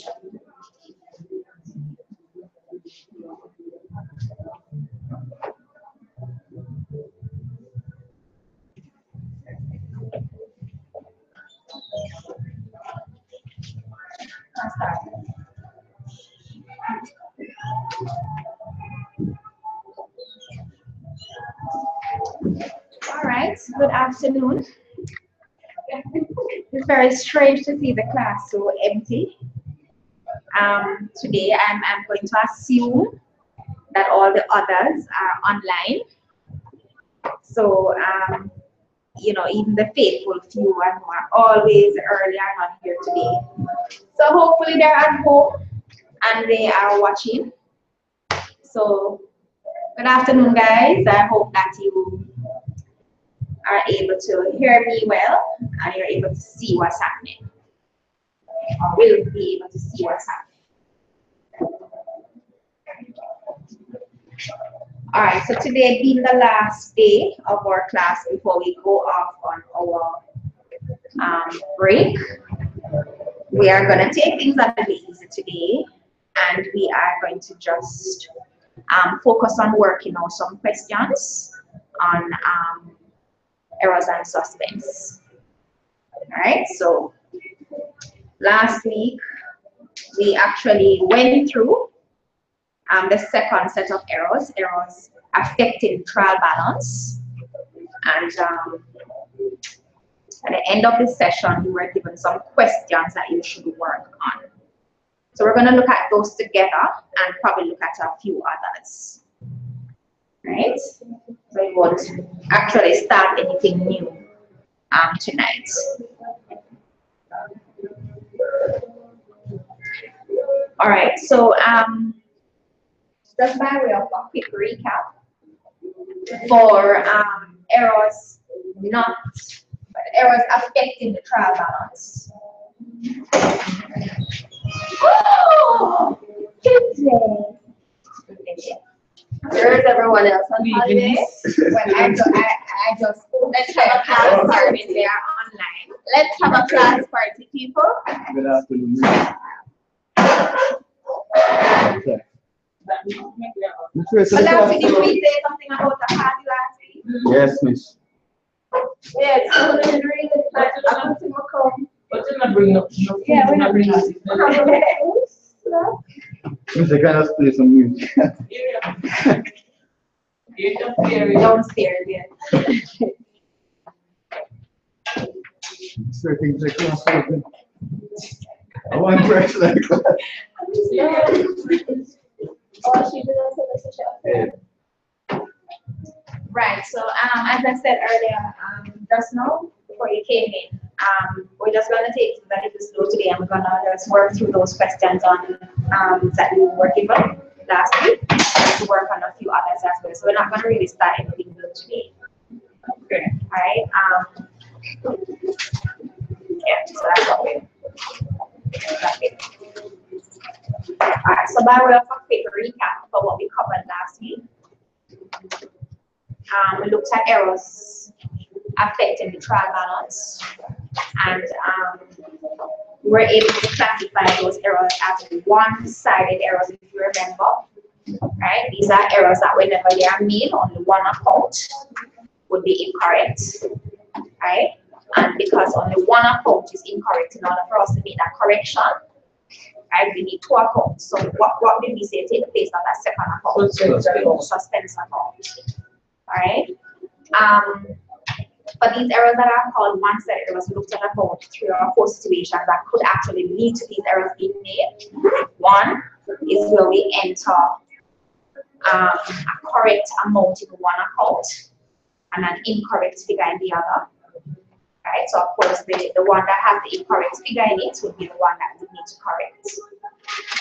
All right, good afternoon. It's very strange to see the class so empty. Today I'm going to assume that all the others are online. So, you know, even the faithful few who are always early are not here today. So hopefully they're at home and they are watching. So good afternoon, guys. I hope that you are able to hear me well and you're able to see what's happening, or will be able to see what's happening. All right, so today being the last day of our class before we go off on our break, we are going to take things a little easy today, and we are going to just focus on working on some questions on errors and suspects. All right, so last week we actually went through the second set of errors affecting trial balance, and at the end of the session we were given some questions that you should work on. So we're going to look at those together and probably look at a few others. Right? So we won't actually start anything new tonight. All right, so just by way of a quick recap for errors affecting the trial balance. Oh, where's everyone else on holiday? Well, I just let's have a class party. They are online. Let's have a class party, people. Good afternoon. Okay. But did we say something about the party last week? Yes, miss. Yes, so we're really excited about to come. But you're not bringing up. Yeah, we're not bringing up. Miss, I cannot play some music. Downstairs, yeah. Certain things I can't say. I want fresh like that. Right, so as I said earlier, just now, before you came in, we're just going to take it a little slow today, and we're going to just work through those questions on that we were given last week, and to work on a few others as well. So we're not going to really start anything new today. Okay. All right. Yeah, so that's what we're. Alright, so by way of a quick recap for what we covered last week, we looked at errors affecting the trial balance, and we were able to classify those errors as one-sided errors, if you remember. Right? These are errors that whenever they are made, only one account would be incorrect. Right? And because only one account is incorrect, in order for us to make that correction, right, we need two accounts. So what did we say take place of that second account? Suspense account. Alright. But these errors that are called one-sided errors, we looked at about 3 or 4 situations that could actually lead to these errors being made. One is where we enter a correct amount in one account and an incorrect figure in the other. Right, so of course the one that has the incorrect figure in it would be the one that we need to correct.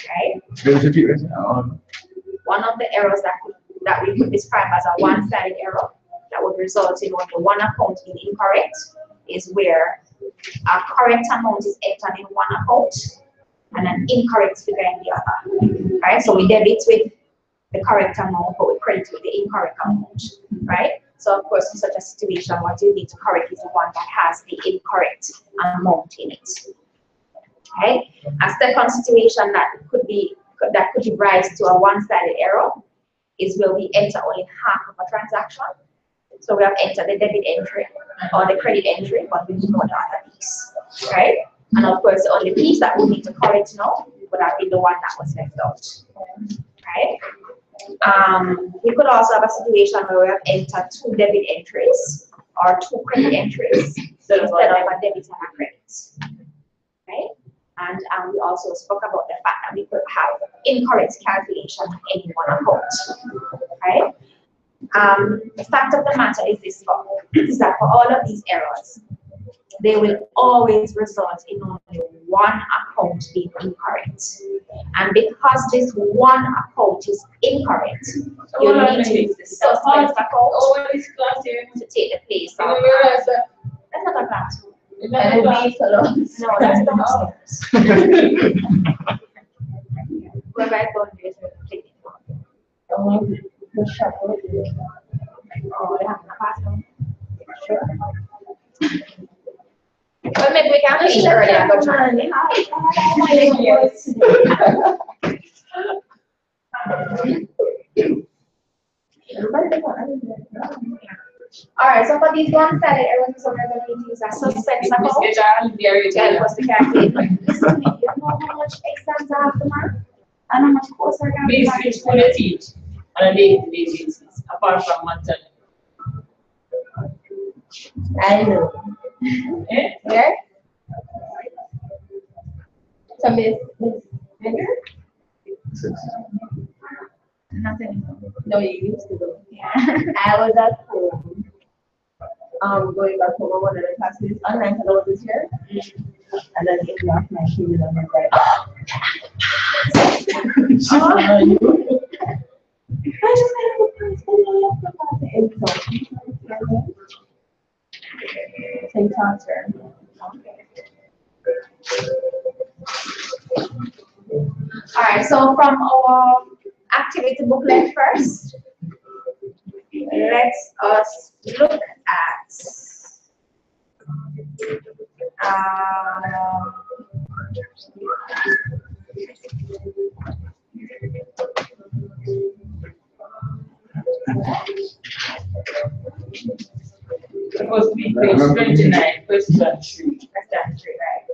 Right? One of the errors that we could describe as a one-sided error that would result in only one account being incorrect is where a correct amount is entered in one account and an incorrect figure in the other. Right? So we debit with the correct amount, but we credit with the incorrect amount. Right? So of course, in such a situation, what you need to correct is the one that has the incorrect amount in it. Right? A second situation that could give rise to a one-sided error is where we enter only half of a transaction. So we have entered the debit entry or the credit entry, but we don't know the other piece, right? And of course, the only piece that we need to correct now would have been the one that was left out, right? We could also have a situation where we have entered two debit entries or two credit entries instead of a debit and a credit, right? And we also spoke about the fact that we could have incorrect calculation in any one account, right? The fact of the matter is this, is that for all of these errors, they will always result in only one account being incorrect. And because this one account is incorrect, you need to use the suspect account to take the place of. That's not a class. No, that's downstairs. Where I go is take it. Oh, they have a classroom. Sure. Well, maybe we can finish early and go try. Alright, so for these one-sided errors, so we're going to use a suspense account to help us to calculate. Listen, you know how much exams I have tomorrow? And how much course I have? Basics for the teach on a daily basis, apart from math. I know. Yeah? So Miss Nothing. no, you used to go. Yeah. I was at home. Going back home on one of the classes online because I was this year. And then it lost my key and I was like, I just had to press St. John's turn. Alright, so from our activity booklet first, let us look at Supposed to be page 29, question 3. question 3, right?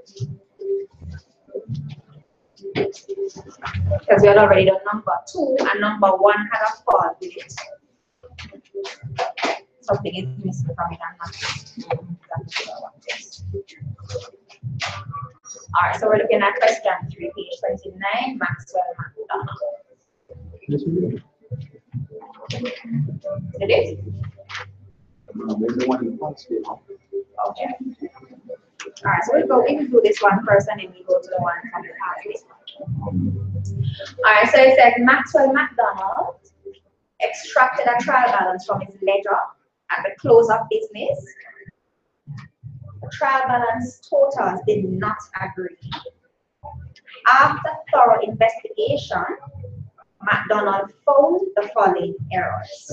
Because we had already done number 2 and number 1 had a fault with it. Something is missing from it and alright, so we're looking at question 3, page 29, Maxwell McDonald. Did it? Okay. Alright, so we will do this one first and then we go to the one from the past. Alright, so it says Maxwell McDonald extracted a trial balance from his ledger at the close of business. The trial balance totals did not agree. After thorough investigation, McDonald found the following errors.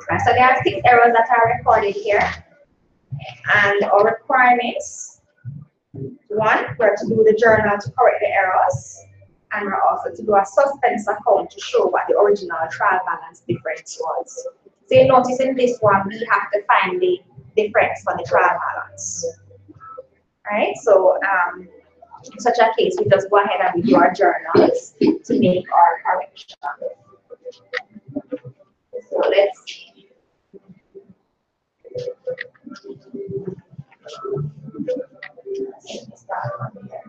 Right, so there are 6 errors that are recorded here. And our requirements: 1, we're to do the journal to correct the errors. And we're also to do a suspense account to show what the original trial balance difference was. So you notice in this one, we have to find the difference for the trial balance. Right? So in such a case, we just go ahead and we do our journals to make our correction. So let's see. Start from here.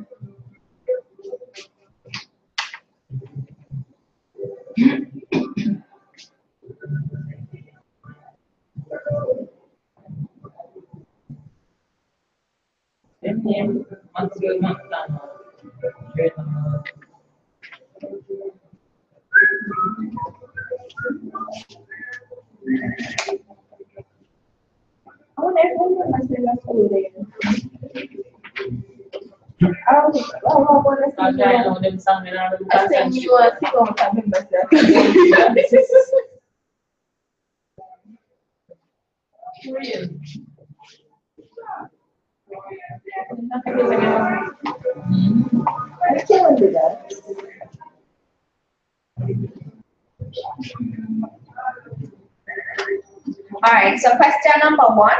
Oh, there's one my student that's over there. I think you are sick of having myself. I can do that. All right, so question number 1.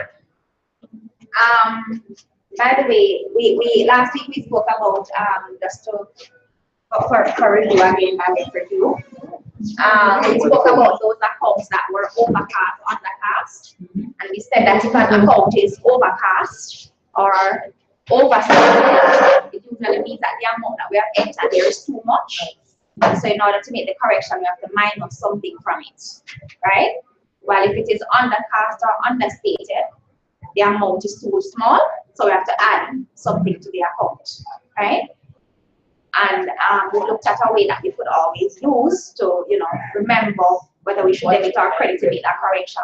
By the way, we last week we spoke about just to for review again by way of review. We spoke about those accounts that were overcast, undercast, and we said that if an account is overcast or overstated, it usually means that the amount that we have entered there is too much. So in order to make the correction, we have to minus something from it, right? While if it is undercast or understated, the amount is too small, so we have to add something to the account, right? And we looked at a way that we could always use to, remember whether we should debit or credit to make that correction,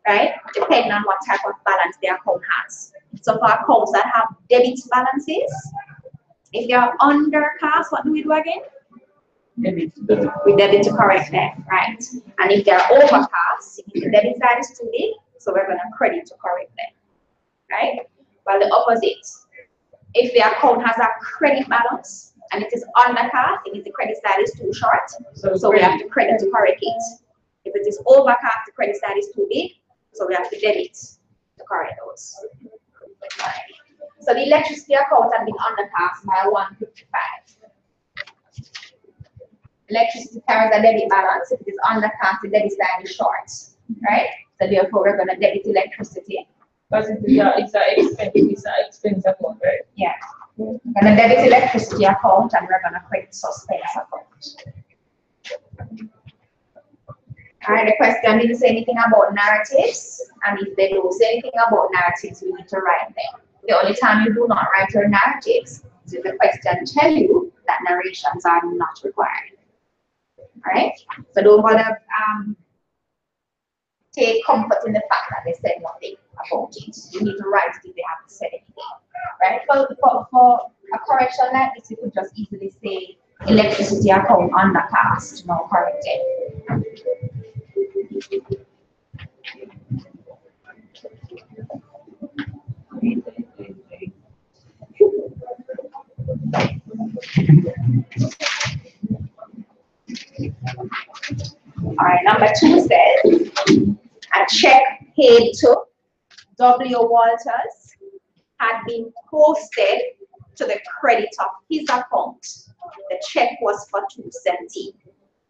right? Depending on what type of balance the account has. So for accounts that have debit balances, if they are undercast, what do we do again? Debit. We debit to correct them, right? And if they are overcast, if the debit side is too big, so we're going to credit to correct them, right? While the opposite, if the account has a credit balance and it is undercast, it means the credit side is too short, so we have to credit to correct it. If it is overcast, the credit side is too big, so we have to debit to correct those. Right. So the electricity account has been undercast by 155. Electricity carries a debit balance. If it is undercast, the debit side is short, right? So therefore, we're going to debit electricity. Because it's an expense account, right? Yeah. We're going to debit electricity account and we're going to credit suspense account. All right, the question didn't say anything about narratives, and if they don't say anything about narratives, we need to write them. The only time you do not write your narratives is if the question tells you that narrations are not required. All right, so don't bother take comfort in the fact that they said nothing about it. You need to write it if they haven't said anything. Right? For a correction like this, you could just easily say electricity account undercast, no corrected. All right, number 2 says a check paid to W. Walters had been posted to the credit of his account. The check was for $2.17.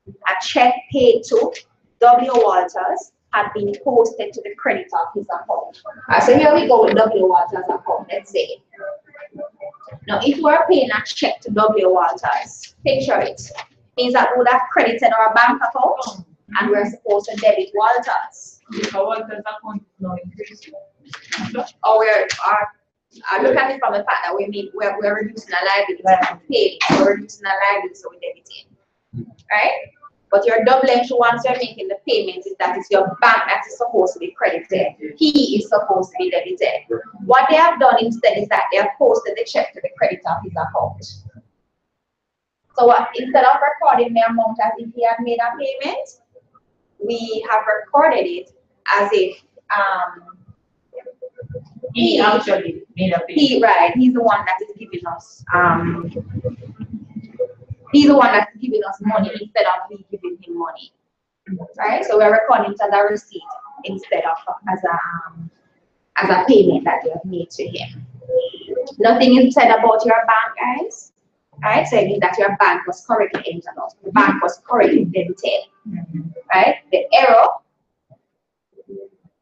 A check paid to W. Walters had been posted to the credit of his account. So here we go with W. Walters' account, let's say. Now, if we're paying a check to W. Walters, picture it, means that we would have credited our bank account and we're supposed to debit Walters. Walters' account is now increasing. Or look at it from the fact that we're reducing a liability and paying. We're reducing a liability, so we're debiting. Right? But you're doubling once you're making the payment is that it's your bank that is supposed to be credited. He is supposed to be debited. What they have done instead is that they have posted the check to the credit of his account. So instead of recording the amount as if he had made a payment, we have recorded it as if He actually made a payment. He's the one that is giving us he's the one that's giving us money instead of we giving him money. Right? So we're recording it as a receipt instead of as a payment that you have made to him. Nothing is said about your bank, guys. Right? So it means that your bank was correctly entered. The bank was correctly debited. Right? The error,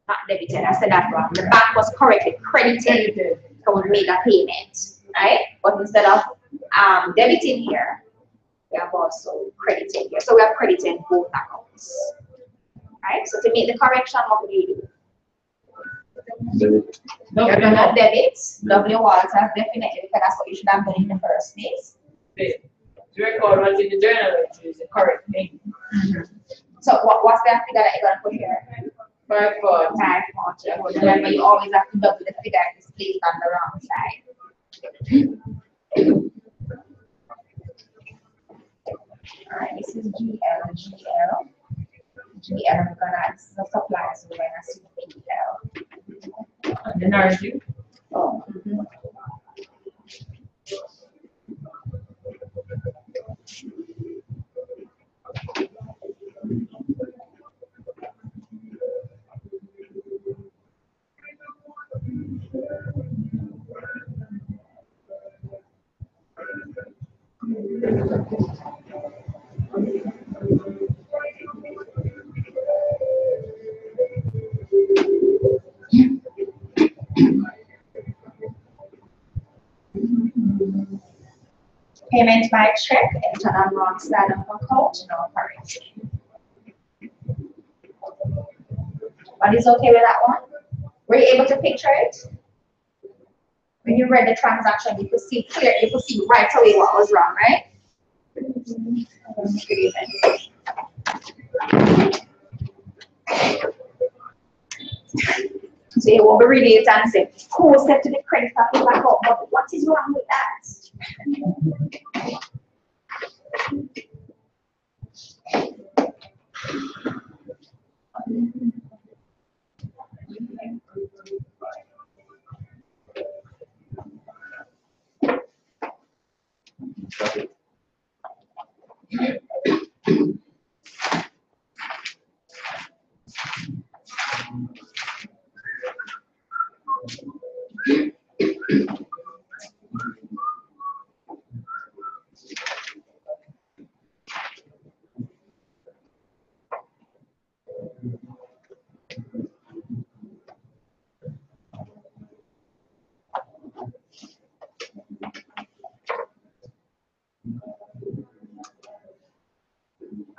not debited, I said that wrong. The bank was correctly credited, so we made a payment. Right? But instead of debiting here, we have also credited here. So we have credited both accounts. Right? So to make the correction, what would you do? You're going to debit W. Walters, definitely, because that's what you should have done in the first place. The record was in the journal, which is the correct thing. So what's the figure that you're going to put here? 540. Remember, you always have to double the figure if it's placed on the wrong side. All right, this is GL. GL, we're going to add the supply, so we're going to see GL. And the narrative. Oh, Payment by check entered on wrong side of account, no currency. But it's okay with that one? Were you able to picture it? When you read the transaction, you could see clear, you could see right away what was wrong, right? Good evening. So you will be reading it and say, who said to the credit card account, but what is wrong with that?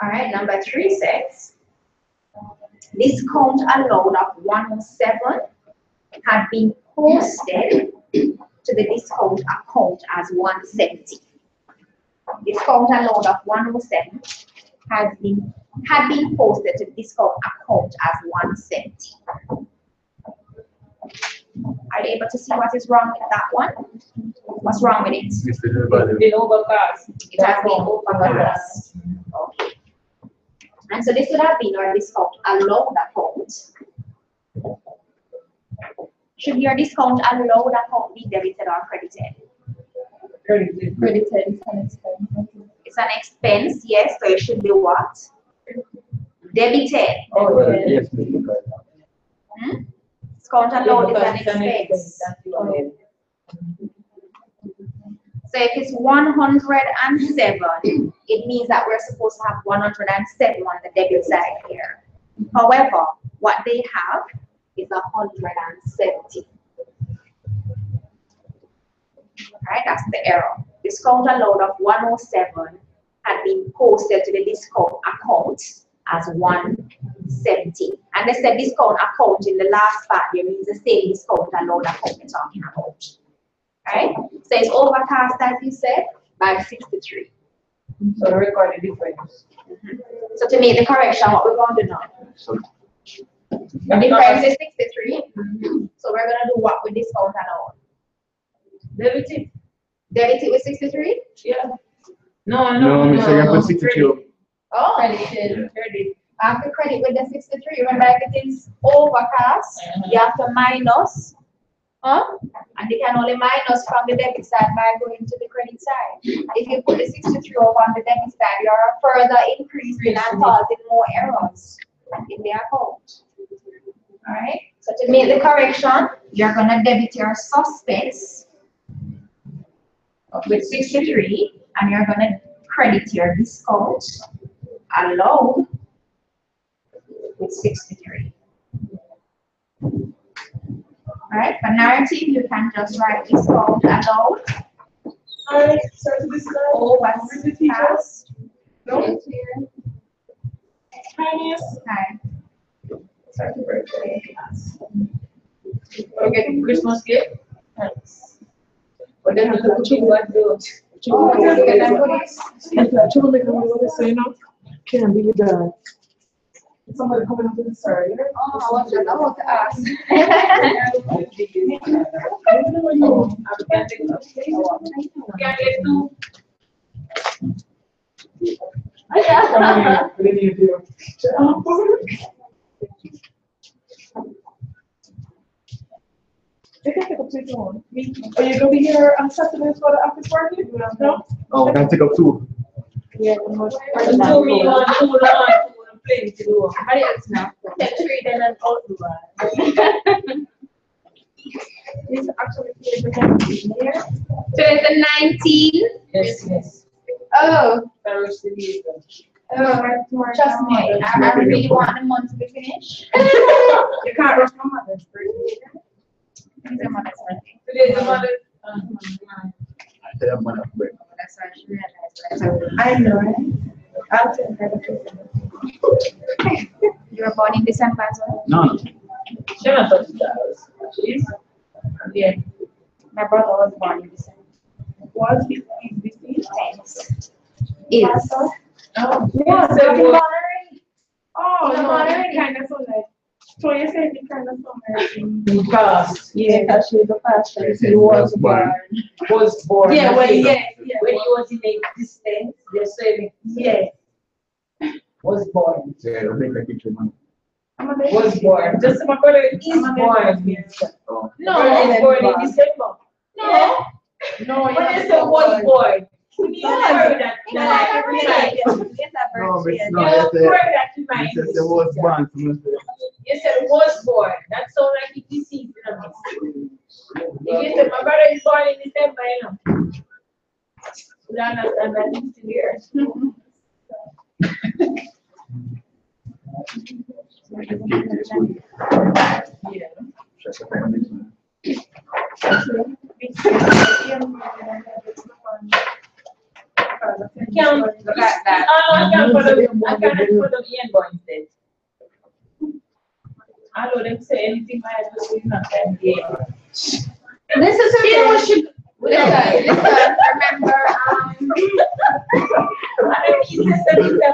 All right, number 3 says, discount allowed of 107 had been posted to the discount account as 170. Discount allowed of 107 had been posted to the discount account as 170. Are you able to see what is wrong with that one? What's wrong with it? It's been overcast. It has been overcast. Okay. And so this would have been our discount allowed account. Should your discount allowed account be debited or credited? Credited. Credited. It's an expense, yes, so it should be what? Debited. Oh, yeah. Yes. Discount allowed is an expense. So if it's 107, it means that we're supposed to have 107 on the debit side here. However, what they have is 170. Right, that's the error. Discount allowed of 107 had been posted to the discount account as 170. And they said discount account in the last part there means the same discount allowed account we're talking about. Right? So it's overcast, as you said, by 63. So record the difference. So to make the correction, what we're going to do now? The difference is 63. So we're going to do what with discount allowed? Debit it. Debit it with 63? Yeah. No, Mr. You put 62. Oh, Credited. Credit. after credit with the 63. Remember, if it is overcast, you have to minus. And you can only minus from the debit side by going to the credit side. If you put the 63 over on the debit side, you are further increasing and causing more errors in the account. Alright? So to make the correction, you're going to debit your suspects with 63 and you're going to credit your discount allowed with 63. Alright, for narrative, you can just write discount allowed. Alright, so this is Over past. No. Hi. Start the birthday class. Okay, Christmas gift. Thanks. But then the cooking what do? Oh, okay, then what is? Can't be done. Somebody coming up with a story. Oh, I was just about to ask. Are you gonna be here on Saturday for the office party? No? Oh, we can take up 2. Yeah. Until we want to play to do. Hurry up now. Step 3 then an outdoor. This actually here. So it's the 19th. Yes, yes. Oh, Trust me, I really want the month to be finished. You can't rush my mother's birthday. It's your mother's birthday. today's the mother. I say I'm gonna break. That's why she realized. I know, right? I'll tell her the truth. You were born in December as well? No. She's not touching that. She's. Yeah. My brother was born in December. Was his Thanks. Is. Oh, Yeah, so so what- Oh, Yeah, no, already. kind of so like. So you said you kind of somewhere. Because Yeah, because she's the pastor. Yes, He and was was born. born. was born. Yeah, well, okay. yeah. When he was in existence, they said Yeah. was born. Yeah, I'll take a picture, man. Was born. Just my brother is born. Oh. No, he's born in December. No. No, When they say was born, you need to worry that. No, I really like it. Yes, I No, birthday. but no, You I don't said, worry that in my I said English. there was born. You said was born. That sounds like it deceived them. If you said my brother is born in December, you know. You don't understand that it's still here. Yeah. Just a family, man. Can't Look at that. I can't put them in boy instead. I know them say anything I just will not time game. This is You know what she listen, remember,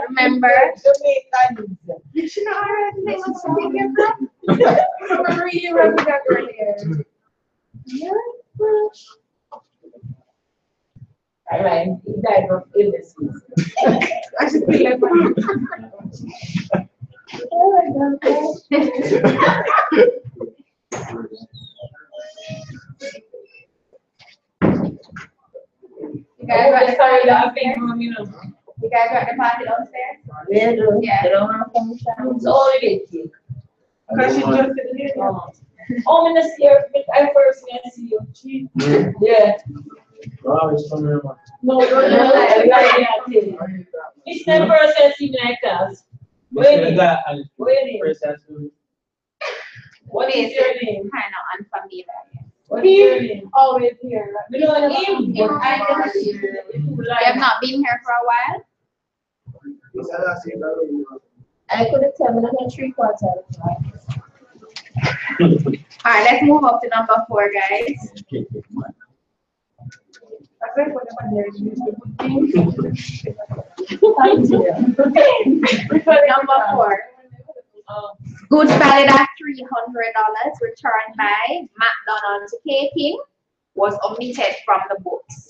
remember, Jamaicans. you should know already they want to pick your from. Remember you were that earlier. Alright, he died of illnesses. I should be like, you guys got the party downstairs? You guys got the party downstairs? They don't, Yeah. they don't have function. It's only they take. Because she just did it. Oh, I'm gonna see her, I first gonna see you. Yeah. Wow, it's from your mom. No, it's the first I see me like class. Wait, what is your name? Kind of unfamiliar. What is your name? Always here. We know him. We have not been here for a while. I could have told me that 3/4. All right, let's move up to number 4, guys. Number 4. Goods valued at $300 returned by McDonald to K King was omitted from the books.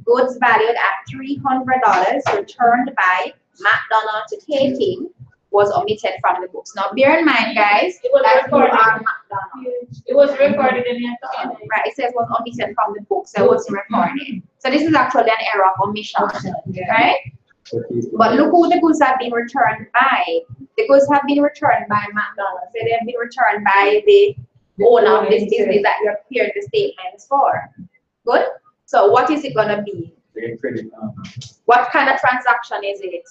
Goods valued at $300 returned by McDonald to K King was omitted from the books. Now bear in mind, guys, It was that you recorded. are McDonald. It was recorded in the account. Right, it says was omitted from the book, so it was recorded. So this is actually an error of omission, right? But look who the goods have been returned by. The goods have been returned by McDonald's. So they have been returned by the owner of this business that you prepared the statements for. Good? So what is it gonna be? What kind of transaction is it?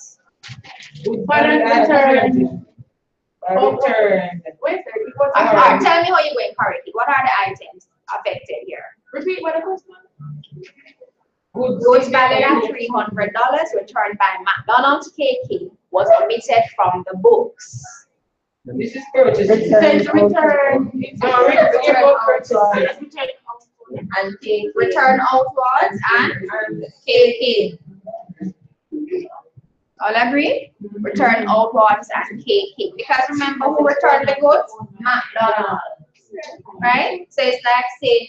Return. Wait, Tell me how you're going correctly. What are the items affected here? repeat what the question. Goods valued at $300 returned by McDonald's KK was omitted from the books. This is purchase. It says return. And return outwards and KK. All agree? Return outwards and KK. Because remember who returned the goods? McDonald's. Right? So it's like saying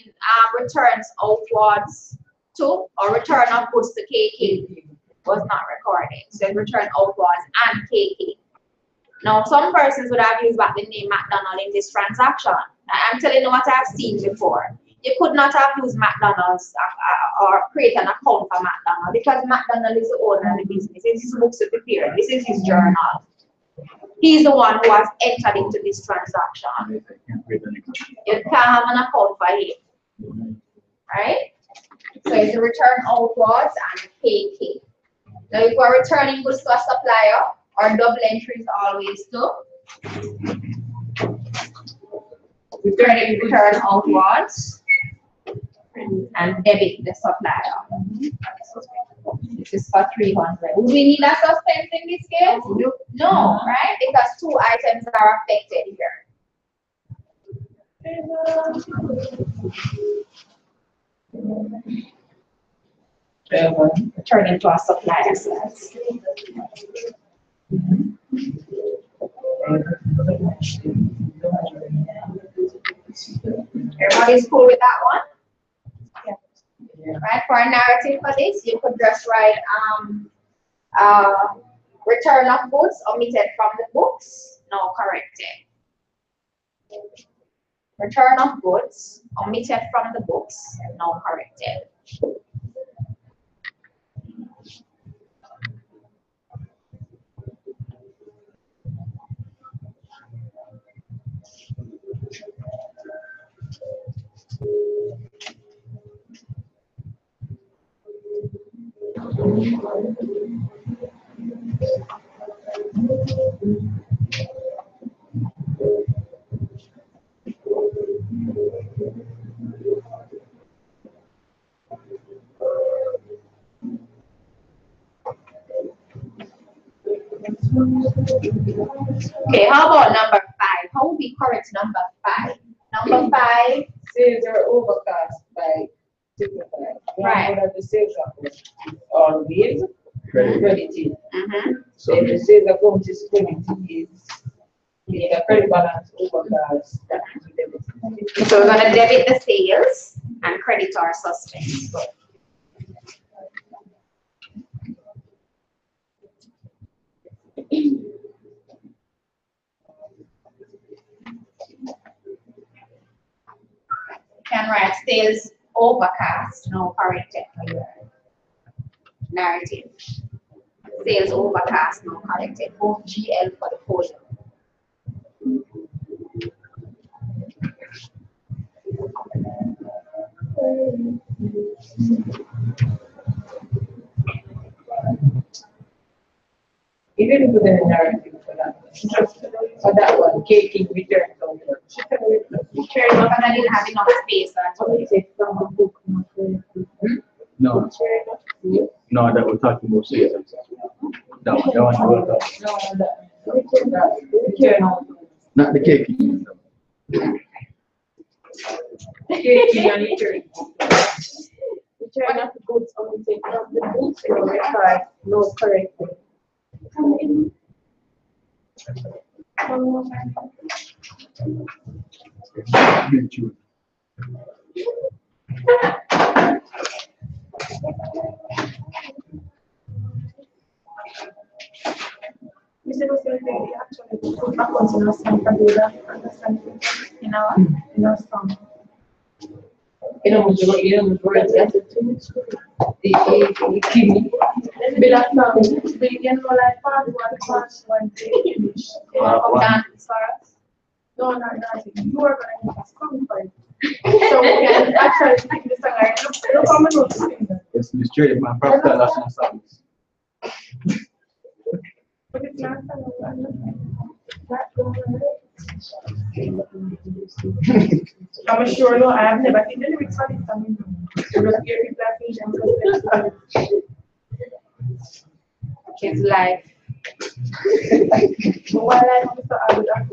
returns outwards to or return of goods to KK was not recorded. So return outwards and KK. Now some persons would have used back the name McDonald in this transaction. I'm telling you what I've seen before. You could not have used McDonald's or create an account for McDonald because McDonald is the owner of the business. It's his books to prepare. This is his journal. He's the one who has entered into this transaction. You can't have an account for him. Right? So it's a return outwards and KK. Now, if we're returning goods to a supplier, our double entry is always to return outwards and debit the supplier. This is for 300. Would we need a suspense in this case? No, right? Because two items are affected here. Returning to a supplier. Everybody's cool with that one? Yeah. Right, for a narrative for this, you could just write return of goods omitted from the books, no corrected. Return of goods omitted from the books, no corrected. Okay, how about number 5? How would we correct number 5? Number 5, Sales are overcast by 65. Right. One of the sales account always credited. So Then the sales account is credited is the credit balance overcast. so we're going to debit the sales and credit our suspense. Can write sales overcast, no corrected for your narrative. Sales overcast, no corrected. Both GL for the podium. You didn't put in a narrative for that. For that one, caking return over. Because I didn't have enough space. That's what it is. no, no, that we're talking about sales. That one worked out. Return over. Not the cake. Caking and return. Return of the goods omitted from the books or record no corrected. You know some. You know, the kidney. Bill of family. Bill, you know, like part one, finish. No, not that. You are going to have some fight. So we can actually speak this time. Look how many notes you think. It's straight, my profit loss and songs. But it's not I'm sure, no, I have never seen the lyrics for this song. Just hear it Kids' life. so while I know Mr. I would have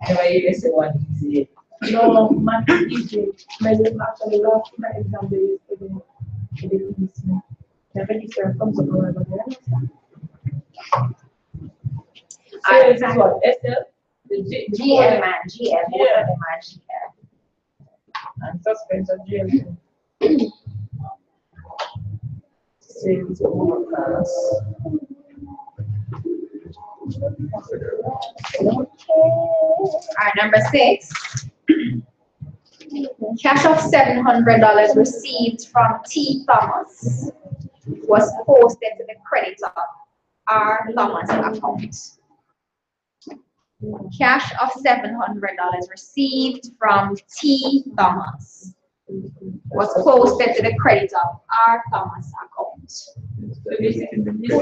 never hear say one easy. No, man, easy. My name actually lost my exam yesterday. Never listen comes up over there. So this is what Esther, the GL man, GL. Both of them are GL. and suspense of GL. Sales overcast. Alright, number 6. Cash of $700 received from T. Thomas was posted to the creditor R. Thomas account. Cash of $700 received from T. Thomas was posted to the credit of R. Thomas account. So this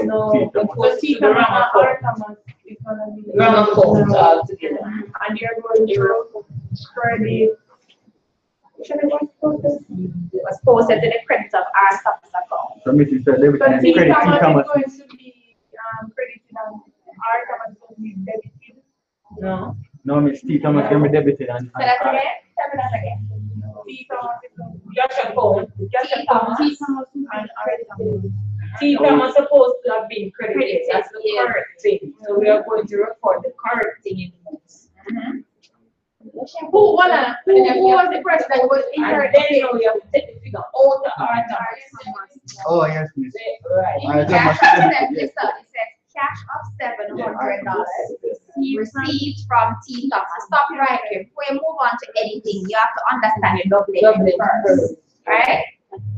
no, the T Thomas R Thomas is gonna be Wrong account altogether. and you're going to credit. It was posted to the credit of R. Thomas account. So Mrs. said every So time T credit Thomas is Thomas. going to be credited and R Thomas is going to be debited. No. No, Miss T Thomas can be debited and Say that again? Tell me that again. T Thomas is going to be Cash account. just a Thomas and R Thomas. T Thomas supposed to have been credited. That's the Yeah. correct thing. So we are going to record the correct thing in books. Who was the person that was And inherited? then you know, we have to take the figure out the R Thomas. oh yes, Miss. Right. R. Cash Thomas of is debited, yes. it says cash of $700 received from T. Thomas. Stop right here. Before you move on to anything, you have to understand your doubling first. Right?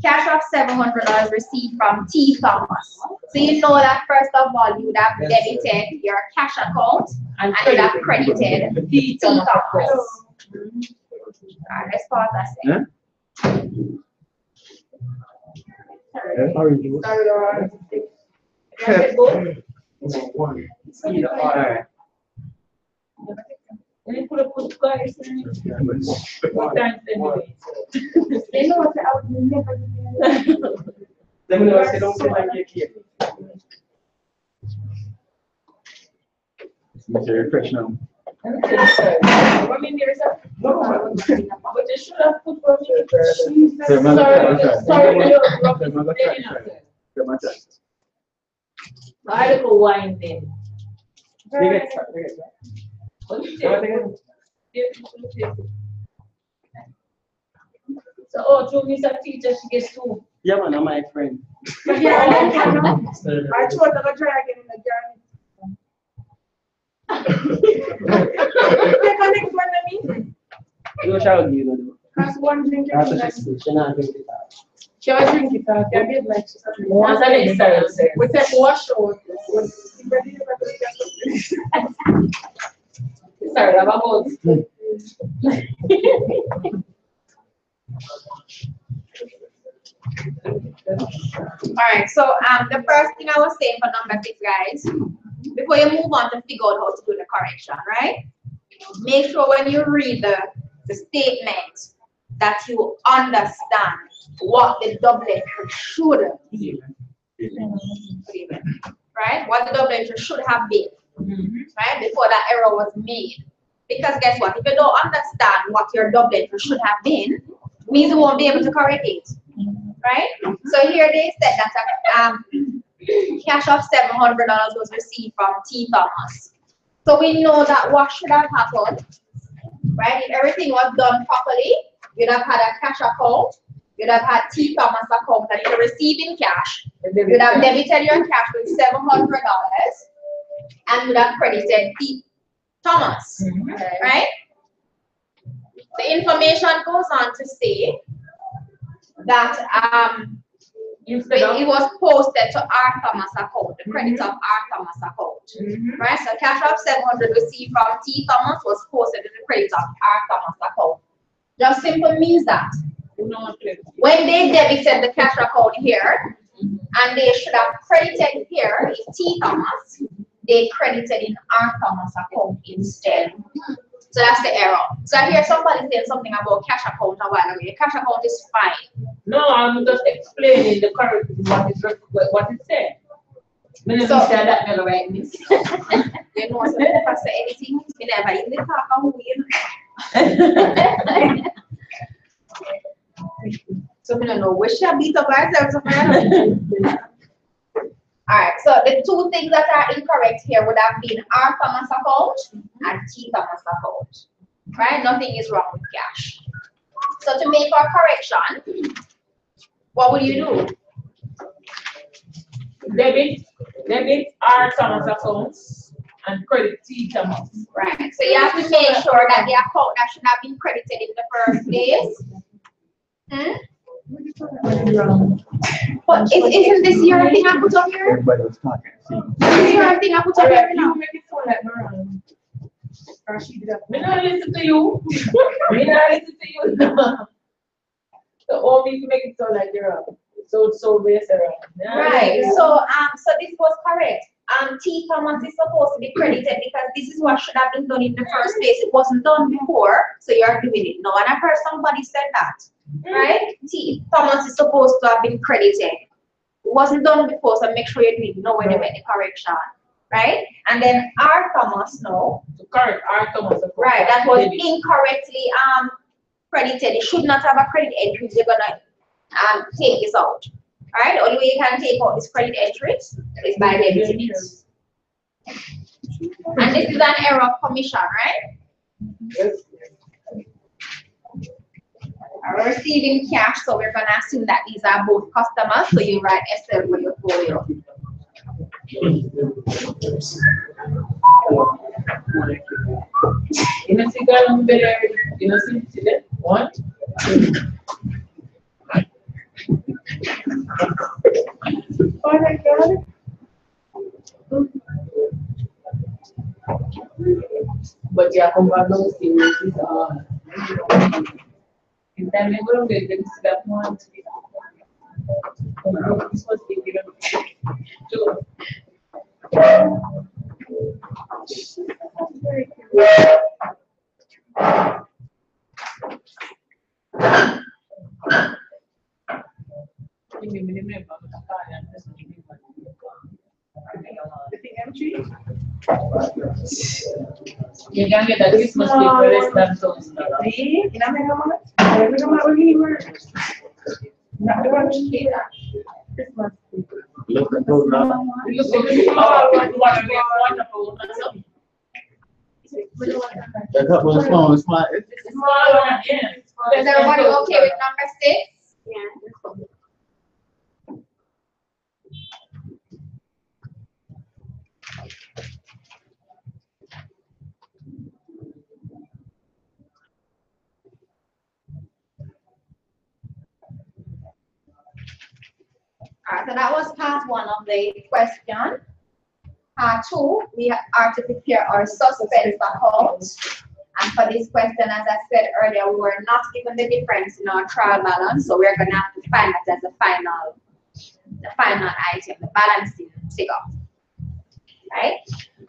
Cash of $700 received from T. Thomas. So you know that first of all, you would have debited your cash account And and you would have credited the T T. Thomas Thomas. account. Alright, let's pause that Huh? second. Orange juice. Alright. And you could have put guys in it. What time anyway? They know what I would never do. Let me know if they don't feel like you're here. It's a refresh now. Okay, sorry. What mean there is a no, but you should have put what you Say, man, sorry, I go wine then. So, oh, through Mr. Teacher, she gets two. Yeah, man, I'm my friend. I told them to try again in the journey. Take a next one, I mean. You shall give it. Cause one drink After is she speaks, she not drink it out. she was drinking it out. Yeah, did like she said. What's the next style, sir? We take wash out. Sorry, I'm about. Alright, so the first thing I was saying for number 6, guys, before you move on to figure out how to do the correction, right? Make sure when you read the statement that you understand what the double entry should be. Right? What the double entry should have been, right? Before that error was made. Because guess what? If you don't understand what your double entry should have been, means you won't be able to correct it. Right? So here they said that cash of $700 was received from T. Thomas. So we know that what should have happened, right? If everything was done properly, you'd have had a cash account, you'd have had T. Thomas account that you're receiving cash, you'd have debited your cash with $700 and you'd have credited T. Thomas, right? The information goes on to say that it was posted to R. Thomas account, the credit of R. Thomas account, right? So cash of $700 received from T. Thomas was posted to the credit of R. Thomas account. Just simple means that when they debited the cash account here, and they should have credited here in T. Thomas, they credited in R. Thomas account instead. So that's the error. So I hear somebody saying something about cash account a while ago. Your cash account is fine. No, I'm just explaining the correct what it said. Me never said that, never write this. You know, so if I say anything, we never even talk about so we don't know which shall beat up ourselves. Alright, so the two things that are incorrect here would have been R. Thomas account and T. Thomas account. Right? Nothing is wrong with cash. So to make our correction, what would you do? Debit R. Thomas accounts and credit T. Thomas. Right. So you have to make sure that the account that should have been credited in the first place. But isn't this your thing I put up here? Everybody was talking. See. This is your thing I put up here now. You make it sound like Moran. Me not listen to you. Me not listen to you. So all me to make it sound like you're wrong. So based around. Right. So this was correct. T Thomas is supposed to be credited because this is what should have been done in the first place. It wasn't done before, so you're doing it now. And I heard somebody said that, right? T Thomas is supposed to have been credited. It wasn't done before, so make sure you do it now when you make the correction, right? And then R Thomas, no. So correct, R Thomas. Right, that was incorrectly credited. It should not have a credit entry. You're gonna take this out. Alright, the only way you can take out this credit entries is by debiting it. And this is an error of commission, right? Yes. We're receiving cash, so we're gonna assume that these are both customers. So you write SL for your folio. You know, see, girl, I'm better. You know, see that? 1, 2. Oh my God. But yeah, come back those things is in time we're going to get them to that one. This was thinking of 2. You can get a Christmas paper, less than $1,000. Christmas paper. Look at those now. You see the small one, wonderful. That was small, it's my. It's the small one, yeah. Is everybody okay with number 6? Yeah. Alright, so that was part 1 of the question. Part 2, we are to prepare our suspense account. And for this question, as I said earlier, we were not given the difference in our trial balance, so we're going to have to find that as the final item, the balancing figure. Right?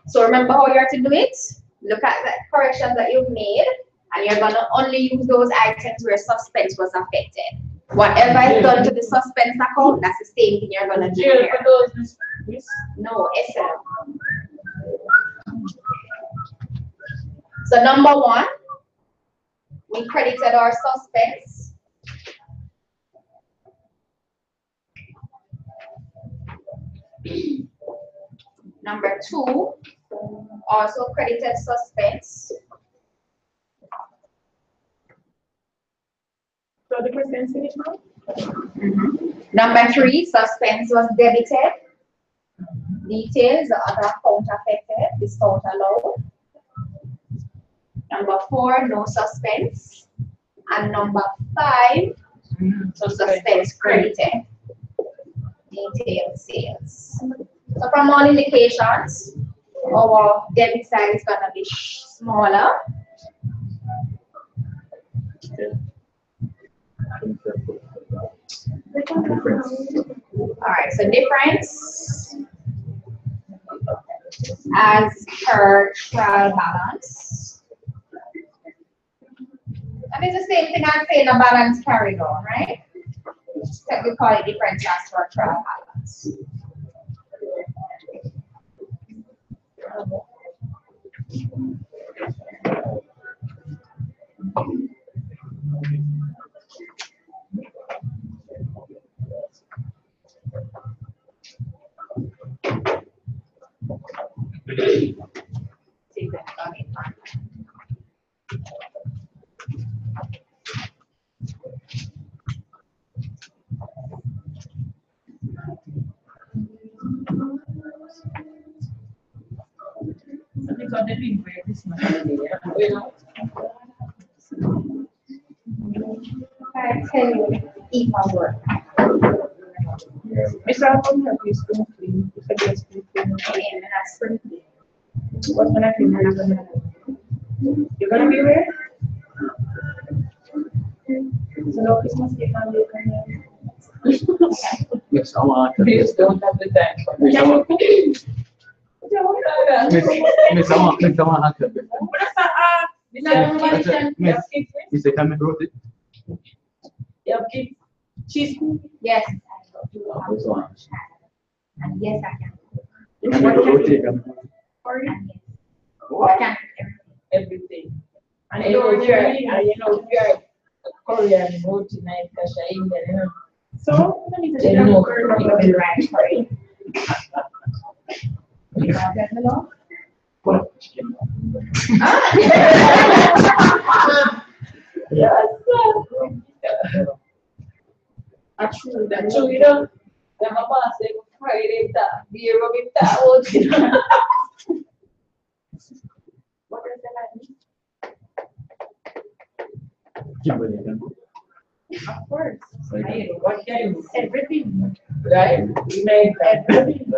So remember how you're to do it. Look at the corrections that you've made, and you're going to only use those items where suspense was affected. Whatever is done to the suspense account, that's the same thing you're going to do here. No, SL. So number 1, we credited our suspense. Number 2, also credited suspense. So the question is finished now? Number 3, suspense was debited. Details, the other account affected, discount allowed. Number 4, no suspense. And number 5, suspense credited. Detailed sales. So from all indications, our debit side is going to be smaller. Alright, so difference as per trial balance. And it's the same thing as saying a balance carried on, right? So we call it difference as per trial balance. I tell you, eat my work. Mr. Alcom, please don't clean. And that's pretty. What can I clean? gonna be where? So no Christmas cake on the Miss, I want to. Please don't have the time for Miss, I want. that. Miss, I want to. Miss, can we wrote it? You have kids? Cheese? Yes. This one. And yes, I can. You can rotate. And yes. I What? can. Everything. And you know, if you're a Korean, go tonight, because you're Indian, you know. So, they know. The right story. What? Yes, that's true, you know. Then my boss said, Friday, be a rubbing towel, you know. What does that mean? Kimberly, can Of course. What can you do? Everything. Right? We make everything.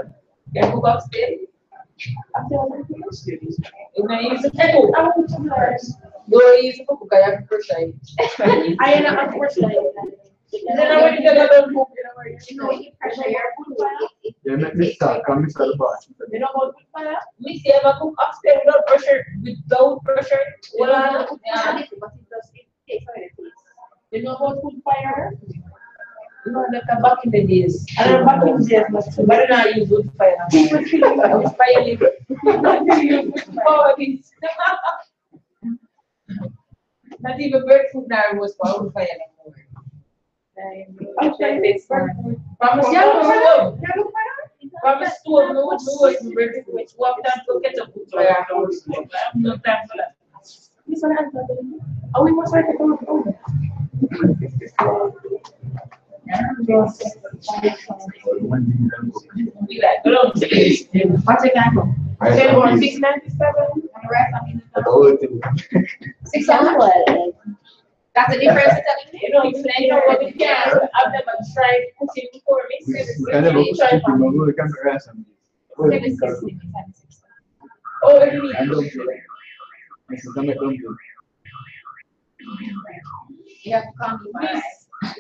Can you go upstairs? You know, use the cook. No, use the cook. I have pressure. I am not pressure. Then I want to get a cook. You know, you pressure your food. Yeah, make start. Come start the boss. You know about food fire? Me see if I cook upstairs without pressure, without pressure. Well, yeah. But it does, it takes away the taste. You know about food fire? No, like back in the days. I don't know back in the days, but I use wood fire. I use fire leaf. I use wood fire. Not even bird food now was for wood fire anymore. From a stove, from a stove, no bird food. What time to get a wood fire? No time for that. This one has nothing. Oh, we must write it down. We like long days. What's it going to Then 697 and the rest, I mean, The whole thing. 600. That's the difference. You know, what we can. I've never tried cooking before. We can never put it in the we can rest on this. Oh, really? And don't do it. Miss, don't make them do. You have to come to my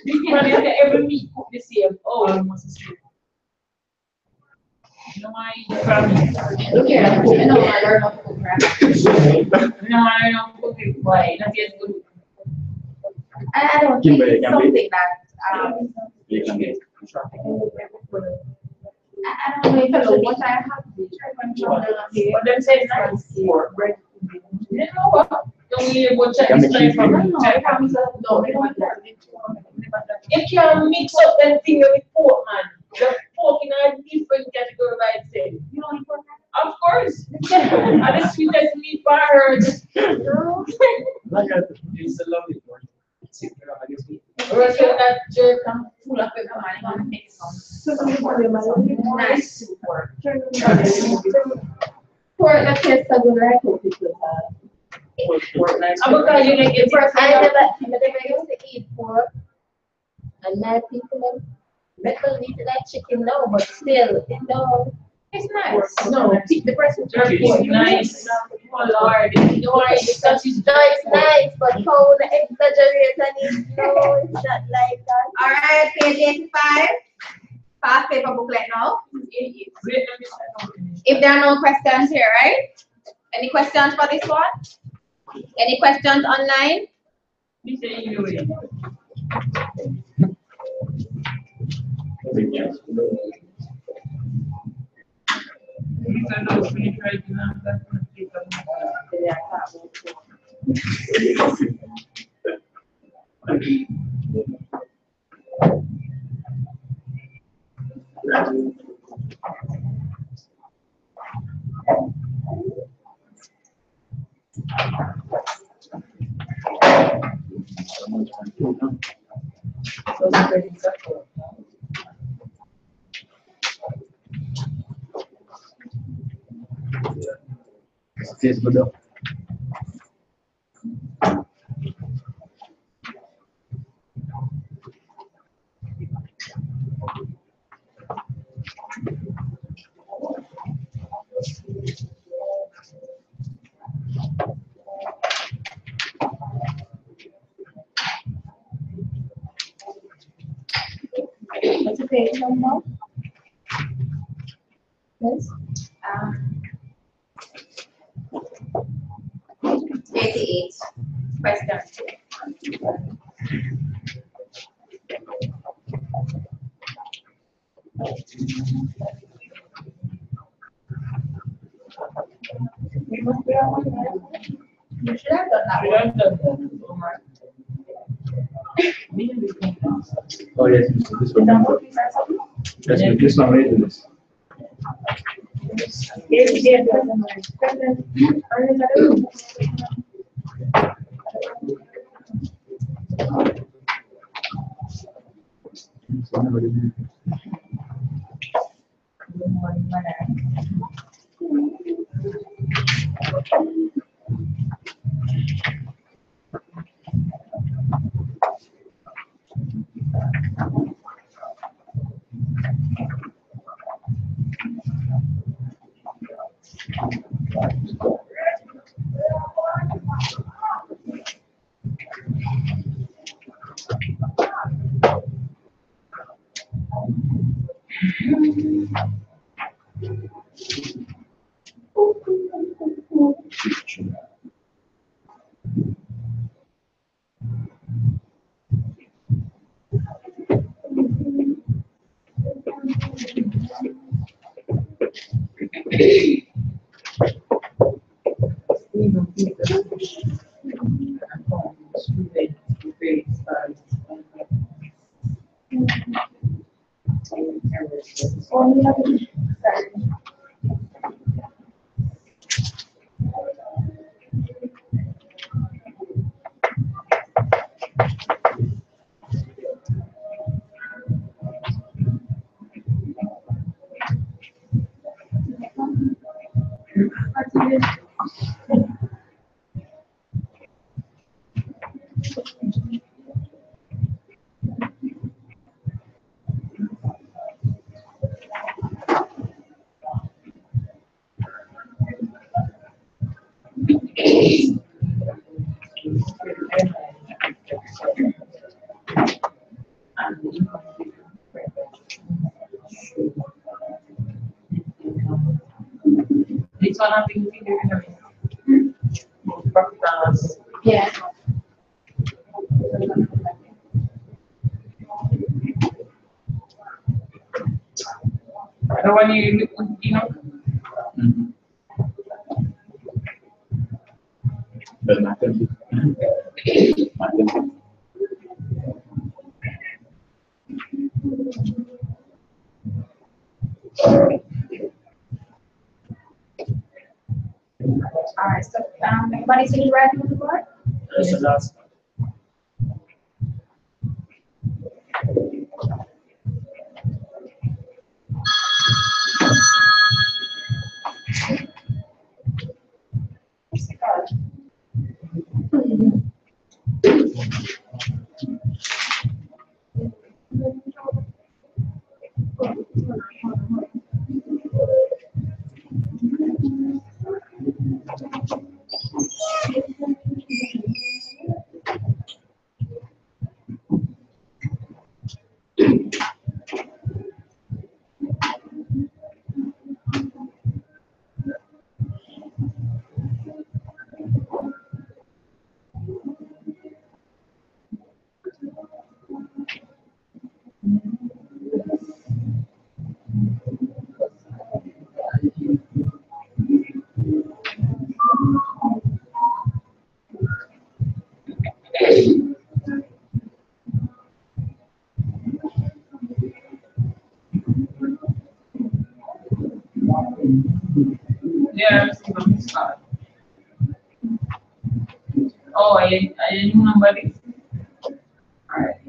This one is every meat cook the same. Oh, almost the same. You know why you from Look here, I know I learned how to cook, right? No, I don't cook it. Why? Not yet good. I don't think Kimberly, it's can we- something that, You can get. I don't know if I know what I have to do. But them say nice for bread. You know what? Don't you go check Can this we place from keep check from no, they don't care. You can mix up them thing with pork, man. The pork in a different category by itself. You know what Of course. And the sweetest meat bar. It's a lovely one. Russian that jerk and full of it, man, you want to make some Nice. nice soup work. Pork that tastes so good, I cook it with I'm gonna you like it first. I never used to eat pork. And my people don't eat like chicken now, but still, you know, It's nice. No, The person jerky is nice. Oh Lord, you are the sausage. no, it's nice, but how the exaggerate and it, no, it's not like that. All right, page 85. Past paper booklet now. If there are no questions here, right? Any questions for this one? Any questions online? Yes, good. page number? Yes. 88. Question 2. We must be on there. You should have done that We one. don't do that. We do this. Oh, yes, this Is one. that what we said something? Yes, this one, read this. Yes, yes, President. This one, read it. This one I'm thinking profiters. Yeah. The one you know, Mhm. But nothing. Nothing. Alright, so everybody see the writing on the board? That's the last. yeah, I see what it's called. Oh, I didn't remember this. Alright.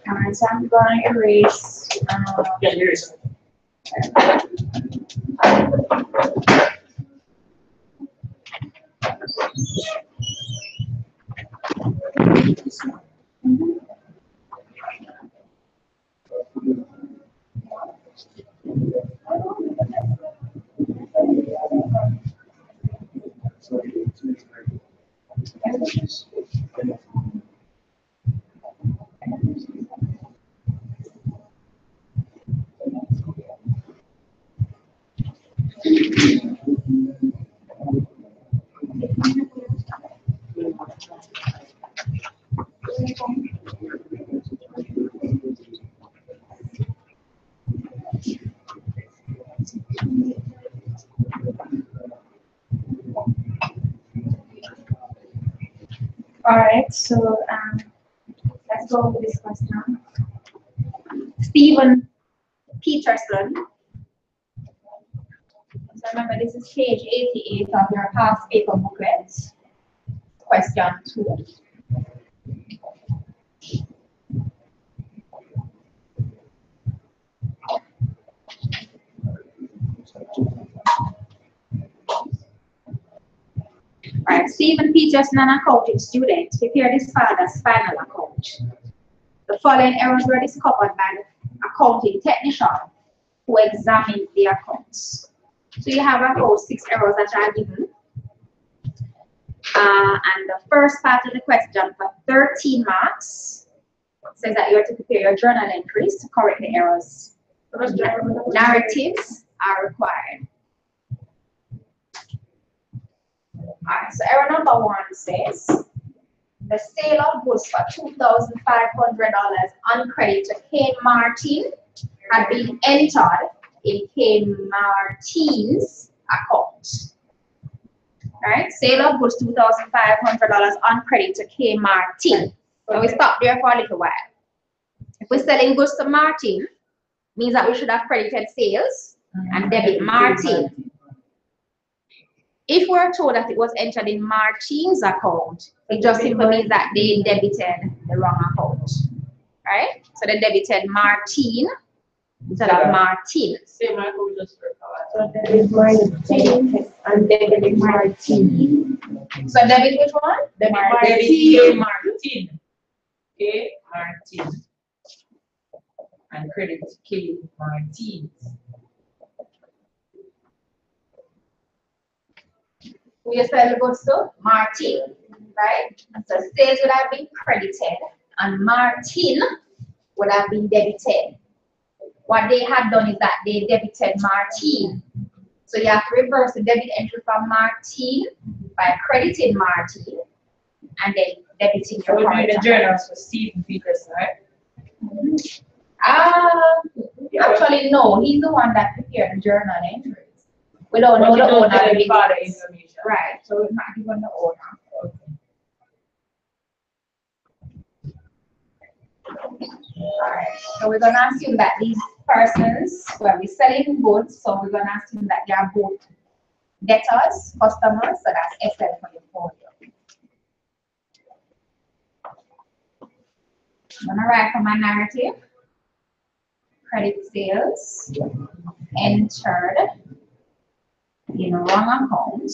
Alright, so I'm going to erase. Yeah, there is. Alright, so let's go over this question. Stephen Peterson. So remember, this is page 88 of your past paper booklet. Question 2. Alright, Stephen Peterson, an accounting student, prepared his father's final account. The following errors were discovered by the accounting technician who examined the accounts. So you have about 6 errors that are given. And the first part of the question for 13 marks says that you are to prepare your journal entries to correct the errors. Narratives are required. Alright, so error number 1 says the sale of goods for $2,500 on credit to Kane Martin had been entered in Kane Martin's account. Alright, sale of goods $2,500 on credit to Kane Martin. So we stop there for a little while. If we're selling goods to Martin, means that we should have credited sales and debit Martin. If we're told that it was entered in Martin's account, it just simply means that they debited the wrong account. Right? So they debited Martin instead of Martin's. So debit Martin and debit Martin. So debit which one? Debit Martin. A. Martin. And credit K. Martin. Who you sell the goods to? Martin. Right? So sales would have been credited and Martin would have been debited. What they had done is that they debited Martin. So you have to reverse the debit entry from Martin by crediting Martin and then debiting your So we're doing the journals for Stephen Peterson, right? Actually, no, he's the one that prepared the journal entries. We don't know the owner of the business. Right, so we're not given the owner. Alright, so we're gonna assume that these persons will be selling goods, so we're gonna assume that they are both debtors, customers, so that's SL for your folio. I'm gonna write for my narrative. Credit sales entered in wrong account.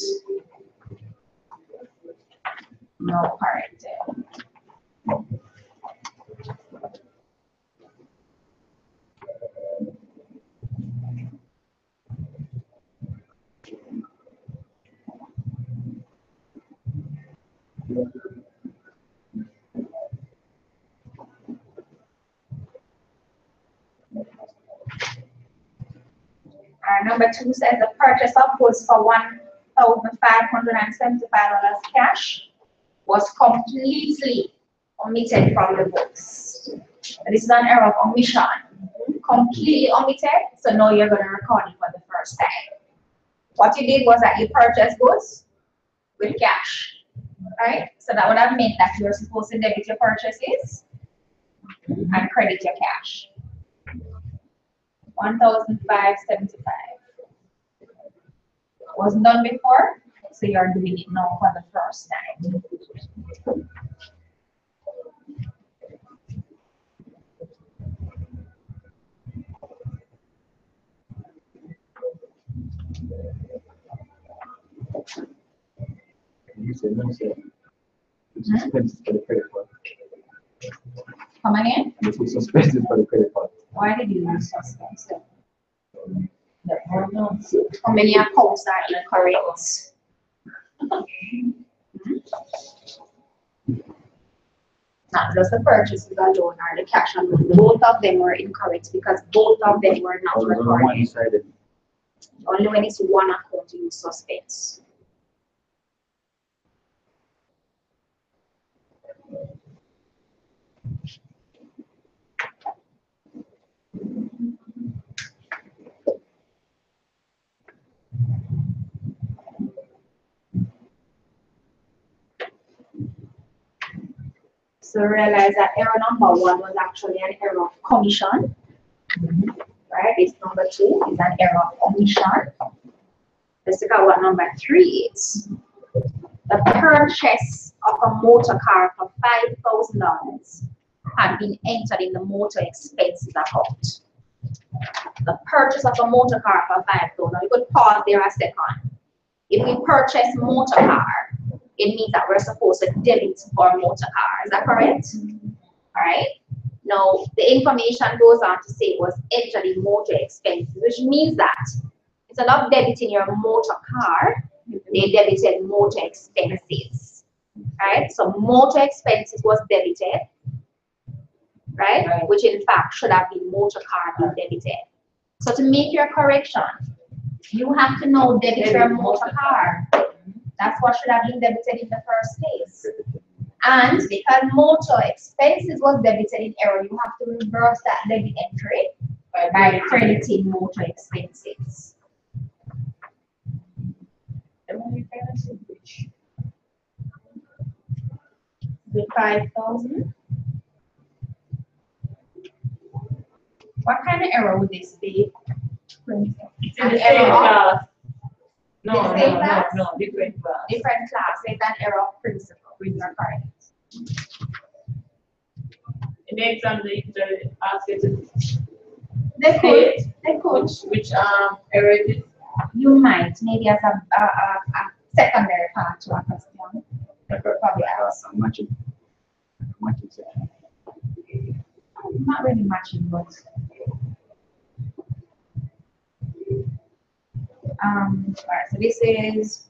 No corrected. Number 2 says the purchase of goods for $1,575 cash was completely omitted from the books. This is an error of omission. Completely omitted, so now you're going to record it for the first time. What you did was that you purchased goods with cash. Right? So that would have meant that you're supposed to debit your purchases and credit your cash. 1,575. Wasn't done before, so you're doing it now for the first time. You said no, sir. It's expenses for the credit card. Come again? This is expenses for the credit card. Why did you use suspense? No. How many accounts are incorrect? Not just the purchases alone or the cash alone. Both of them were incorrect because both of them were not On recorded. one-sided. Only when it's one account you use suspense. So realize that error number 1 was actually an error of commission. Right? This number 2 is an error of commission. Let's look at what number 3 is. The purchase of a motor car for $5,000 had been entered in the motor expenses account. The purchase of a motor car for $5,000. You could pause there a second. If we purchase motor car, it means that we're supposed to debit for a motor car. Is that correct? All right. Now, the information goes on to say it was entered in motor expenses, which means that instead of debiting your motor car, they debited motor expenses. Right? So motor expenses was debited, right? Which in fact should have been motor car being debited. So to make your correction, you have to know debit your motor car. That's what should have been debited in the first place. And because motor expenses was debited in error, you have to reverse that debit entry by crediting motor expenses. The 5,000. What kind of error would this be? It's in the same class. No, different class. Different class. It's an error of principle. You're correct. In the exam, they ask you to They could. They could. which error it is. You might, maybe as a secondary part to a question. They could probably ask. Matching section. Not really matching, but all right, so this is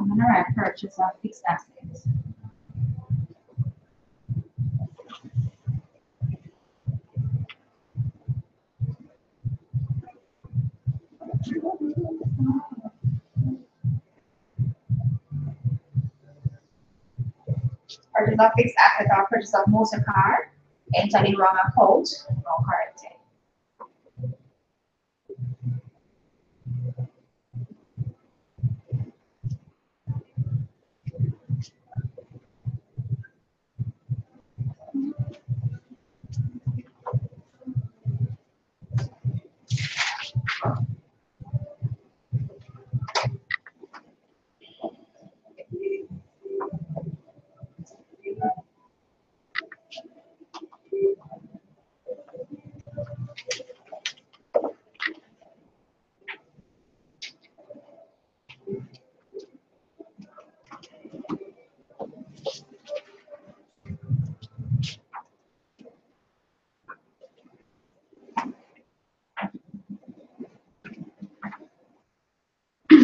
I'm gonna write purchase of fixed assets. Purchase of fixed asset or purchase of motor car, entered in wrong account, no corrected.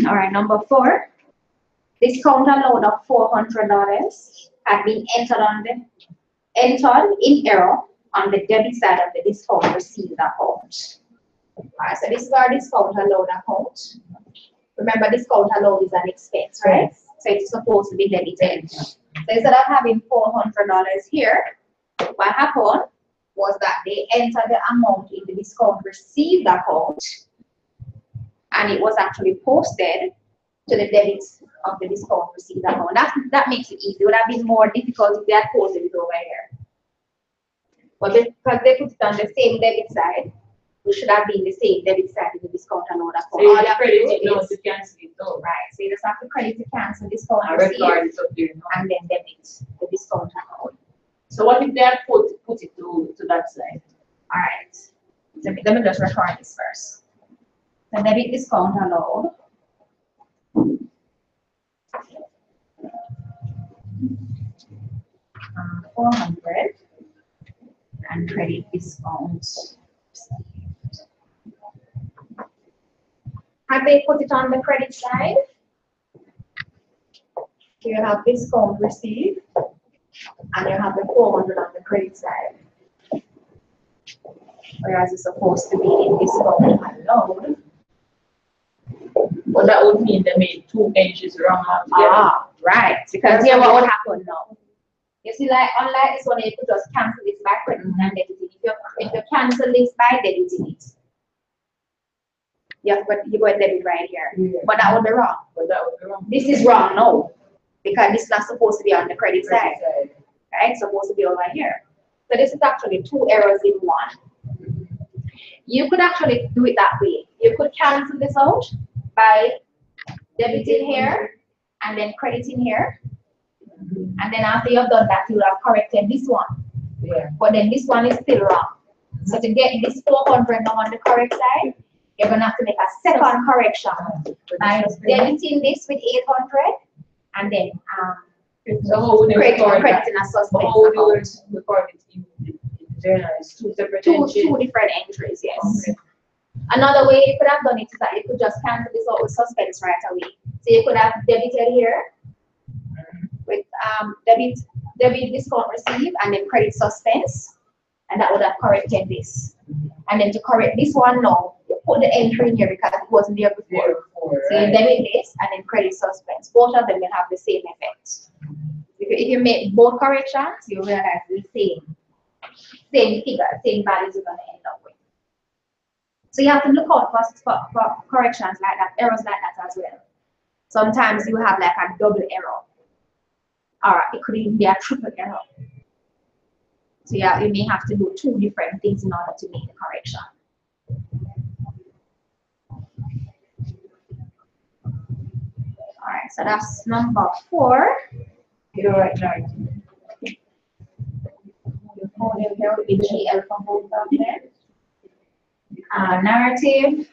All right, number 4. Discount allowed of $400 had been entered in error on the debit side of the discount received account. All right, so this is our discount allowed account. Remember, discount allowed is an expense, right? So it's supposed to be debited. So instead of having $400 here, what happened? was that they entered the amount in the discount received account, and it was actually posted to the debit of the discount received account. That makes it easy. It would have been more difficult if they had posted it over here. But because they put it on the same debit side, it should have been the same debit side in the discount and all that. So you credit it now to cancel it though. Right. So you just have to credit to cancel discount And record it up there now. and then debit the discount account. So what if they had put it to that side? All right. Let me just record this first. The debit discount allowed. 400 and credit discount. Have they put it on the credit side? You have discount received and you have the 400 on the credit side. Whereas it's supposed to be in discount allowed. Well, that would mean they made 2 entries wrong altogether. Ah, right. Because here what would happen now? You see, like unlike this one, you could just cancel this by credit and debiting. If you cancel this by debiting it, you go and debit right here. Yeah. But that would be wrong. But that would be wrong. This is wrong now. Because this is not supposed to be on the credit side. Right? It's supposed to be over here. So this is actually 2 errors in one. You could actually do it that way. You could cancel this out by debiting here and then crediting here. And then after you've done that, you will have corrected this one. Yeah. But then this one is still wrong. So to get this 400 now on the correct side, you're going to have to make a second correction by debiting this with 800 and then So how would they record that? crediting a suspense But how would account. you record it in the journal? It's 2 separate Two entries. different entries, yes. Okay. Another way you could have done it is that you could just cancel this out with suspense right away. So you could have debited here with debit discount received and then credit suspense, and that would have corrected this. And then to correct this one now, you put the entry in here because it wasn't there before. So you debit this and then credit suspense. Both of them will have the same effect. If you make both corrections, you realize the same figure, same values you're going to end up with. So you have to look out for corrections like that, errors like that as well. Sometimes you have like a double error, or it could even be a triple error. So yeah, you may have to do 2 different things in order to make the correction. All right, so that's number 4. You're right, right. The podium here will be GL for both of them. Narrative.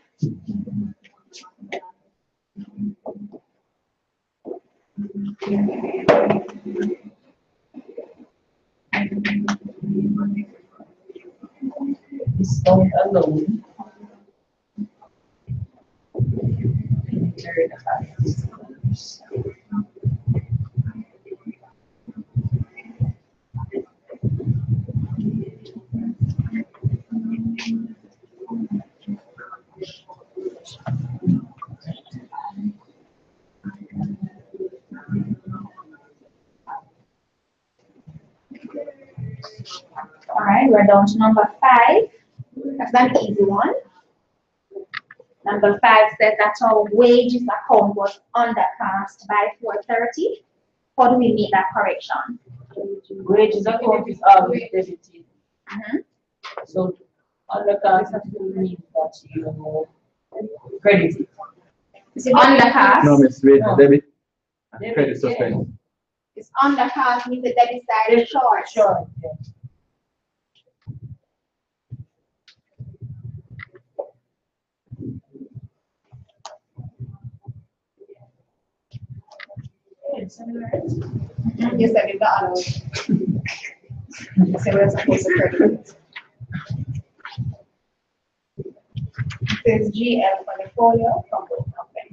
Discount alone. All right, we're down to number 5. That's an easy one. Number 5 says that our wages account was undercast by 430. How do we make that correction? Wages account is always debited. Mhm. So undercast means that you credit it. Is it undercast? No, Miss, wait, No. debit, Debit, credit yeah. suspense. It's undercast means the debit side is short. Sure. Yeah. You said it the other way. You said we're supposed to credit it. It says GL for the folio from both of them.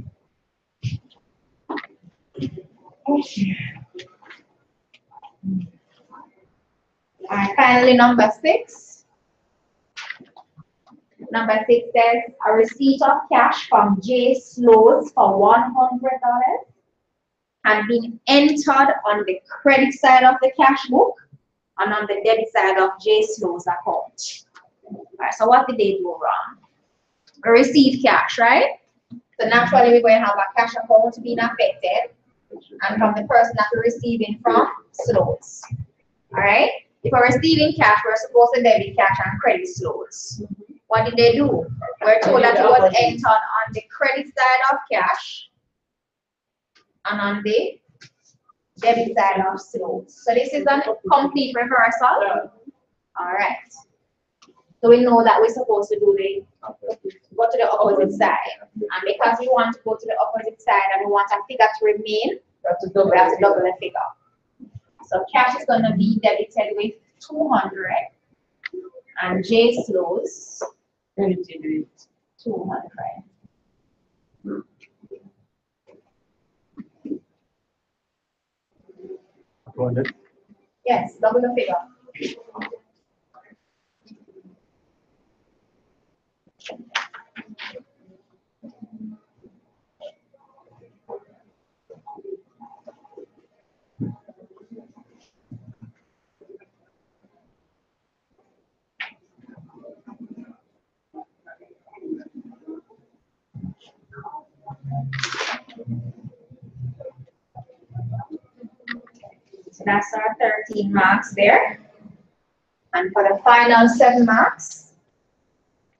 All right, finally, number 6. Number 6 says a receipt of cash from J. Slows for $100 and been entered on the credit side of the cash book and on the debit side of J Slow's account. Alright, so what did they do wrong? We received cash, right? So naturally we're going to have a cash account being affected, and from the person that we're receiving from, Slows. Alright? If we're receiving cash, we're supposed to debit cash and credit Slows. What did they do? We're told that it was entered on the credit side of cash and on the debit side of Slows. So this is a complete reversal. Alright. So we know that we're supposed to do go to the opposite side. And because we want to go to the opposite side and we want a figure to remain, we have to double the figure. So cash is going to be debited with 200 and J Slows credited with 200. Yes, double the figure. So that's our 13 marks there. And for the final 7 marks,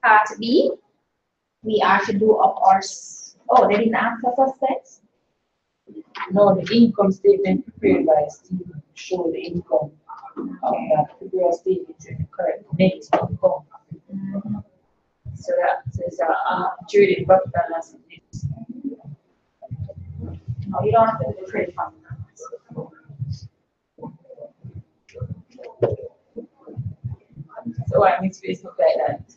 part B, we are to do up our, oh, they didn't ask us a set? No, the income statement prepared by Steve show the income of that prepared statement to the correct net income. So that says trading profit and loss. No, you don't have to do the trade profit. So why makes face look like that?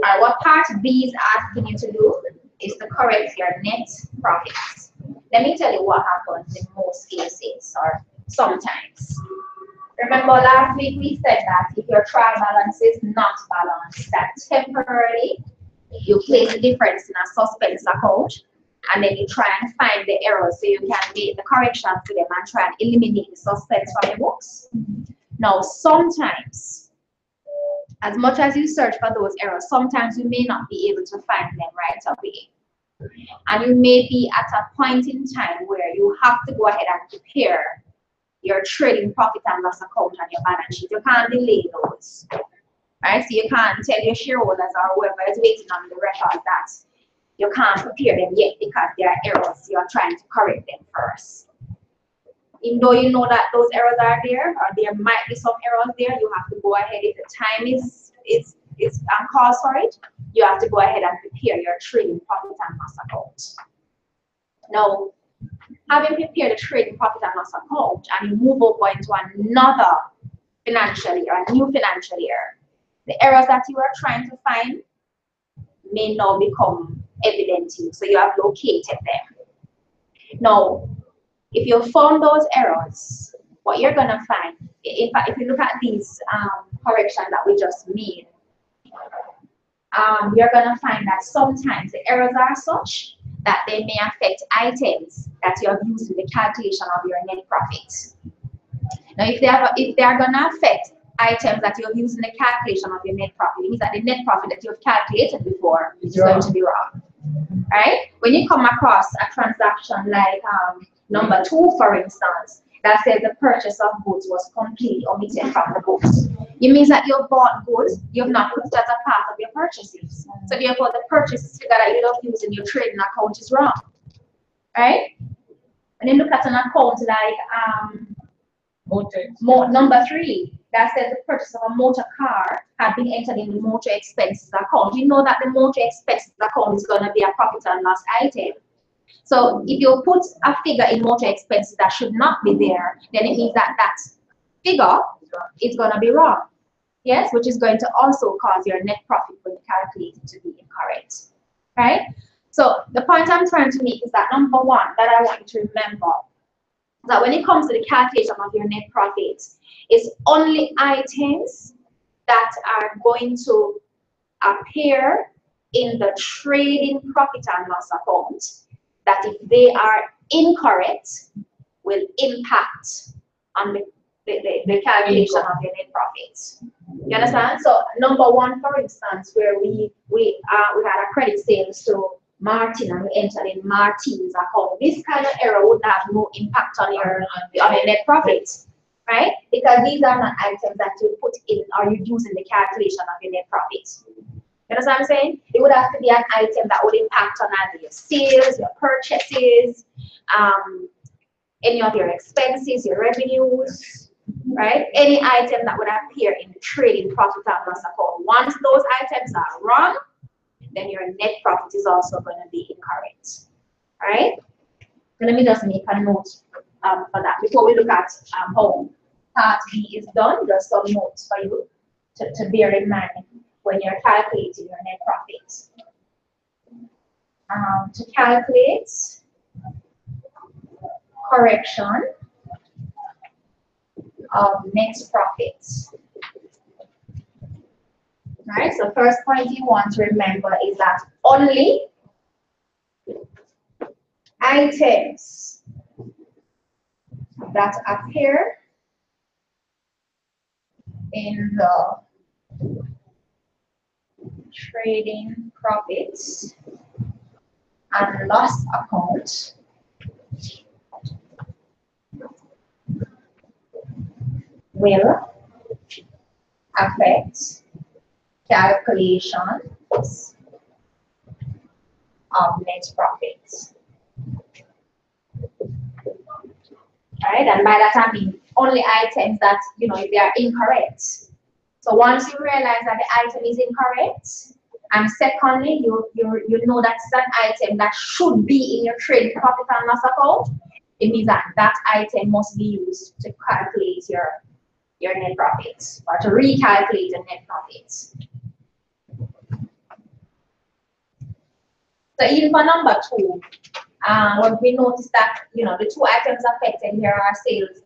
Alright, what part B is asking you to do is to correct your net profits. Let me tell you what happens in most cases or sometimes. Remember last week we said that if your trial balance is not balanced, that temporarily you place the difference in a suspense account and then you try and find the errors so you can make the correction to them and try and eliminate the suspense from your books. Now sometimes, as much as you search for those errors, sometimes you may not be able to find them right away. And you may be at a point in time where you have to go ahead and prepare your trading profit and loss account on your balance sheet. You can't delay those. Right? So you can't tell your shareholders or whoever is waiting on the record that you can't prepare them yet because there are errors. You are trying to correct them first. Even though you know that those errors are there, or there might be some errors there, you have to go ahead. If the time is calls for it, you have to go ahead and prepare your trading profit and loss account. Now, having prepared the trading profit and loss account, and you move over into another financial year, a new financial year, the errors that you are trying to find may now become evident to you, so you have located them. Now, if you found those errors, what you're going to find, in fact, if you look at these corrections that we just made, you're going to find that sometimes the errors are such that they may affect items that you have used in the calculation of your net profit. Now, if they are going to affect items that you have used in the calculation of your net profit, it means that the net profit that you have calculated before is going to be wrong. Right? When you come across a transaction like number 2, for instance, that says the purchase of goods was completely omitted from the books, it means that you bought goods, you have not put it as a part of your purchases. So therefore, the purchase figure that you don't use in your trading account is wrong. Right? When you look at an account like number 3, that says the purchase of a motor car had been entered in the motor expenses account. You know that the motor expenses account is going to be a profit and loss item. So if you put a figure in motor expenses that should not be there, then it means that that figure is going to be wrong. Yes, which is going to also cause your net profit when you calculate it to be incorrect. Right? So the point I'm trying to make is that number one that I want you to remember that when it comes to the calculation of your net profits, it's only items that are going to appear in the trading profit and loss account that if they are incorrect will impact on the calculation of your net profits. You understand? So number one, for instance, where we had a credit sales to Martin and we entered in Martin's account, this kind of error would have no impact on your net profits, right? Because these are not items that you put in or you use in the calculation of your net profits. You understand what I'm saying? It would have to be an item that would impact on either your sales, your purchases, any of your expenses, your revenues, right? Any item that would appear in the trading profit and loss account. Once those items are wrong, then your net profit is also going to be incorrect, right? So let me just make a note for that before we look at how part B is done. Just some notes for you to bear in mind when you're calculating your net profit. To calculate correction of net profits. Right, so first point you want to remember is that only items that appear in the trading profits and loss account will affect calculations of net profits. Right, and by that I mean only items that, you know, if they are incorrect. So once you realize that the item is incorrect, and secondly, you know that's an item that should be in your trading profit and loss account, it means that that item must be used to calculate your net profits or to recalculate the net profits. So even for number two, what we noticed that, you know, the two items affected here are sales,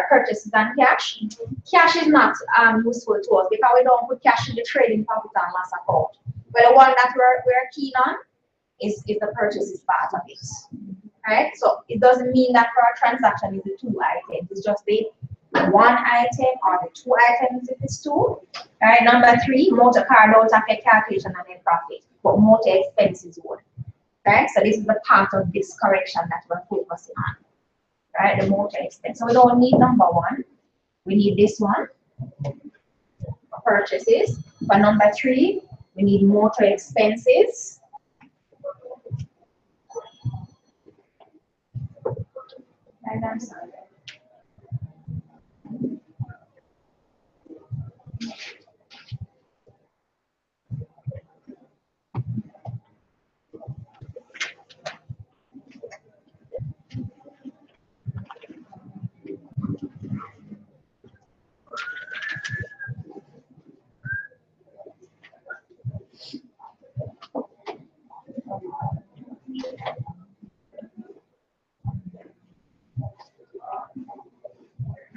purchases and cash. Cash is not useful to us because we don't put cash in the trading profit and loss account. But the one that we're keen on is the purchases part of it. Right? So it doesn't mean that for our transaction is the two items. It's just the one item or the two items if it's two. All right, number three, motor car don't affect calculation of net profit, but motor expenses would. Right? So this is the part of this correction that we're focusing on. Right? The motor expense. So we don't need number one. We need this one for purchases. For number three, we need motor expenses. And I'm sorry.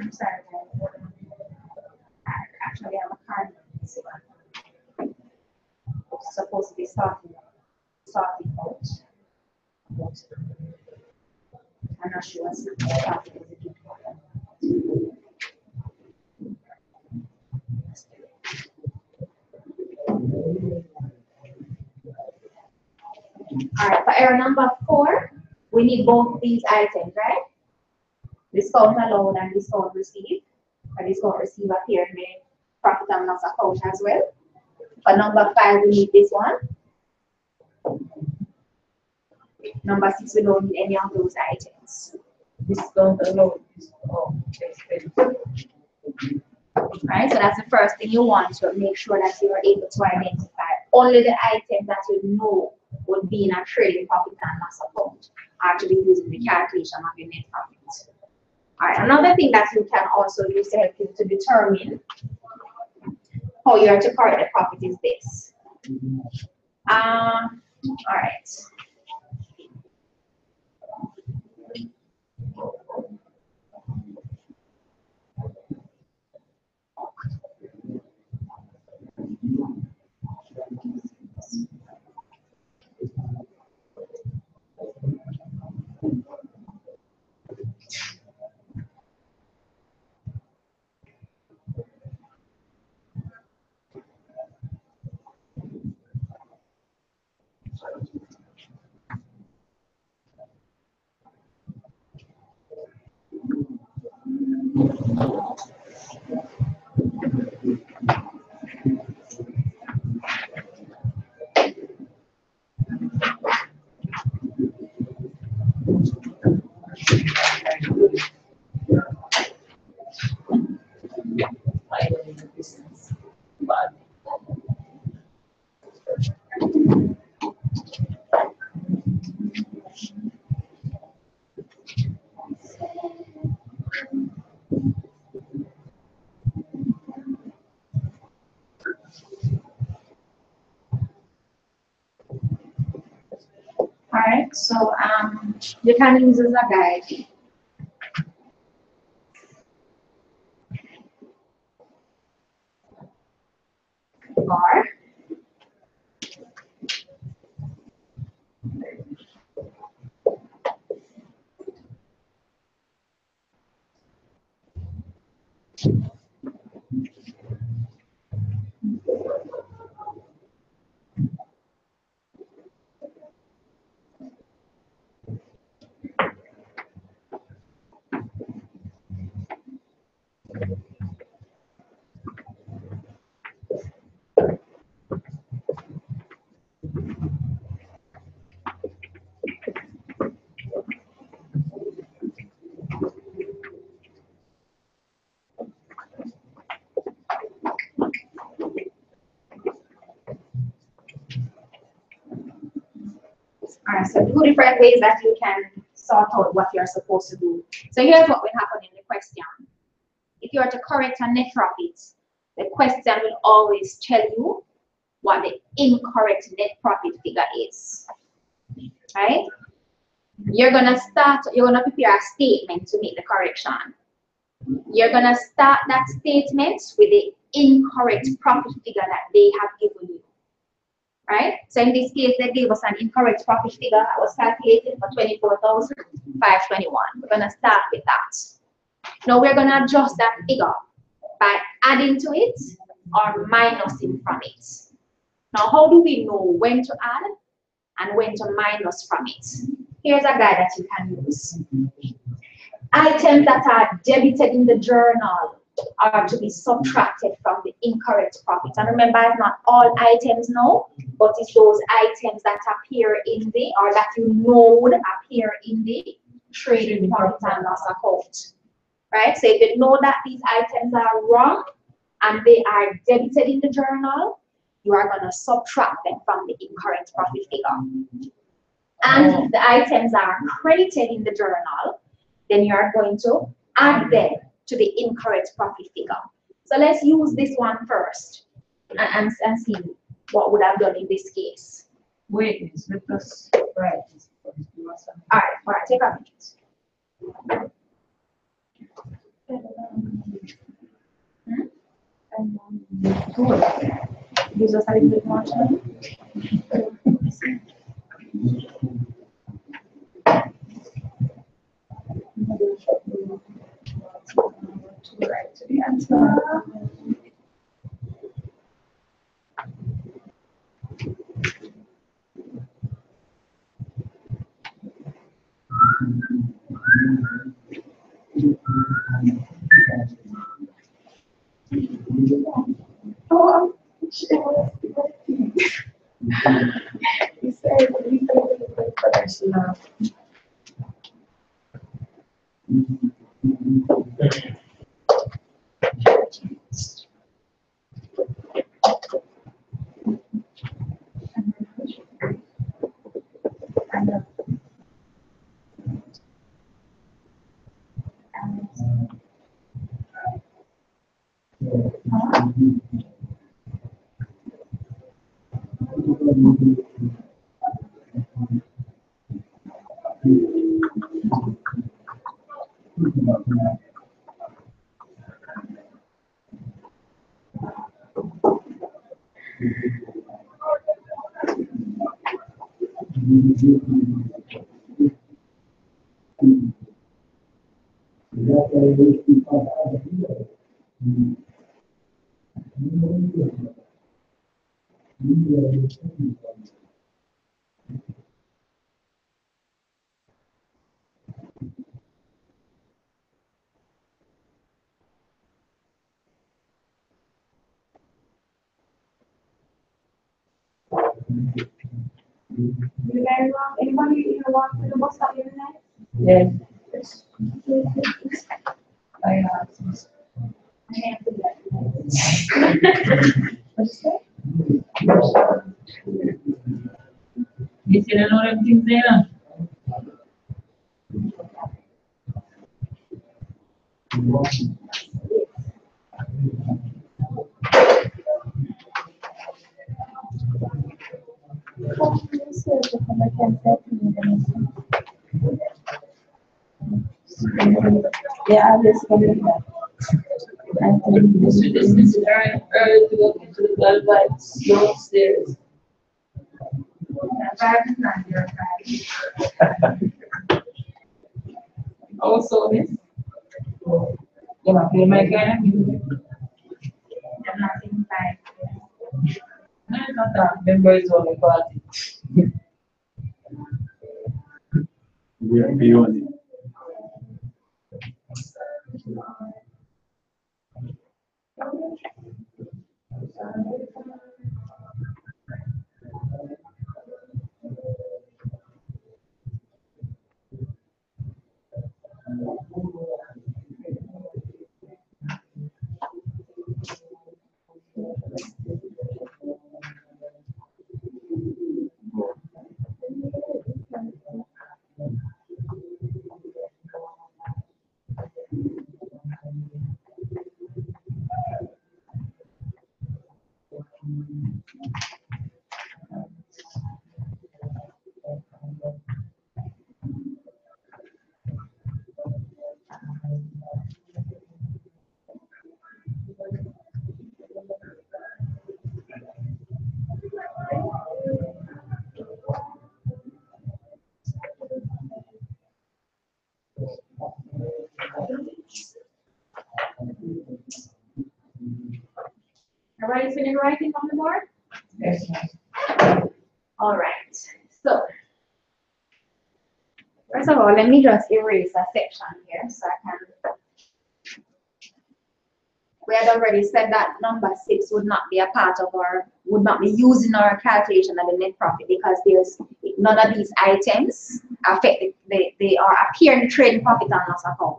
I'm sorry. I actually have a card. It's supposed to be starting out. I'm not sure what's starting. All right, for error number 4, we need both these items, right? Discount allowed and discount received. And discount received appear in the profit and loss account as well. For number 5, we need this one. Number 6, we don't need any of those items. Discount allowed, Right, so that's the first thing you want to make sure that you are able to identify only the items that you know would be in a trading profit and loss account are to be used in the calculation of your net profit. All right, another thing that you can also use to help you to determine how you are to correct the profit is this. All right. Finally, the business. But All right. So you can use as a guide. Or all right, so two different ways that you can sort out what you're supposed to do. So here's what will happen in the question. If you are to correct a net profit, the question will always tell you what the incorrect net profit figure is. Right? You're gonna prepare a statement to make the correction. You're gonna start that statement with the incorrect profit figure that they have given you. Right? So in this case, they gave us an incorrect profit figure that was calculated for 24,521. We're going to start with that. Now we're going to adjust that figure by adding to it or minusing from it. Now, how do we know when to add and when to minus from it? Here's a guide that you can use. Items that are debited in the journal are to be subtracted from the incorrect profit. And remember, it's not all items now, but it's those items that appear in the, or that you know would appear in the trading profit and loss account. Right? So if you know that these items are wrong and they are debited in the journal, you are going to subtract them from the incorrect profit figure. And if the items are credited in the journal, then you are going to add them to the incorrect profit figure. So let's use this one first and see what would have done in this case. wait, let us write this. All right, take a minute. Good. Gives us a little bit more time. Right to the answer. Oh, he said we can do the correction now. You guys want, anybody here want to do what's up in Yes. I have. You see the lot of things there? Yeah, I'm just coming back. This is early to go into the blood vibes downstairs. Also, this. You know, play my kind of music. I'm not inside. No, it's not that. Members only party. Yeah, beyond it. Everybody finished writing on the board? Yes, ma'am. All right. So, first of all, let me just erase a section here so I can. We had already said that number 6 would not be a part of our, would not be used in our calculation of the net profit because there's none of these items affect, they are appear in the trading profit and loss account.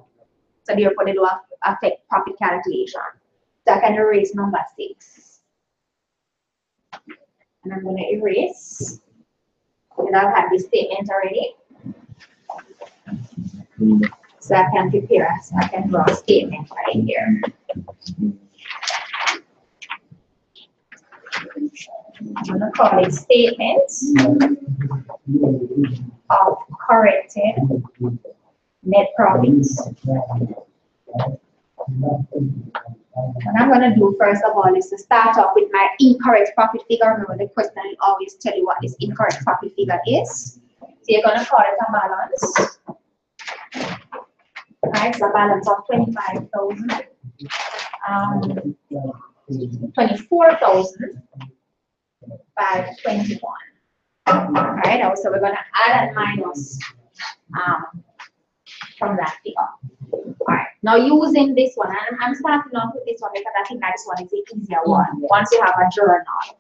So therefore they do affect profit calculation. So I can erase number 6. And I'm going to erase. And I've had this statement already. So I can prepare, so I can draw a statement right here. I'm going to call it statement of corrected net profits. What I'm going to do first of all is to start off with my incorrect profit figure. Remember the question will always tell you what this incorrect profit figure is. So you're going to call it a balance. Right, so a balance of 25,000, 24,521. All right, so we're going to add and minus from that figure. All right, now using this one, and I'm starting off with this one because I think that this one is the easier one once you have a journal. All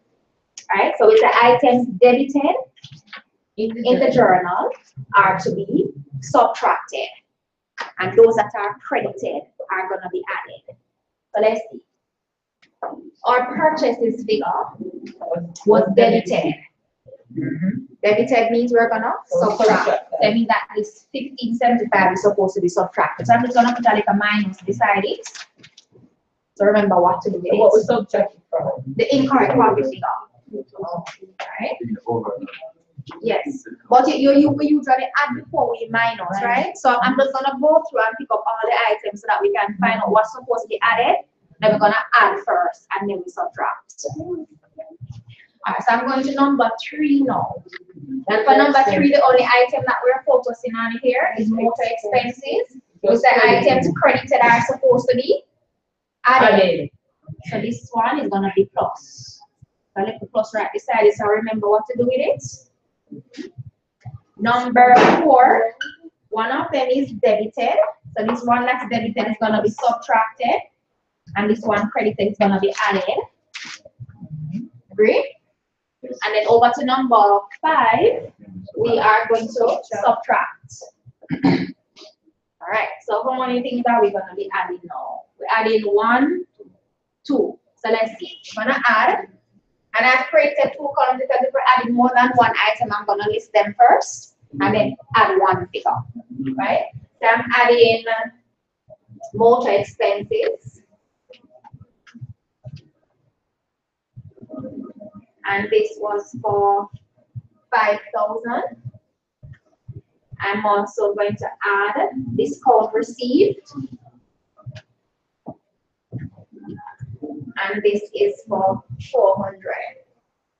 right, so it's the items debited in the journal are to be subtracted. And those that are credited are going to be added. So let's see. Our purchases figure was debited. Debited means we're going to subtract. That means that this 1575 is supposed to be subtracted. So I'm just going to put a little minus beside it. So remember what to do with it. What was subtracted from? The incorrect profit figure. Right? Yes, but we usually add before we minus, right? So I'm just gonna go through and pick up all the items so that we can find out what's supposed to be added. Then we're gonna add first and then we subtract. Alright, so I'm going to number 3 now. And for number 3, the only item that we're focusing on here is motor expenses. Which the items credited are supposed to be added. So this one is going to be plus. So let the plus right beside it so remember what to do with it. Number 4, one of them is debited. So this one that's debited is going to be subtracted. And this one credited is going to be added. Agree? And then over to number 5, we are going to subtract. All right, so how many things are we going to be adding now? We're adding 1, 2. So let's see. I'm going to add. And I've created 2 columns because if we're adding more than one item, I'm going to list them first and then add one figure. Right? So I'm adding motor expenses. And this was for 5,000. I'm also going to add discount received. And this is for 400.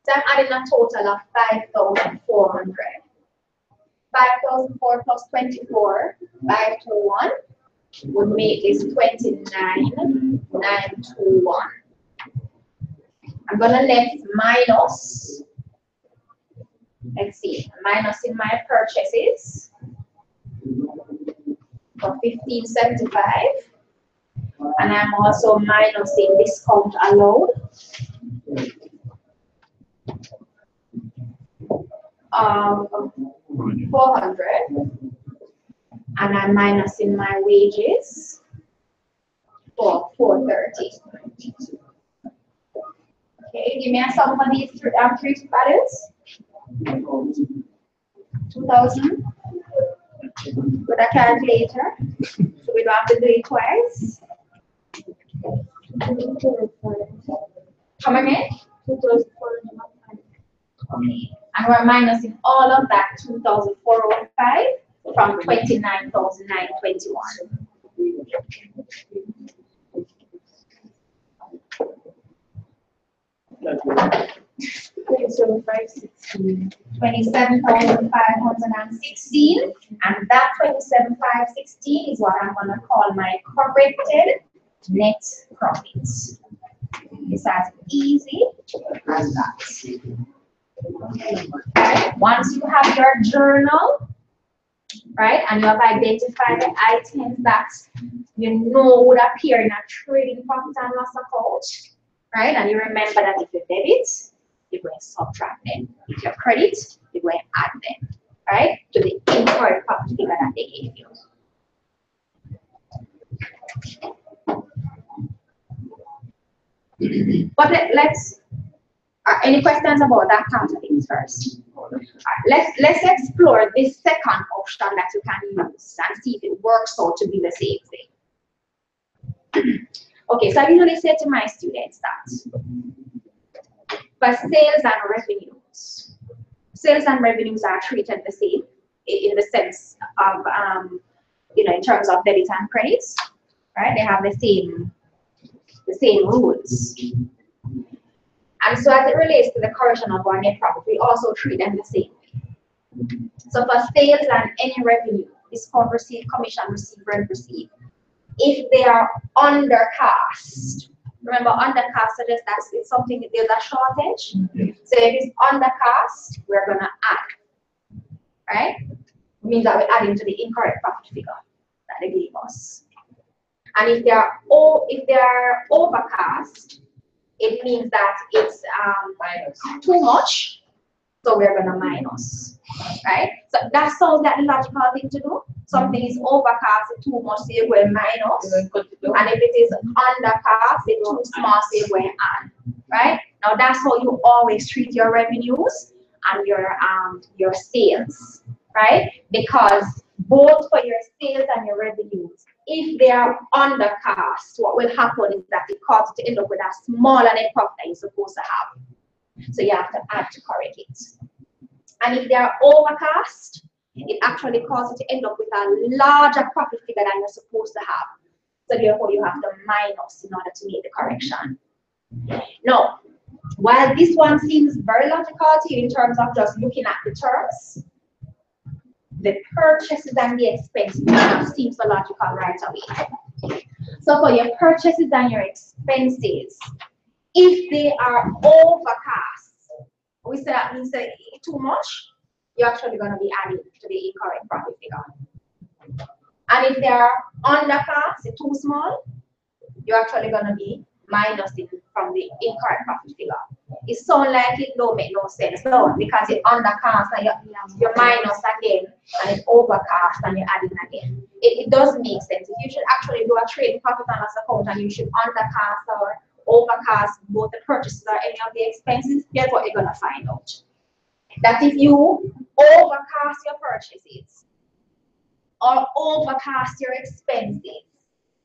So I'm adding a total of 5,400. 5,004 plus 24, 5 to 1 would make this 29,921. I'm gonna left minus. Let's see, minus in my purchases for 1575. And I'm also minusing discount allowed. 400. And I'm minusing my wages for 430. Okay, give me a sum for these three values. 2,000. With a calculator, so we don't have to do it twice. Come again? 2,405. Okay, and we're minusing all of that 2,405 from 29,921. 27,516, and that 27,516 is what I'm going to call my corrected net profits. It's as easy as that. Right. Once you have your journal, right, and you have identified the items that you know would appear in a trading profit and loss account, right, and you remember that if you debit, you're going to subtract them. If you credit, you're going to add them, right, to the incorrect profit figure that they gave you. But let's any questions about that part of things first? Let's explore this second option that you can use and see if it works out to be the same thing. Okay, so I usually say to my students that for sales and revenues are treated the same in the sense of in terms of debit and credits, right? They have the same rules. And so as it relates to the correction of our net profit, we also treat them the same way. So for sales and any revenue, discount received, commission received, rent received, if they are undercast, remember undercast suggests that it's something, there's a shortage. So if it's undercast, we're gonna add, right? It means that we're adding to the incorrect profit figure that they gave us. And if they are overcast, it means that it's too much, so we're gonna minus, right? So that sounds like the logical thing to do. Something is overcast, it's too much, so you're going minus. And if it is undercast, it's too small, so you're going add, right? Now that's how you always treat your revenues and your sales, right? Because both for your sales and your revenues, if they are undercast, what will happen is that it causes you to end up with a smaller net profit that you're supposed to have. So you have to add to correct it. And if they are overcast, it actually causes you to end up with a larger profit figure than you're supposed to have. So therefore you have to minus in order to make the correction. Now, While this one seems very logical to you in terms of just looking at the terms, the purchases and the expenses do not seem so logical right away. So for your purchases and your expenses, if they are overcast, we say that means that too much, you're actually going to be adding to the incorrect profit figure. And if they are undercast, too small, you're actually going to be minusing from the incorrect profit figure. It sounds like it don't make no sense, no, because it's undercast and you're minus again, and it's overcast and you're adding again. It does make sense. You should actually do a trading profit and loss account, and you should undercast or overcast both the purchases or any of the expenses. Here's what you're gonna find out. That if you overcast your purchases or overcast your expenses,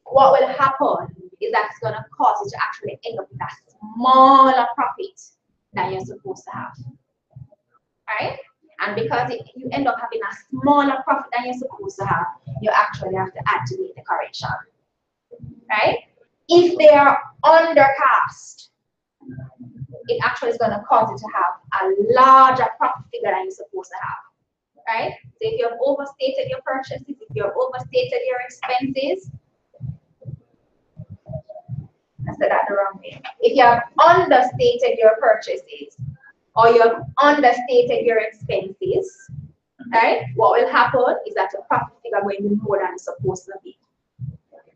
what will happen is that it's going to cause you to actually end up with a smaller profit than you're supposed to have. Right? And because you end up having a smaller profit than you're supposed to have, you actually have to add to meet the correction. Right? If they are undercast, it actually is going to cause you to have a larger profit figure than you're supposed to have. Right? So if you have overstated your purchases, if you have overstated your expenses, I said that the wrong way. If you have understated your purchases or you have understated your expenses, right? What will happen is that your profit figure will be more than it's supposed to be.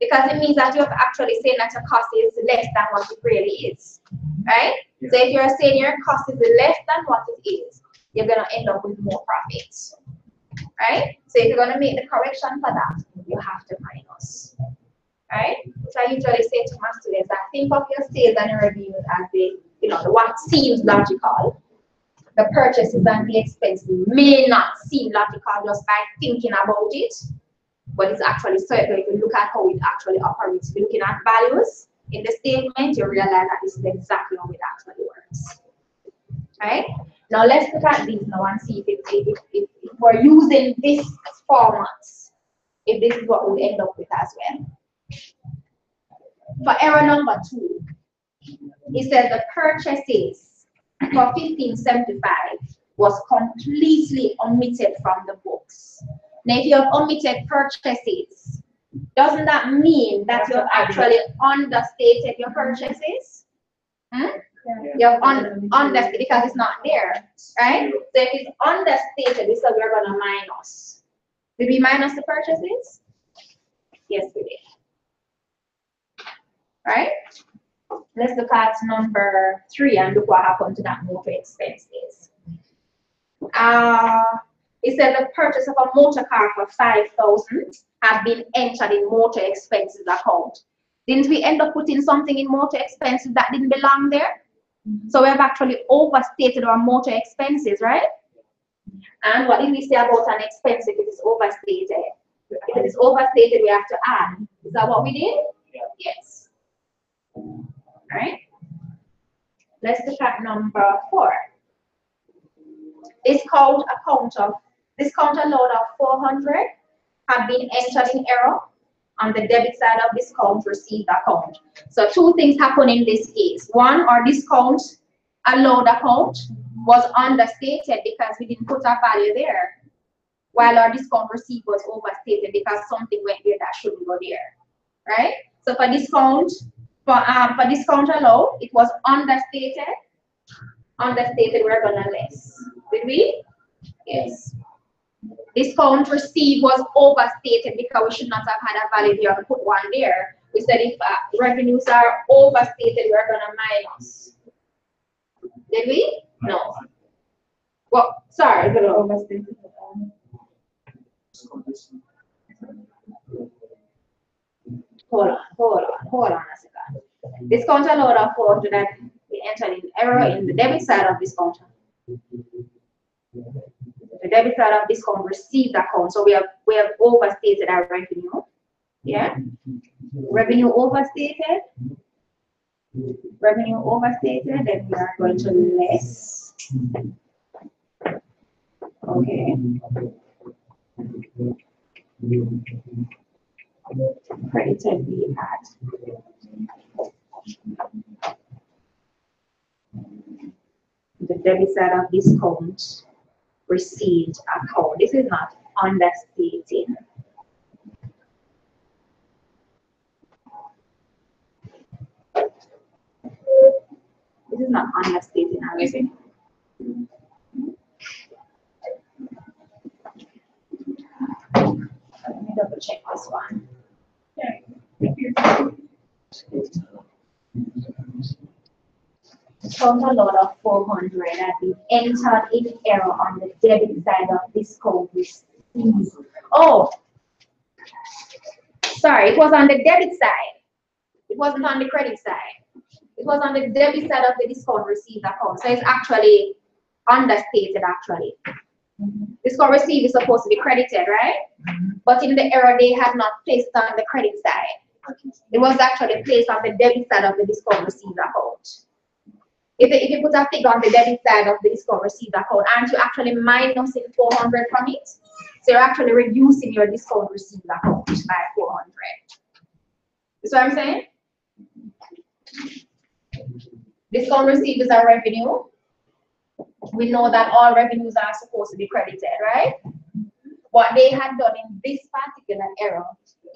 Because it means that you're actually saying that your cost is less than what it really is. Right? Yeah. So if you're saying your cost is less than what it is, you're gonna end up with more profits. Right? So if you're gonna make the correction for that, you have to minus. Right? So I usually say to my students that think of your sales and your revenues as the, what seems logical. The purchases and the expenses may not seem logical just by thinking about it, but it's actually certain. If you look at how it actually operates, if you're looking at values in the statement, you realize that this is exactly how it actually works. Right? Now let's look at these now and see if we're using this format, if this is what we'll end up with as well. For error number 2, it says the purchases for 1575 was completely omitted from the books. Now, if you have omitted purchases, doesn't that mean that you have actually understated your purchases? You have understated because it's not there, right? So if it's understated, this is we're going to minus. Did we minus the purchases? Yes, we did. Right? Let's look at number 3 and look what happened to that motor expenses. It said the purchase of a motor car for 5,000 have been entered in motor expenses account. Didn't we end up putting something in motor expenses that didn't belong there? So we have actually overstated our motor expenses, right? And what did we say about an expense if it is overstated? If it is overstated, we have to add. Is that what we did? Yeah. Yes. Right? Let's look at number 4. Discount load of 400 have been entered in error on the debit side of discount received account. So 2 things happen in this case. 1, our discount allowed account was understated because we didn't put a value there, while our discount received was overstated because something went there that shouldn't go there. Right? So for discount allowed, it was understated. Understated, we're gonna less. Did we? Yes. Discount received was overstated because we should not have had a value here to put 1 there. We said if revenues are overstated, we're gonna minus. Did we? No. Well, sorry, we're gonna overstated. Hold on a second. Discount allowed of 400 that we entered in error in the debit side of discount. The debit side of discount received account. So we have overstated our revenue. Yeah. Revenue overstated. Revenue overstated, then we are going to less. Okay. Credited we add. debit side of discount received account. This is not understating. This is not understating our revenue. Let me double check this one. Total load of 400 has been entered in error on the debit side of discount received. Oh, sorry, it was on the debit side. It wasn't on the credit side. It was on the debit side of the discount received account. So it's actually understated actually. Discount received is supposed to be credited, right? But in the error, they had not placed it on the credit side. It was actually placed on the debit side of the discount received account. If you put a figure on the debit side of the discount received account, aren't you actually minusing 400 from it? So you're actually reducing your discount received account by 400. You see what I'm saying? Discount received is a revenue. We know that all revenues are supposed to be credited, right? What they had done in this particular error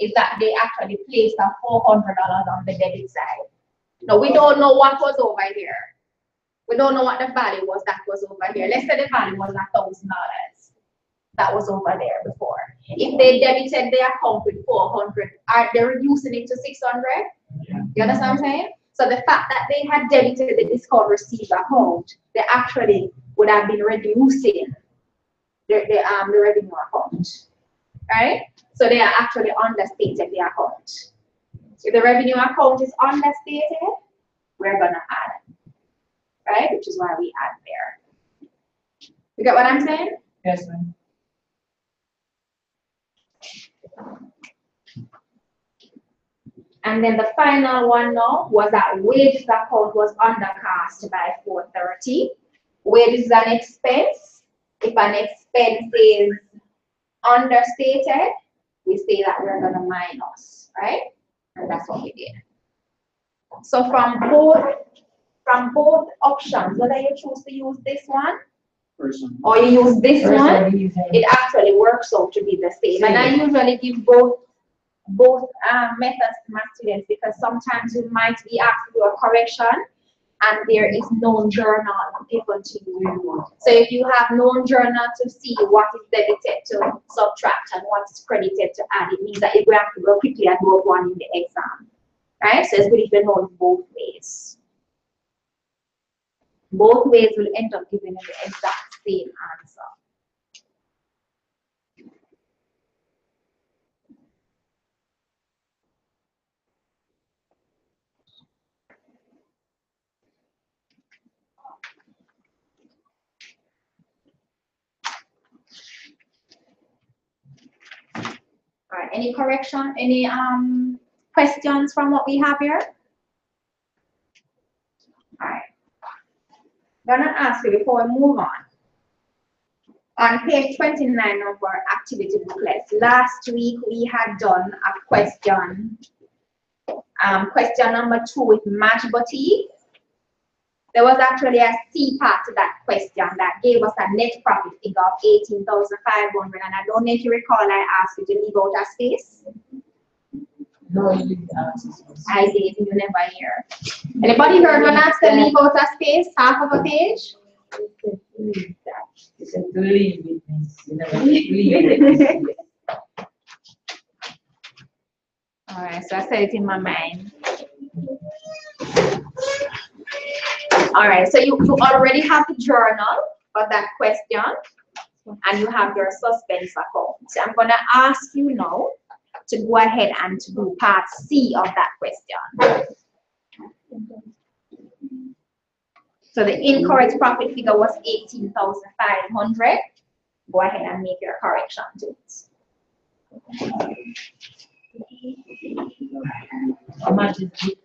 is that they actually placed a $400 on the debit side. Now, we don't know what was over here. We don't know what the value was that was over here. Let's say the value was $1,000 that was over there before. If they debited their account with 400, are they reducing it to 600? You understand what I'm saying? So the fact that they had debited the discount received account, they actually would have been reducing the revenue account, right? So they are actually understated the account. If the revenue account is understated, we're gonna add, right? Which is why we add there. You get what I'm saying? Yes, ma'am. And then the final one now was that wages account was undercast by 430. Wages is an expense. If an expense is understated, we say that we're gonna minus, right? And that's what we did. So from both options, whether you choose to use this one or you use this one, it actually works out to be the same. And I usually give both methods to my students because sometimes you might be asked to do a correction and there is no journal given to you. So if you have no journal to see what is debited to subtract and what is credited to add, it means that you have to go quickly and both one in the exam. Right? So it's good if you know both ways. Both ways will end up giving you the exact same answer. All right, any correction, any questions from what we have here? All right. I'm gonna ask you before we move on. On page 29 of our activity booklet, last week we had done a question, question number 2 with match boutique. There was actually a C part to that question that gave us a net profit figure of 18,500, and I don't know if you recall I asked you to leave out a space. No, you didn't answer. I did, you never hear. Anybody heard when I said leave out a space, half of a page? You said to leave with me. You never leave with me. All right, so I said it in my mind. All right, so you already have the journal for that question, and you have your suspense account. So I'm going to ask you now to go ahead and to do part C of that question. So the incorrect profit figure was 18,500. Go ahead and make your correction to it. How much is it?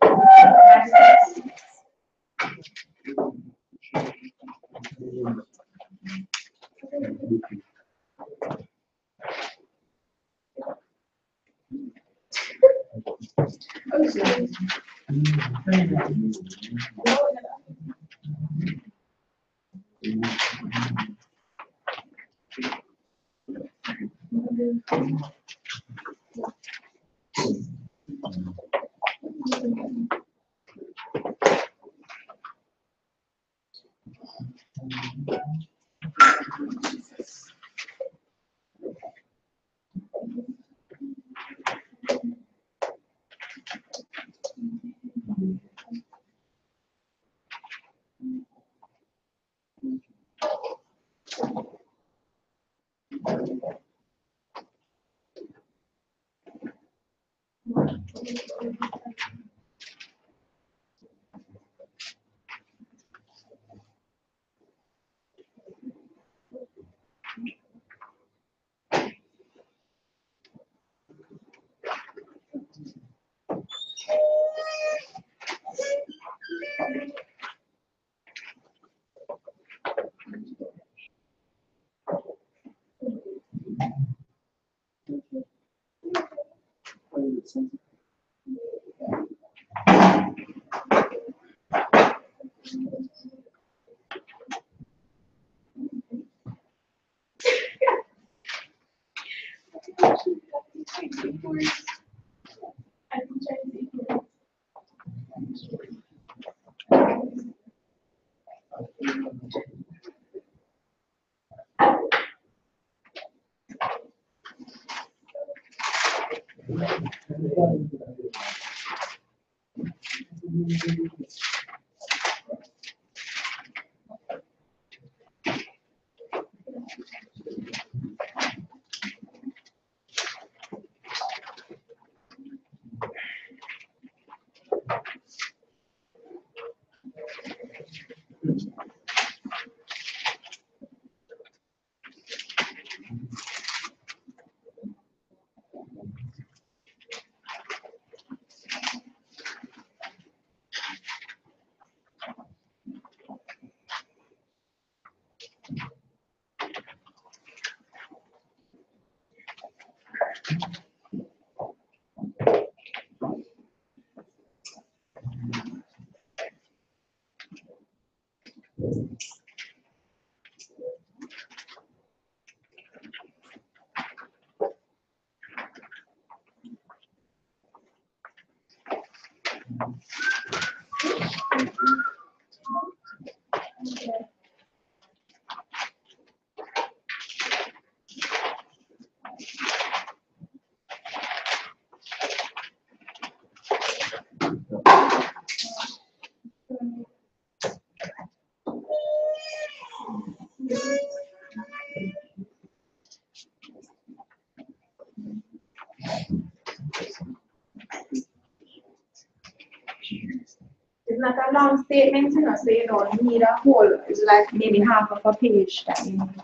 It's not a long statement, so you don't need a whole, it's like maybe half of a page that you need.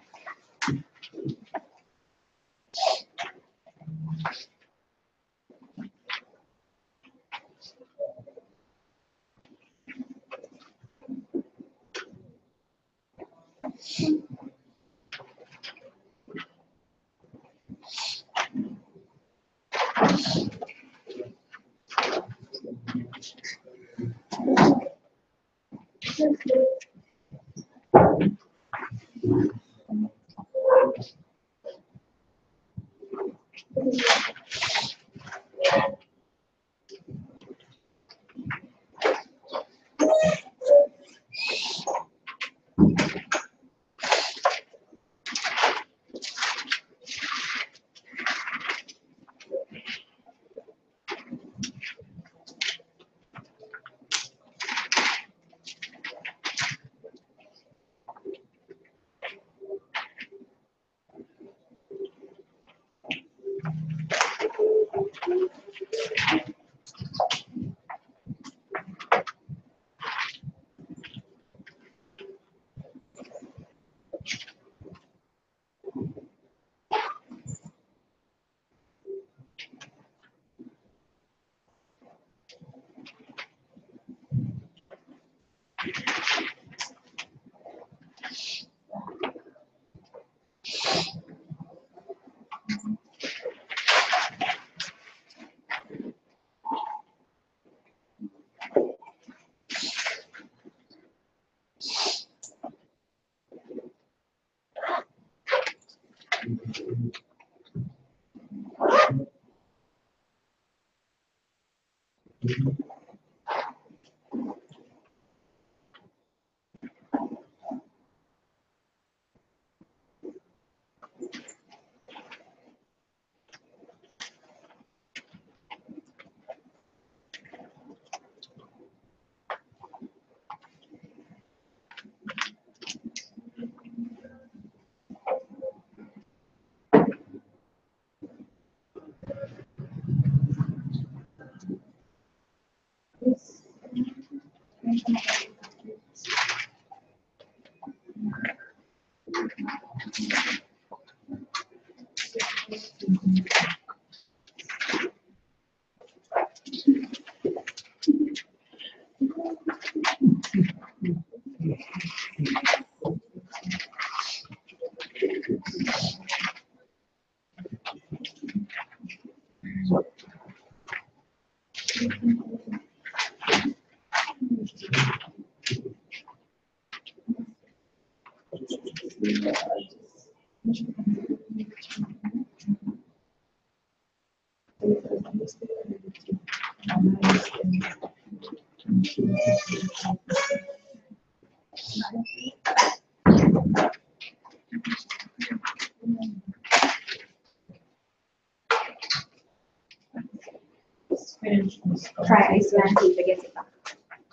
Try this way and see if you get it back.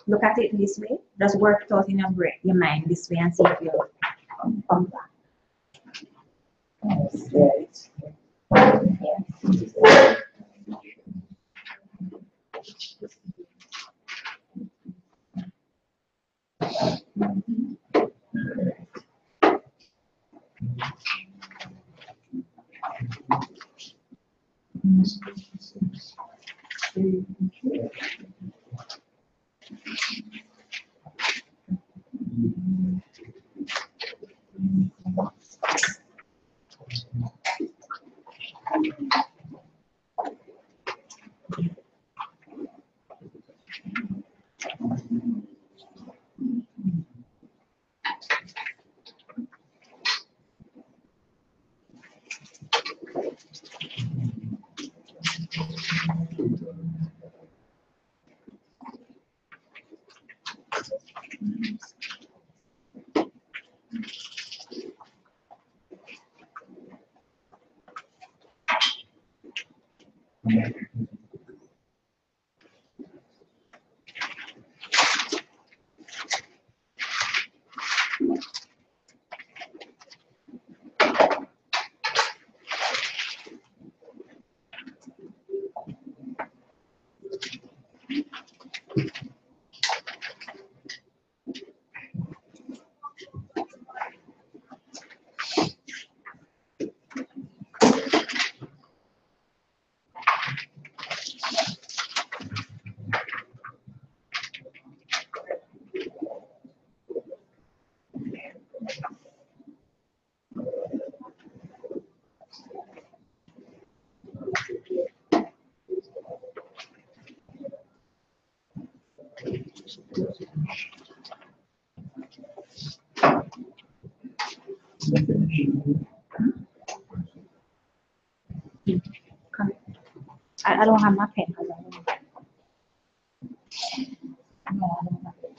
Look at it this way. Just work it out in your brain, your mind this way and see if you come back. I don't have my pen. No, I don't have it.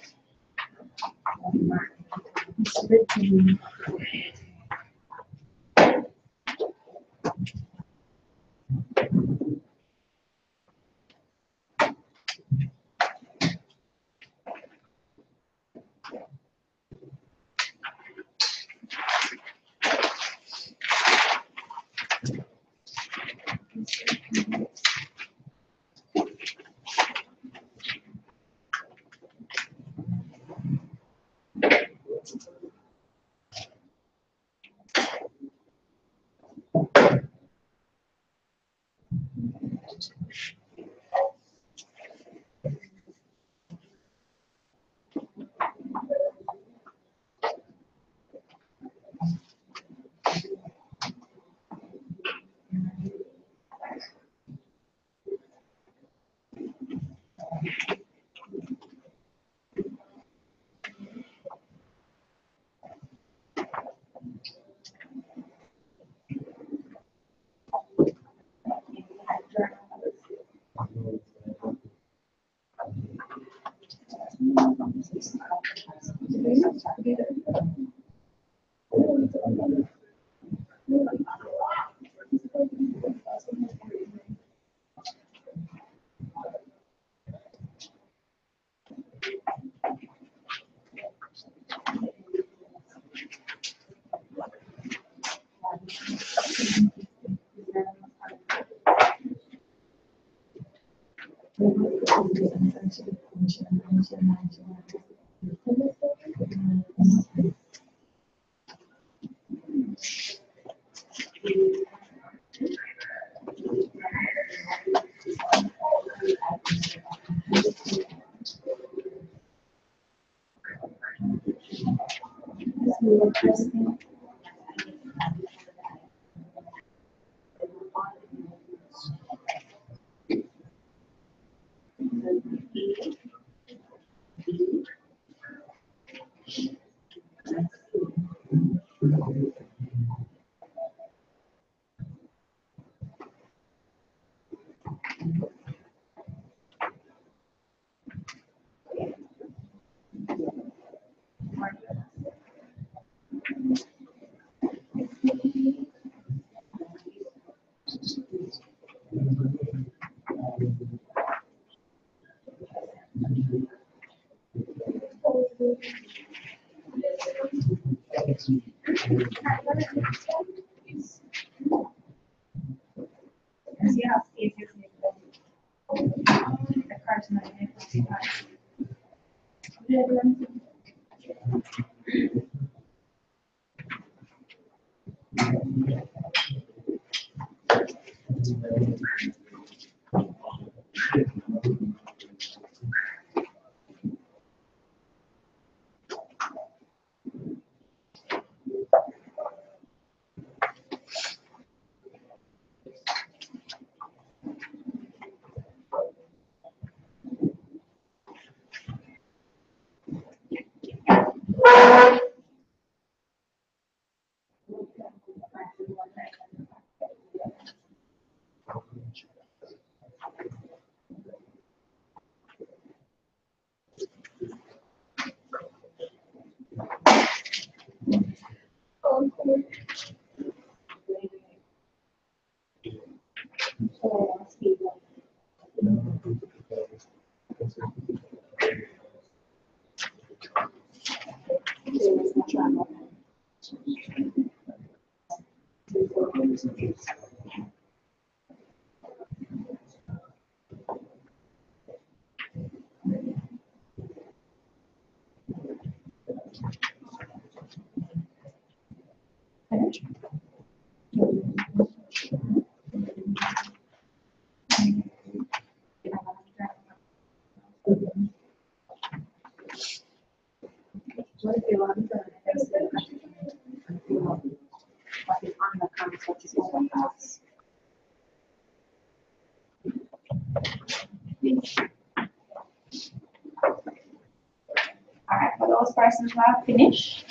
Alright, for those persons who have finished,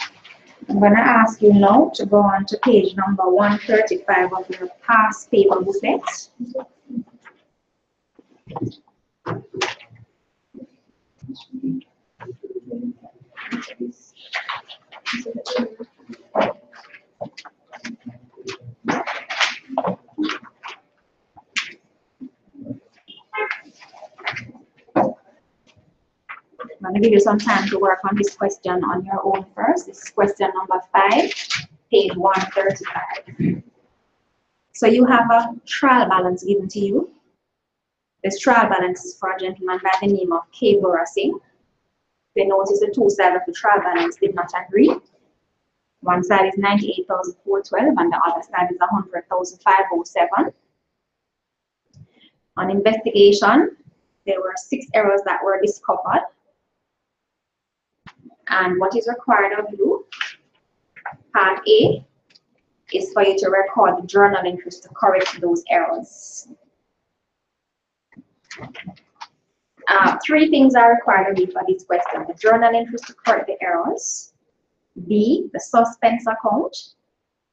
I'm going to ask you now to go on to page number 135 of your past paper booklet. I'm going to give you some time to work on this question on your own first. This is question number 5, page 135. So you have a trial balance given to you. This trial balance is for a gentleman by the name of K. Bora Singh. They notice the two sides of the trial balance did not agree. One side is 98,412 and the other side is 100,507. On investigation, there were 6 errors that were discovered. And what is required of you, part A, is for you to record the journal entries to correct those errors. 3 things are required of you for this question: the journal entries to correct the errors, B, the suspense account,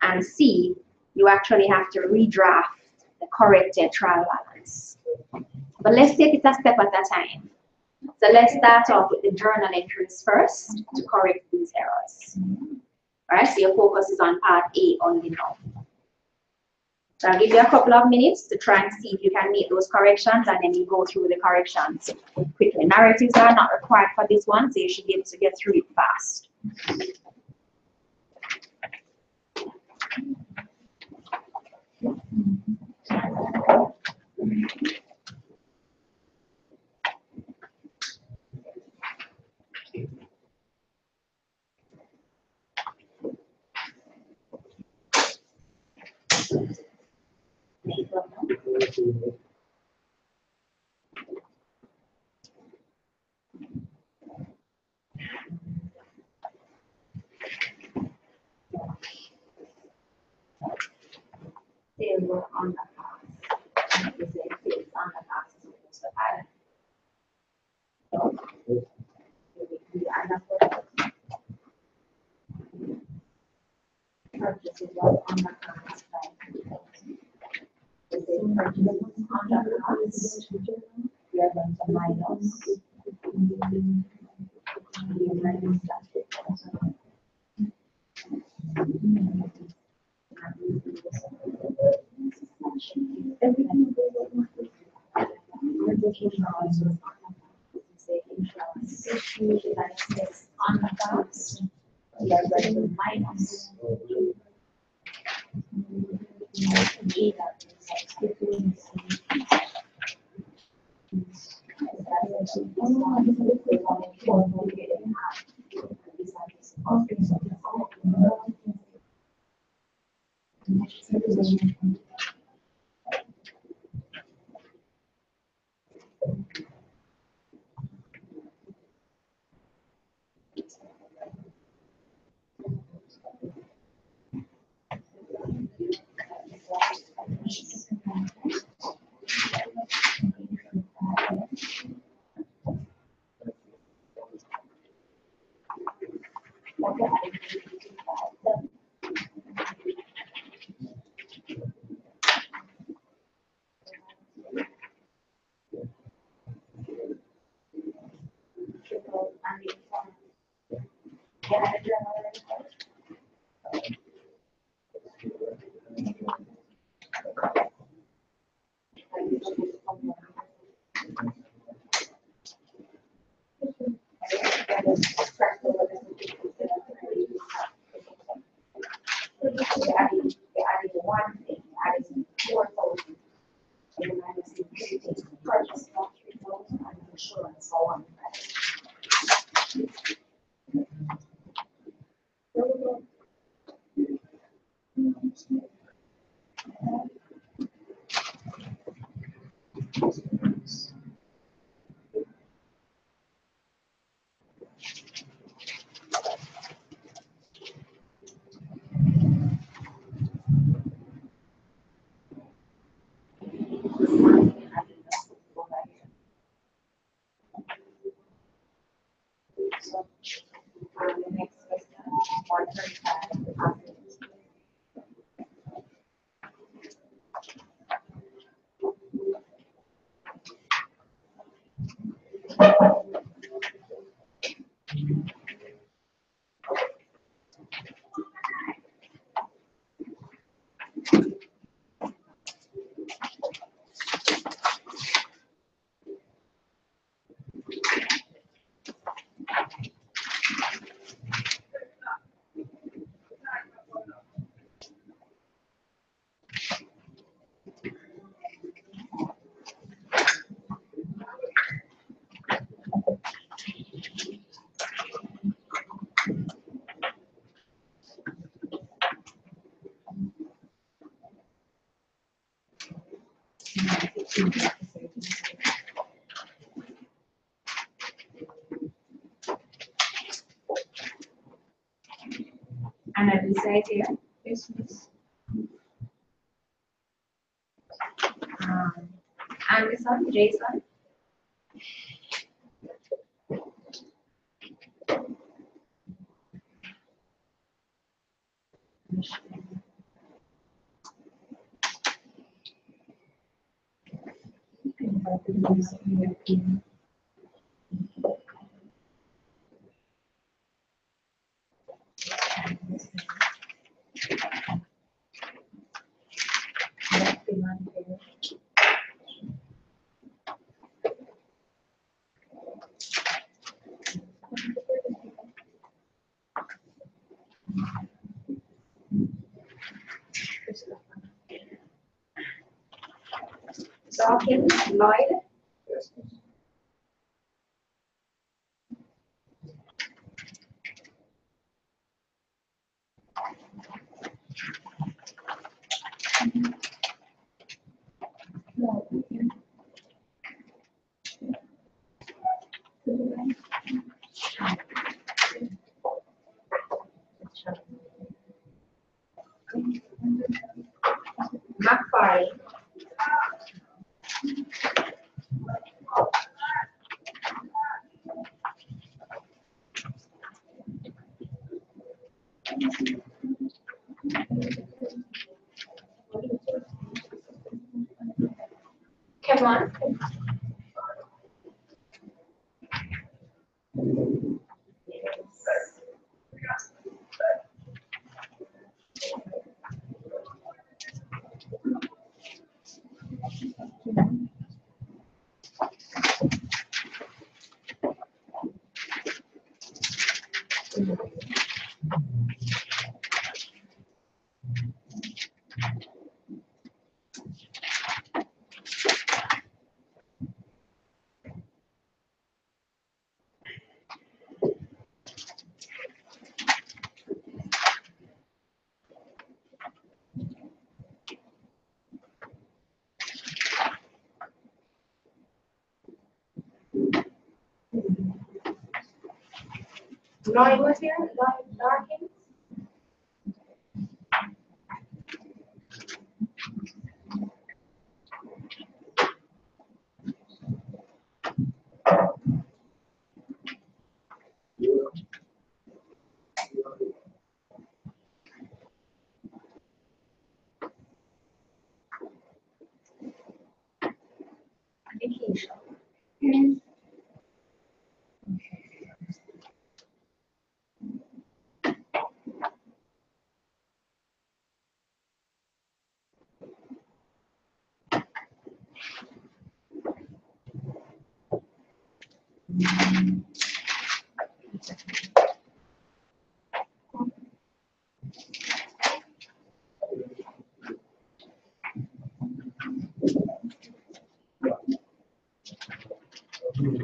and C, you actually have to redraft the corrected trial balance. But let's take it a step at a time. So let's start off with the journal entries first to correct these errors. All right, so your focus is on part A only now. So I'll give you a couple of minutes to try and see if you can make those corrections, and then you go through the corrections quickly. Narratives are not required for this one, so you should be able to get through it fast. They were on the path. They say it's on the path, so it's the pattern. So, we end up with purchases on the path. They say purchases on the path. We are going to minus. We minus that. Everything on the past. We are going to minus G that and I decide here. Business. Anderson, Jason. Dawkins, Lloyd. McFarlane. Come on. Lloyd was here. Lloyd Dawkins. Vacation.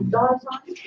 Dawson.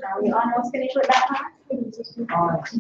Are we almost finished with that part?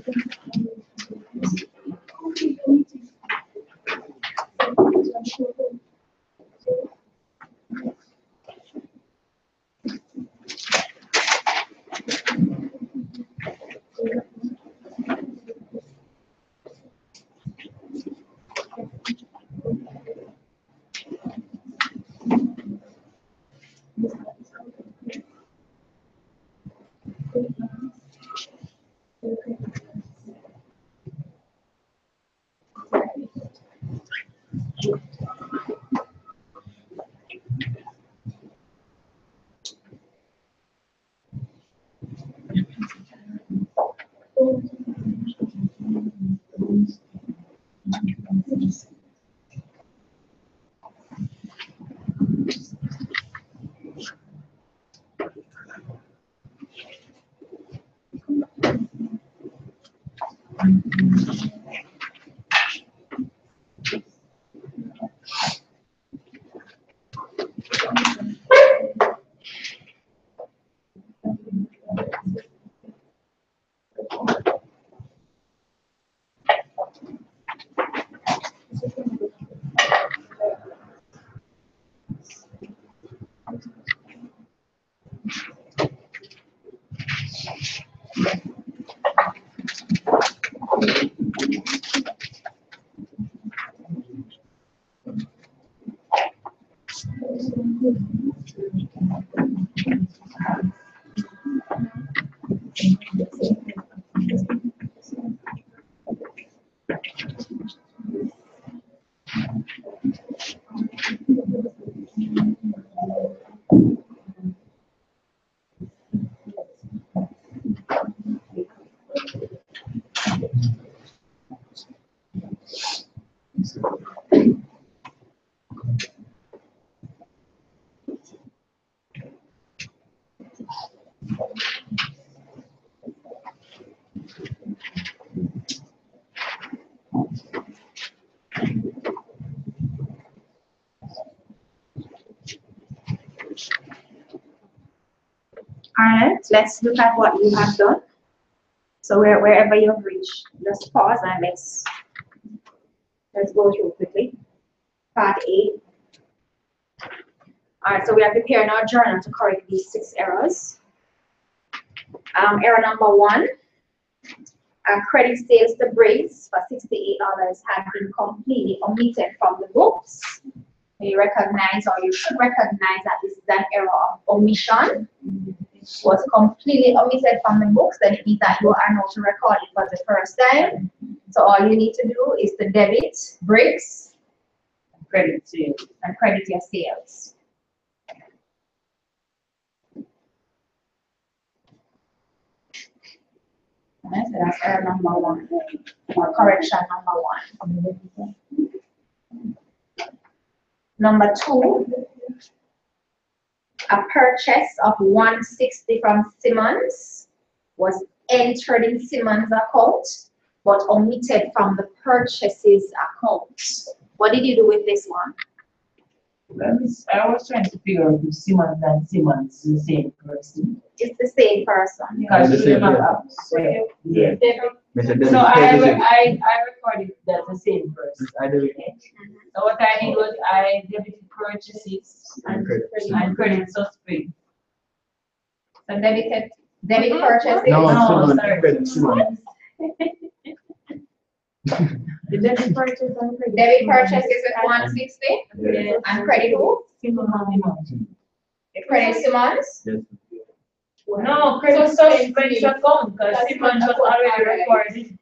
Alright, let's look at what you have done. So wherever you've reached, just pause and let's go through quickly. Part A. Alright, so we are preparing our journal to correct these 6 errors. Error number 1. Credit sales to Briggs for $68 had been completely omitted from the books. You recognize, or you should recognize, that this is an error of omission. Was completely omitted from the books, then it means that you are not to record it for the first time. So all you need to do is to debit Briggs and credit your sales. Alright, so that's error number 1, or correction number 1. Number 2, a purchase of $160 from Simmons was entered in Simmons' account, but omitted from the purchases account. What did you do with this one? I was trying to figure out if Simmons and Simmons is the same person. It's the same person. Because the you same remember. Yeah. So I recorded that the same person. So what I did was I debited purchases and credit suspect. So debit purchases. No, sorry. credit Simmons. The debit purchase and credit. Debit purchases is $160 Yeah. and credit who? Simmons. Credit Simmons. Yes. No, credit suspect account because Simmons was already recorded.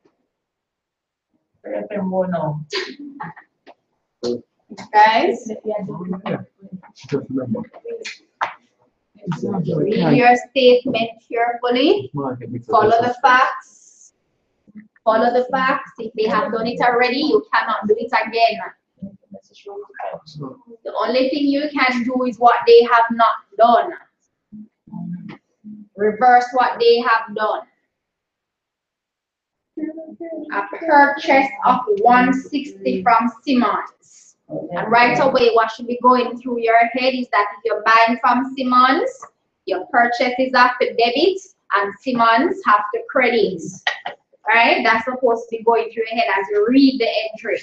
No. Guys, Just remember. read your statement carefully. Follow the facts. Follow the facts. If they have done it already, you cannot do it again. The only thing you can do is what they have not done. Reverse what they have done. A purchase of $160 from Simmons. And right away, what should be going through your head is that if you're buying from Simmons, your purchases have to debit and Simmons have to credit. Right? That's supposed to be going through your head as you read the entry.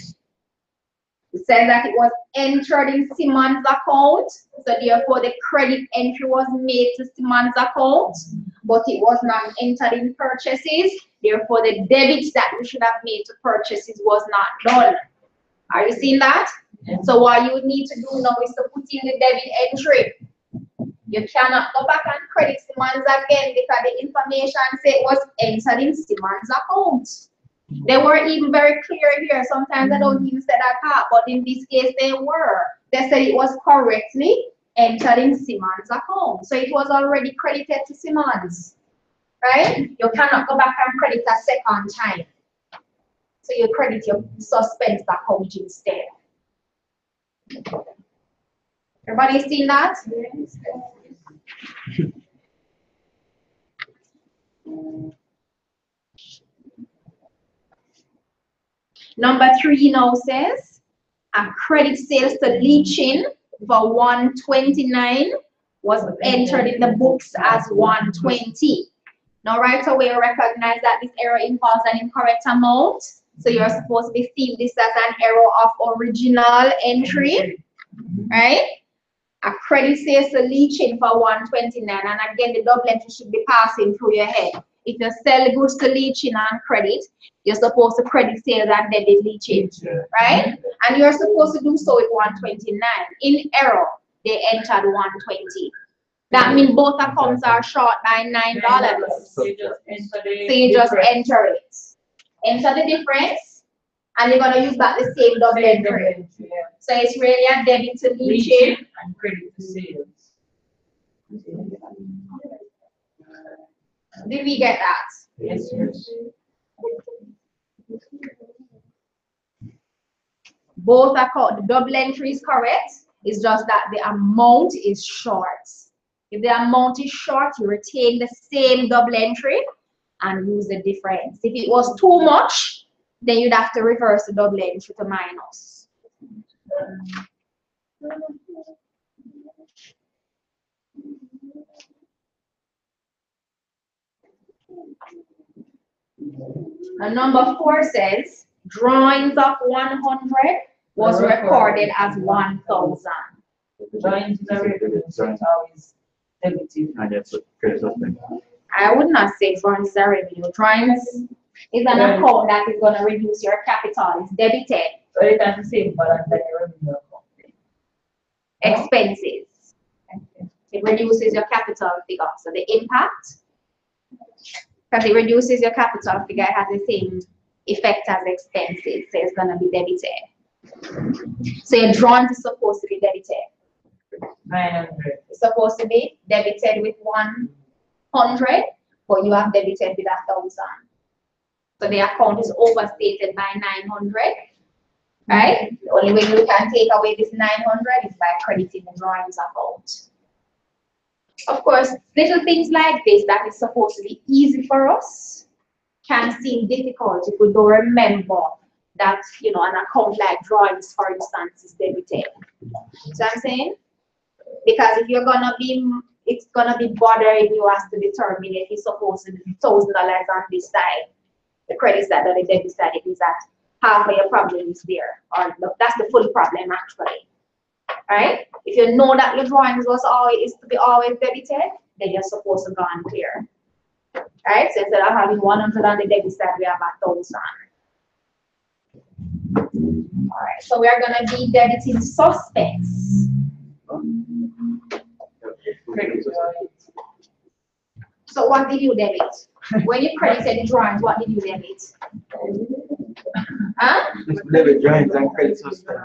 It says that it was entered in Simmons' account, so therefore the credit entry was made to Simmons' account, but it was not entered in purchases. Therefore, the debit that you should have made to purchases was not done. Are you seeing that? So what you need to do now is to put in the debit entry. You cannot go back and credit Simmons again because the information said it was entered in Simmons' account. They were even very clear here. Sometimes I don't even say that part, but in this case they were. They said it was correctly entered in Simmons' account. So it was already credited to Simmons. Right? You cannot go back and credit a second time. So you credit your suspense account instead. Everybody seen that? Number 3 now says a credit sales to Leachin for $129 was entered in the books as $120. Now right away recognize that this error involves an incorrect amount. So you're supposed to be seeing this as an error of original entry, right? A credit sales to Leachin for $129, and again the double entry should be passing through your head. If you sell goods to Leachin on credit, you're supposed to credit sales and debit Leachin, right? And you're supposed to do so with $129. In error, they entered 120. That means both accounts are short by $9. So you just enter the So you just difference. enter it. Enter the difference, and you're gonna use back the same double entry. Yeah. So it's really a debit to leaching. Reaching and credit to sales. Did we get that? Yes, Yes. Both account, the double entry is correct. It's just that the amount is short. If the amount is short, you retain the same double entry and use the difference. If it was too much, then you'd have to reverse the double entry to minus. And number 4 says, drawings of 100 was recorded as 1,000. Drawings is a revenue, so it's always debited. And that's what credit suspense. I would not say drawings is a revenue. Drawings is an account that is going to reduce your capital. It's debited. So it has the same balance that your revenue account. Expenses. It reduces your capital figure. So the impact, because it reduces your capital figure, it has the same effect as expenses. So it's going to be debited. So your drawings is supposed to be debited. 900. It's supposed to be debited with 100, but you have debited with 1,000. So the account is overstated by 900, right? The only way you can take away this 900 is by crediting the drawings account. Of course, little things like this that is supposed to be easy for us can seem difficult if we don't remember that, you know, an account like drawings, for instance, is debited. So I'm saying, because if you're gonna be, it's gonna be bothering you as to determine if it's supposed to be $1,000 on this side, the credit side or the debit side. It is that half of your problem is there, or that's the full problem actually. Right? If you know that your drawings was always to be always debited, then you're supposed to go and clear. Right? So instead of having 100 on the debit side, we have 1,000. All right. So we are gonna be debiting suspects. So what did you debit? When you credited the drawings, what did you debit? Huh? Debit drawings and credit suspense.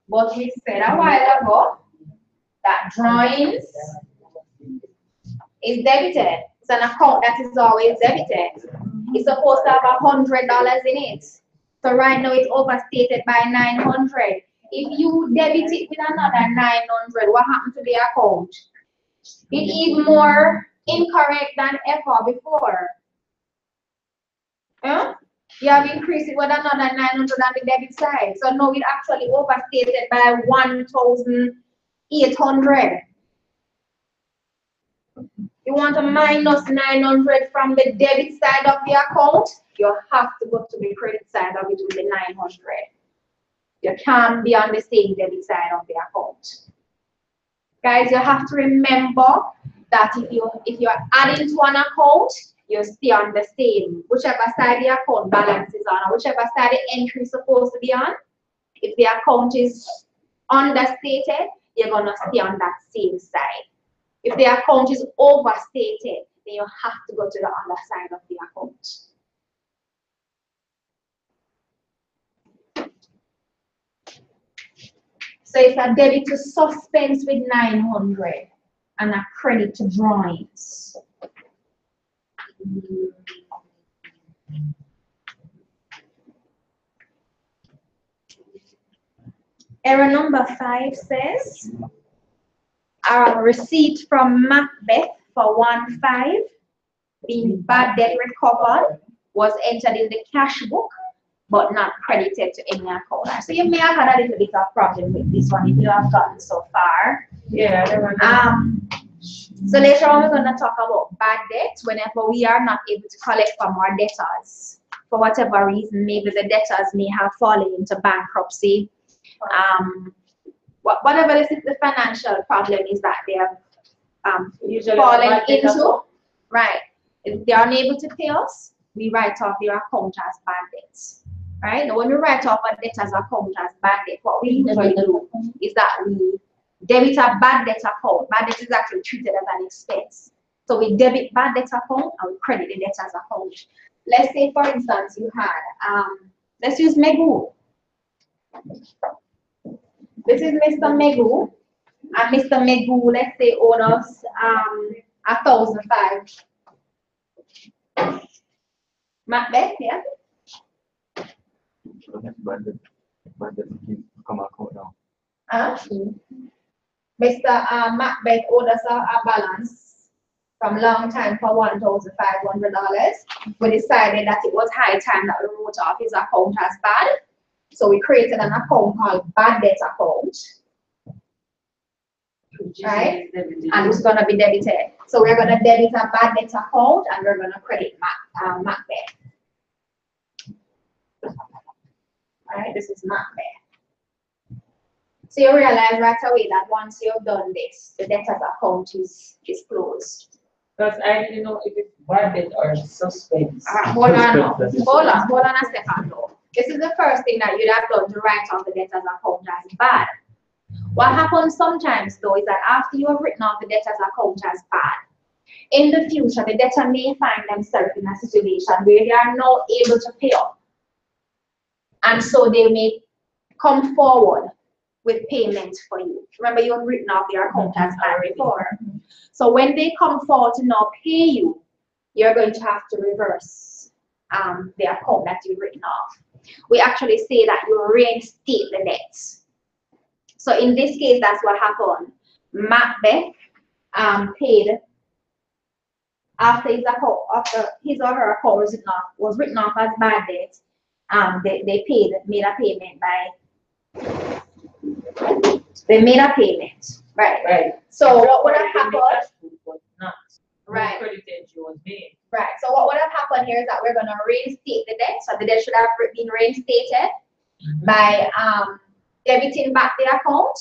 But we said a while ago that drawings is debited. It's an account that is always debited. It's supposed to have $100 in it. So right now it's overstated by 900. If you debit it with another 900, what happened to the account? It is more incorrect than ever before. Yeah? You have increased it with another 900 on the debit side. So now it actually overstated by 1,800. You want to minus 900 from the debit side of the account, you have to go to the credit side of it with the 900. You can't be on the same debit side of the account. Guys, you have to remember that if you're adding to an account, you stay on the same, whichever side the account balance is on, or whichever side the entry is supposed to be on. If the account is understated, you're gonna stay on that same side. If the account is overstated, then you have to go to the other side of the account. So it's a debit to suspense with 900 and a credit to drawings. Error number 5 says, a receipt from Macbeth for 1,500 being bad debt recovered was entered in the cash book but not credited to any account. So you may have had a little bit of problem with this one if you have gotten so far. Yeah. So later on we're going to talk about bad debt whenever we are not able to collect from our debtors. For whatever reason, maybe the debtors may have fallen into bankruptcy. Whatever the financial problem is that they have fallen into, right? If they are unable to pay us, we write off their account as bad debts. Right? Now, when we write off a debtor's account as bad debt, what we usually do is that we debit a bad debt account. Bad debt is actually treated as an expense. So we debit bad debt account and we credit the debtor's account. Let's say, for instance, you had, let's use Megu. This is Mr. Megu. And Mr. Megu, let's say, owed us 1,005. Macbeth, yeah? Come account now. Mr. Macbeth owed us a balance from long time for $1,500. We decided that it was high time that we wrote off his account as bad. So we created an account called bad debt account. Right? And it's going to be debited. So we're going to debit a bad debt account and we're going to credit Macbeth. Right? This is Macbeth. So you realize right away that once you've done this, the debtor's account is closed. Because I didn't know if it's bad debt or suspense. Hold on a second though. This is the first thing that you'd have done to write off the debtor's account as bad. What happens sometimes though is that after you have written off the debtor's account as bad, in the future the debtor may find themselves in a situation where they are not able to pay up. And so they may come forward with payment for you. Remember, you have written off your account as bad before. So when they come forward to not pay you, you're going to have to reverse the account that you've written off. We actually say that you reinstate the debt. So in this case, that's what happened. Macbeth paid after his account, after his or her account was written off as bad debt. They made a payment by. They made a payment, right? Right. So what would have happened? Not. Right. Credited you was made. Right. So what would have happened here is that we're going to reinstate the debt. So the debt should have been reinstated by debiting back the account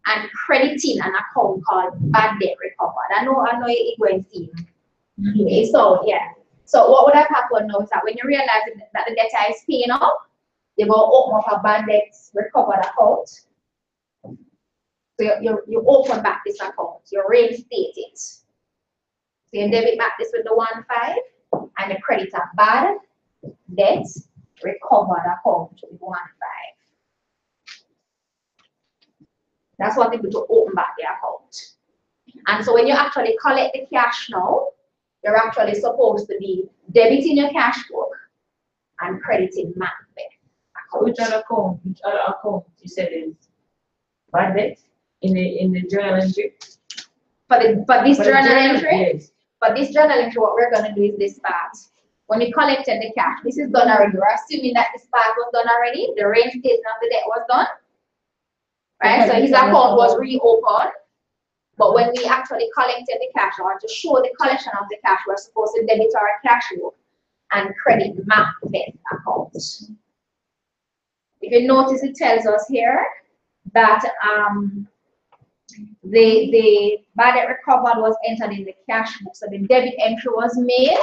and crediting an account called bad debt recovered. I know it went in. Okay. So yeah. So what would have happened now is that when you realize that the debtor is paying up, you're going to open up a bad debt recovered account. So you open back this account, you reinstate it. So you debit back this with the 1.5 and you credit a bad debt recovered account with 1.5. That's what they do to open back the account. And so when you actually collect the cash now, you're actually supposed to be debiting your cash book and crediting Macbeth. Which other account you said is bad debt in the journal entry? For this journal entry? Yes. For this journal entry, what we're going to do is this part. When we collected the cash, this is done already. We're assuming that this part was done already. The reinstatement of the debt was done. Right? So his account was reopened. But when we actually collected the cash, or to show the collection of the cash, we're supposed to debit our cash book and credit Macbeth account. If you notice, it tells us here that the bad debt recovered was entered in the cash book. So the debit entry was made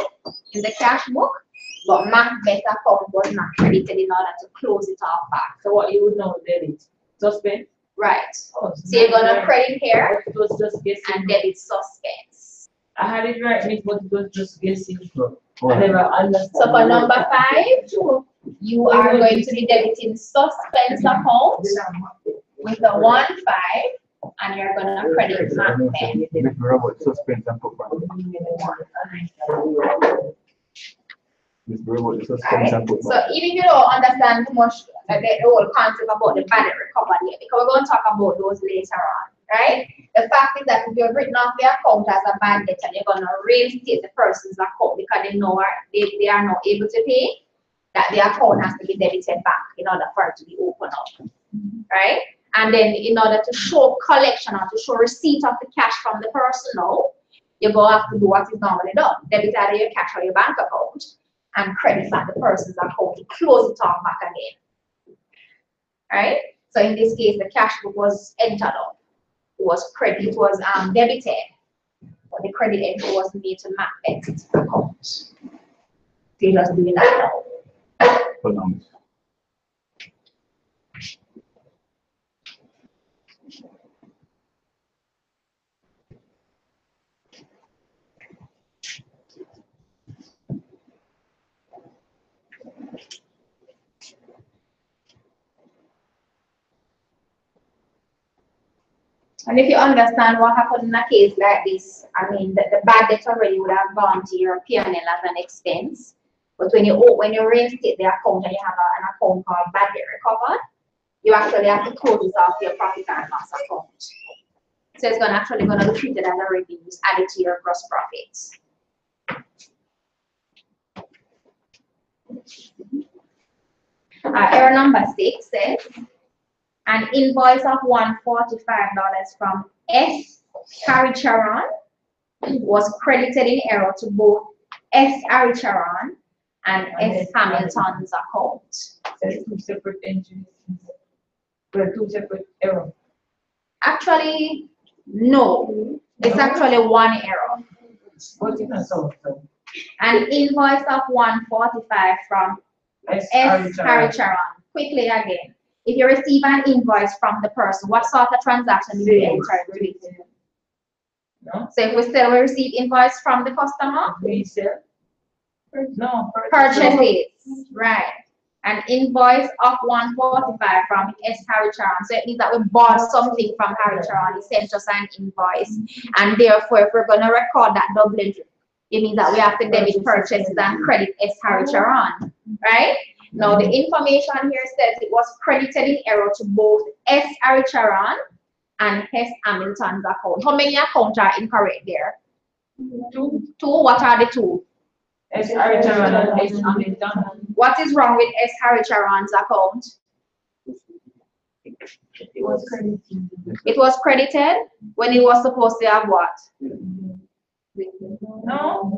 in the cash book, but Macbeth account was not credited in order to close it off back. So what you would know debit? Suspense? Right. Oh, So you're going to credit here it was just guessing. and debit suspense. I had it right, but it was just guessing. Right. I never understood. So for number 5, you are going to be debiting suspense account with the 1.5 and you're going to credit Macbeth. Make robot suspense and put This robot suspense and put So even if you don't understand too much the whole concept about the bad debt recovery yet, because we're going to talk about those later on, right? The fact is that if you've written off the account as a bad debt and you're going to reinstate the person's account because they are not able to pay, that the account has to be debited back in order for it to be opened up, right? And then in order to show collection or to show receipt of the cash from the person now, you're going to have to do what is normally done. Debit either your cash or your bank account and credit back the person's account to close it off back again. Right? So in this case, the cash book was entered up. It was debited, but the credit entry was made to Macbeth's account. So you're just doing that now. Pronouns. And if you understand what happened in a case like this, I mean, the bad debt already would have gone to your P&L as an expense. But when you reinstate the account and you have an account called bad debt recovered, you actually have to close it off your profit and loss account. So it's actually going to be treated as a revenues added to your gross profits. Error number 6 says, an invoice of $145 from S. Haricharan was credited in error to both S. Haricharan and S. Hamilton's account. There's 2 separate entries. There are 2 separate errors. Actually, no. It's actually one error. What is that? An invoice of $145 from S. Haricharan. Quickly again. If you receive an invoice from the person, what sort of transaction do you enter into it? No. So if we receive invoice from the customer, Resale? No. purchases, right? An invoice of $145 from S. Haricharan. So it means that we bought something from Haricharan. He sent us an invoice, and therefore, if we're going to record that double entry, it means that we have to debit purchases and credit S. Haricharan, right? Now, the information here says it was credited in error to both S. Haricharan and S. Hamilton's account. How many accounts are incorrect there? 2. What are the 2? S. Haricharan and S. Hamilton. What is wrong with S. Haricharan's account? It was credited. It was credited when it was supposed to have what? No.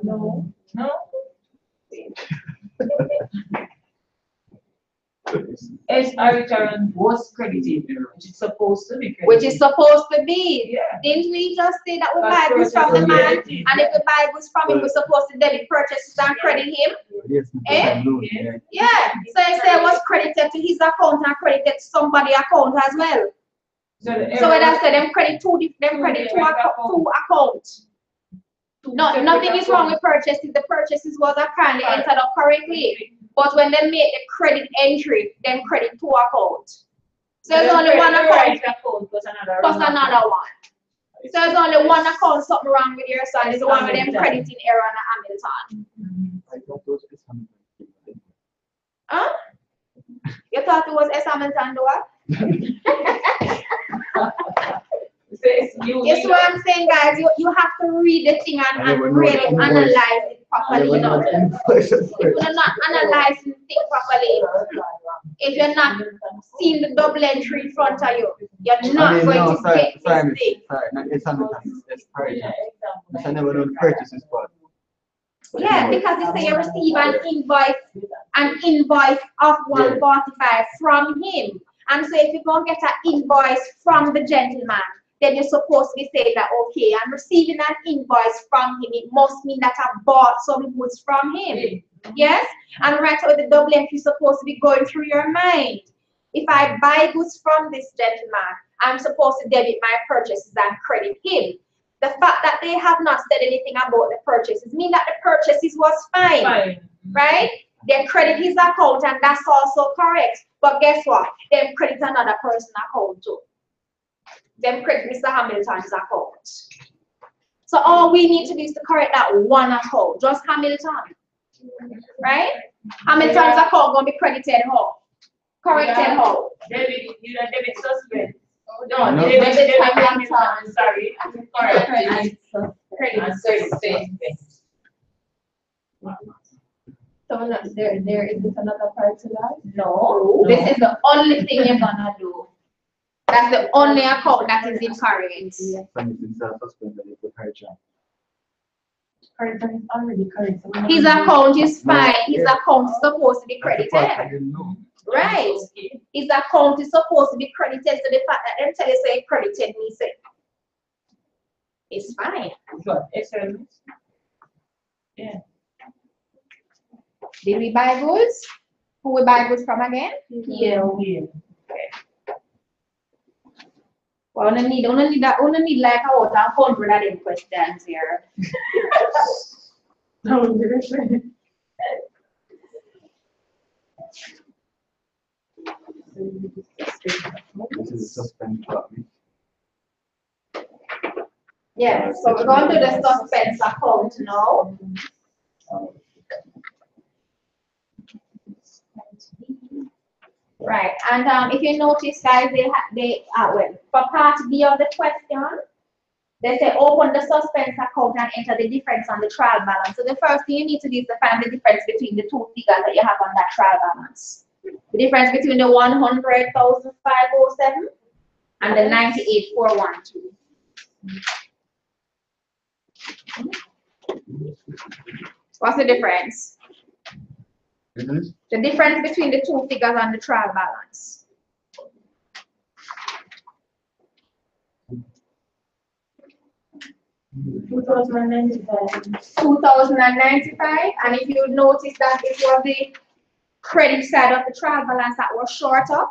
S. Haricharan was credited, which is supposed to be credited. Which is supposed to be. Yeah. Didn't we just say that we buy goods from the man? And if we buy goods from him, we're supposed to debit purchases and credit him? Yes, Eh? yeah. Yeah. So if say it was credited to his account and credited to somebody's account as well. So when I say them credit two accounts. No, nothing is wrong with purchases. The purchases was apparently entered up correctly. But when they make the credit entry, then credit 2 accounts. So there's only one account plus another one. So there's only one account, something wrong with your son. It's the one with them crediting error on Hamilton. I thought it was Hamilton. Huh? You thought it was S. Hamilton, Yes, what I'm saying, guys, you have to read the thing and really analyze it properly. You know? If you're not analyzing the thing properly, if you're not seeing the double entry in front of you, you're not going to get this thing. Sorry, not S. Hamilton, it's purchase. I never know the purchases part. Yeah, because you say you receive an invoice of 145 from him. And so if you go get an invoice from the gentleman, then you're supposed to be saying that, okay, I'm receiving an invoice from him. It must mean that I bought some goods from him. Yes? And right away, the double entry is supposed to be going through your mind. If I buy goods from this gentleman, I'm supposed to debit my purchases and credit him. The fact that they have not said anything about the purchases means that the purchases was fine. Right? They credit his account and that's also correct. But guess what? They credit another person's account too. They credit Mr. Hamilton's account. So all we need to do is to correct that one account, just Hamilton. Right? Hamilton's account going to be credited how? Corrected how? Debit suspect. No, debit Hamilton, sorry. Correct. Credit suspect. So there isn't another part to that? No. This is the only thing you're gonna do. That's the only account that is incorrect. Already correct. His account is fine. His account is supposed to be credited. Right. His account is supposed to be credited. So the fact that them tell you say credited me say it's fine. Yeah. Did we buy goods? Who we buy goods from again? Yeah. Well, only need like about 100 of them questions here. This is a suspense topic. Yeah, so we're going to the suspense account now. Right, and if you notice, guys, well, for part B of the question, they say open the suspense account and enter the difference on the trial balance. So the first thing you need to do is to find the difference between the two figures that you have on that trial balance. The difference between the 100,507 and the 98,412. What's the difference? The difference between the two figures on the trial balance. $2,095, and if you notice that it was the credit side of the trial balance that was shorter,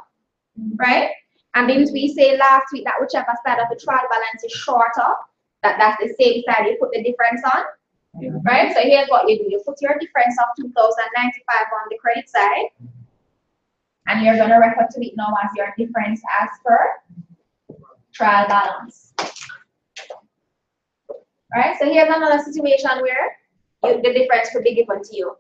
right? And didn't we say last week that whichever side of the trial balance is shorter, that's the same side you put the difference on? Yeah. Right? So here's what you do. You put your difference of 2,095 on the credit side, and you're going to refer to it now as your difference as per trial balance. Right? So here's another situation where the difference could be given to you.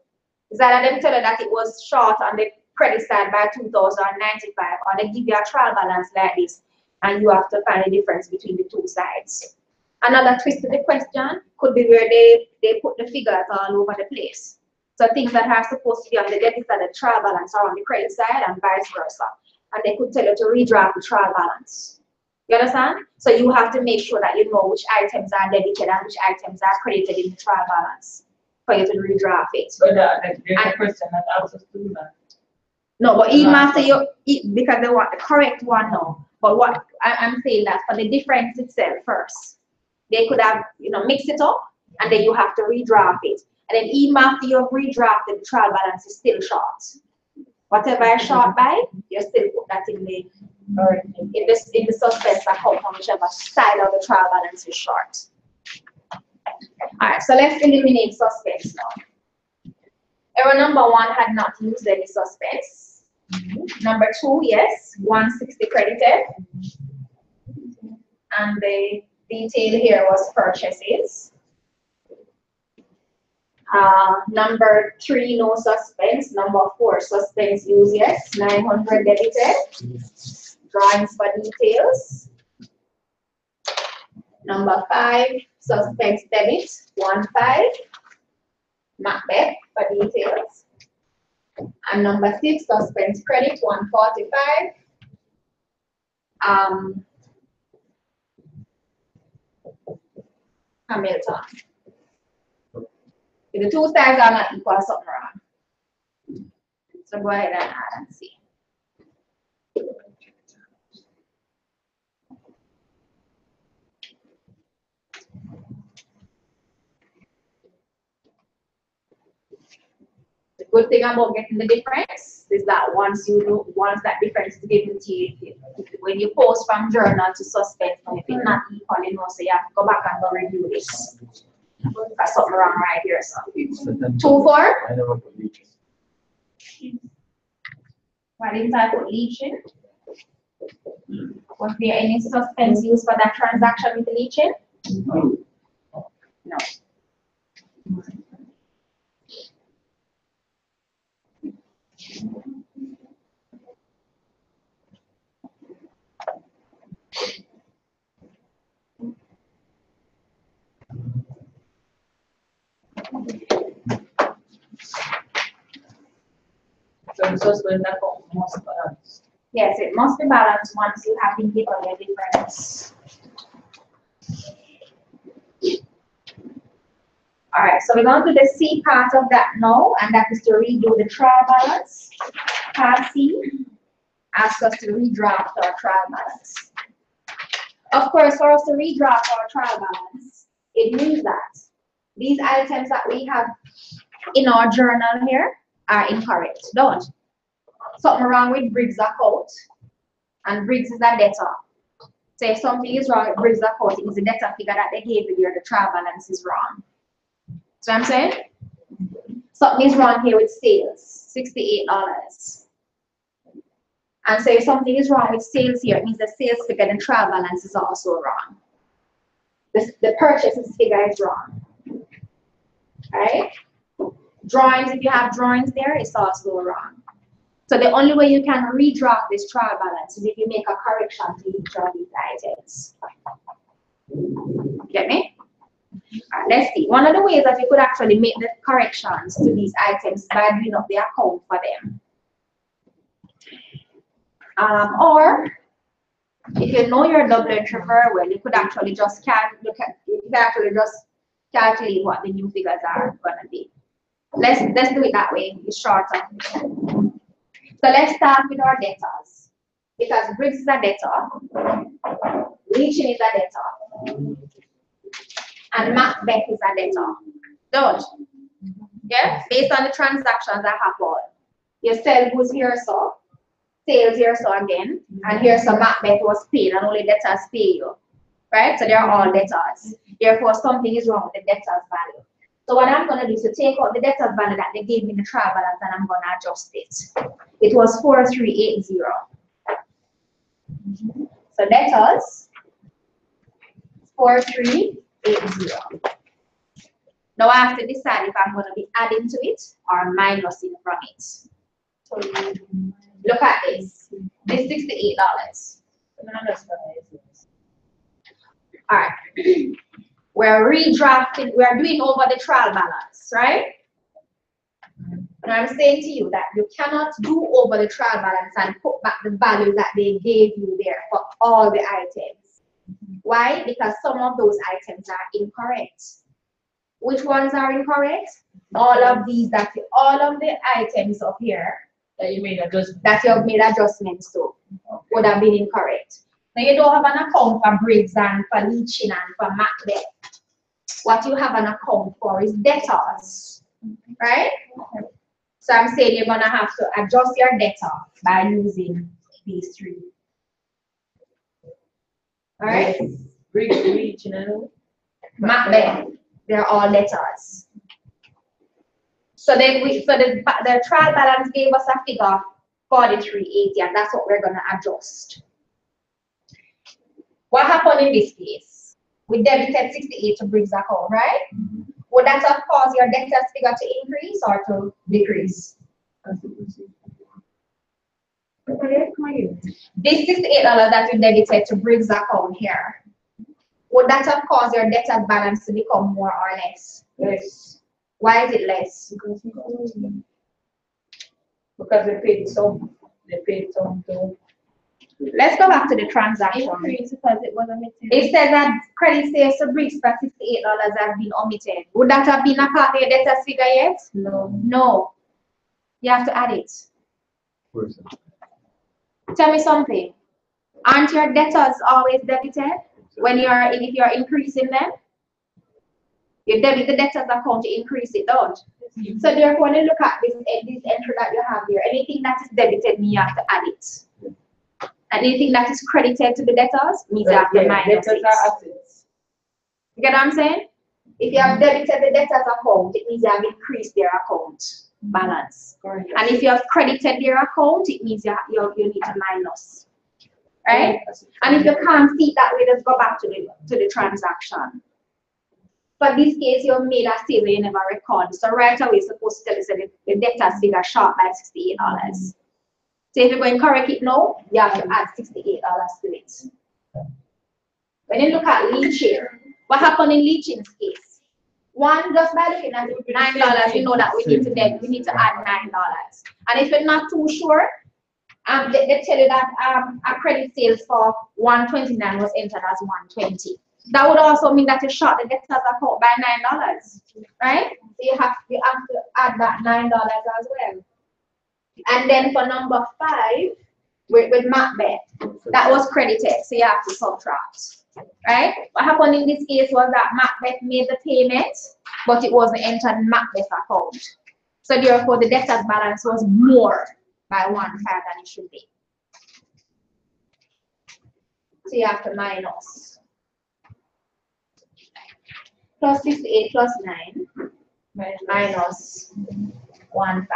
Is that them tell you that it was short on the credit side by 2,095, or they give you a trial balance like this, and you have to find the difference between the two sides. Another twist to the question could be where they put the figures all over the place. So things that are supposed to be on the debit side of the trial balance are on the credit side and vice versa. And they could tell you to redraft the trial balance. You understand? So you have to make sure that you know which items are debited and which items are credited in the trial balance for you to redraft it. So there's a person that asks us to do that. No, but even after you, because they want the correct one now. But what I'm saying that for the difference itself first. They could have, mixed it up, and then you have to redraft it. And then even after you've redrafted, the trial balance is still short. Whatever is short by, you still put that in the suspense account on whichever side of the trial balance is short. All right, so let's eliminate suspense now. Error number 1 had not used any suspense. Number 2, yes, 160 credited. And the detail here was purchases. Number 3, no suspense. Number 4, suspense use, yes. 900 debited. Drawings for details. Number 5, suspense debit. 15. Macbeth for details. And number 6, suspense credit. 145. Hamilton. If the two sides are not equal, something wrong. So go ahead and add and see. The good thing about getting the difference is that once that difference is given to you, when you post from journal to suspense, if it's not equal, so you have to go back and go review this. That's something wrong right here. So 2, 4. I never put leeching. Why didn't I put leeching? Was there any suspense used for that transaction with leeching? No. No. So the suspense account must balance. Yes, it must be balanced once you have been given your difference. All right, so we're going to the C part of that now, and that is to redo the trial balance. Part C asks us to redraft our trial balance. Of course, for us to redraft our trial balance, it means that these items that we have in our journal here are incorrect, don't? something wrong with Briggs account, and Briggs is a debtor. So if something is wrong with Briggs account, it means the debtor figure that they gave you here, the trial balance is wrong. So I'm saying something is wrong here with sales, $68. And so if something is wrong with sales here, it means the sales figure and trial balance is also wrong. The purchases figure is wrong. Right? Drawings, if you have drawings there, it's also wrong. So the only way you can redraft this trial balance is if you make a correction to each of these items. Get me? Right, let's see. One of the ways that you could actually make the corrections to these items is by doing up the account for them. Or if you know your double entry very well, you could actually just calculate what the new figures are gonna be. Let's do it that way. It's shorter. So let's start with our debtors. Because Briggs is a debtor, Leaching is a debtor, and Macbeth is a debtor. Don't. Yeah? Based on the transactions that happen. Your sell goods here so, sales here so again, and here so Macbeth was paid and only debtors pay you. Right? So they're all debtors. Therefore, something is wrong with the debtors value. So what I'm going to do is to take out the debtors value that they gave me the trial balance and I'm going to adjust it. It was 4380. So debtors, 4380. Now I have to decide if I'm going to be adding to it or minusing from it. So look at this. This $68. All right. We're redrafting, we're doing over the trial balance, right? And I'm saying to you that you cannot do over the trial balance and put back the value that they gave you there for all the items. Why? Because some of those items are incorrect. Which ones are incorrect? All of these, all of the items up here That you made adjustments. that you have made adjustments to would have been incorrect. Now you don't have an account for Briggs and for Leaching and for Macbeth. What you have an account for is debtors, right? So I'm saying you're gonna have to adjust your debtor by using these three. All right? Briggs, Leaching, and Macbeth, they're all debtors. So then the trial balance gave us a figure of 4380, and that's what we're gonna adjust. What happened in this case? We debited 68 to Briggs account, right? Would that have caused your debtors figure to increase or to decrease? This $68 that you debited to Briggs account here, would that have caused your debtors balance to become more or less? less. Why is it less? Because they paid some to Let's go back to the transaction. increase because it was omitted. It says that credit sales to Briggs for $68 has been omitted. Would that have been a part of your debtors figure yet? No. No. You have to add it. Tell me something. Aren't your debtors always debited when if you're increasing them? You debit the debtors account to increase it, don't? So therefore, when you look at this entry that you have here, anything that is debited, you have to add it. And anything that is credited to the debtors means you have to minus it. Assets. You get what I'm saying? If you have debited the debtors account, it means you have increased their account balance. Correct. And if you have credited their account, it means you need to minus. Right? And if you can't see it that way, just go back to the transaction. For this case, you made a sale you never record. So right away, you're supposed to tell us that the debtors figure short by $68. So if you're going to correct it now, you have to add $68 to it. When you look at Leaching, what happened in Leaching's case? One, just by looking at it, $9, you know that we need to add $9. And if you're not too sure, they tell you that a credit sales for 129 was entered as 120. That would also mean that you short the debtors account by $9, right? So you have to add that $9 as well. And then for number 5, with Macbeth, that was credited, so you have to subtract, right? What happened in this case was that Macbeth made the payment, but it wasn't entered in Macbeth's account. So therefore, the debtors balance was more by 1.5 than it should be. So you have to minus. Plus 68 plus 9 minus 1.5.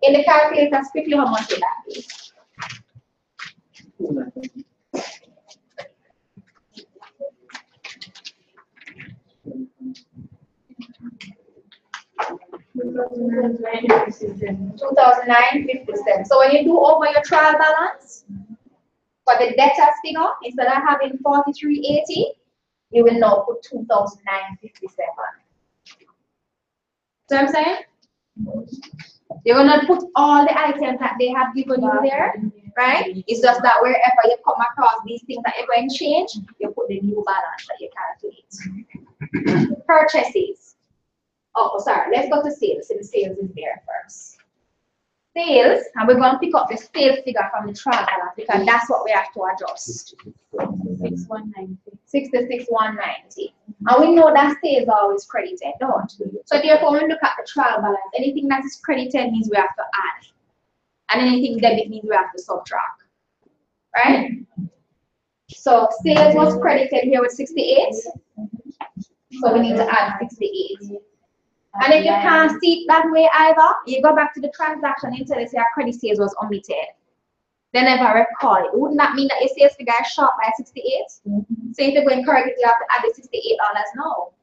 In the calculator, quickly how much would that be? $2,950. So when you do over your trial balance, for the debtors figure, instead of having 4380, you will now put 2,957. So I'm saying? You're gonna put all the items that they have given you there, right? It's just that wherever you come across these things that you're going to change, you put the new balance that you calculate. Purchases. Oh, sorry, let's go to sales. So the sales is there first. Sales, and we're going to pick up the sales figure from the trial balance because that's what we have to adjust. 66,190. And we know that sales are always credited, don't we? So therefore, when we look at the trial balance, anything that is credited means we have to add. And anything debit means we have to subtract. Right? So sales was credited here with 68. So we need to add 68. And if you can't see it that way either, you go back to the transaction and tell us your credit sales was omitted. They never record it. Wouldn't that mean that your sales figure is short by 68? So if you're going correct, you have to add the $68 now.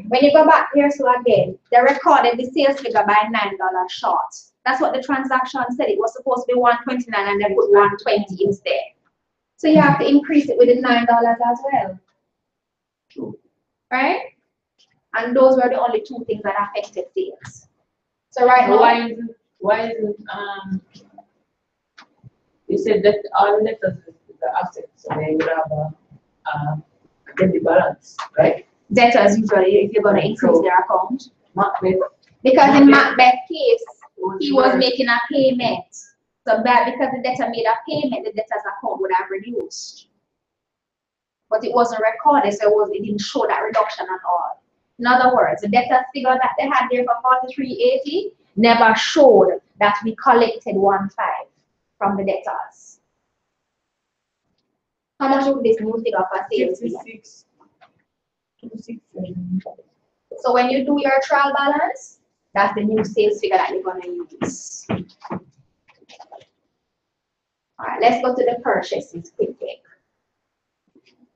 When you go back here, so again, they recorded the sales figure by $9 short. That's what the transaction said. It was supposed to be 129 and they put 120 instead. So you have to increase it with the $9 as well. Right? And those were the only two things that affected sales. So right now, why is it you said that all letters the assets, so they will have a debit balance, right? debtors usually, if you're going to increase their account. Macbeth. Because in Macbeth's case, he was making a payment. So because the debtor made a payment, the debtor's account would have reduced. But it wasn't recorded, so it didn't show that reduction at all. In other words, the debtor's figure that they had there for 4380 never showed that we collected 1.5 from the debtors. How much would this new figure for sales be? 26. So when you do your trial balance, that's the new sales figure that you're going to use. All right, let's go to the purchases quickly.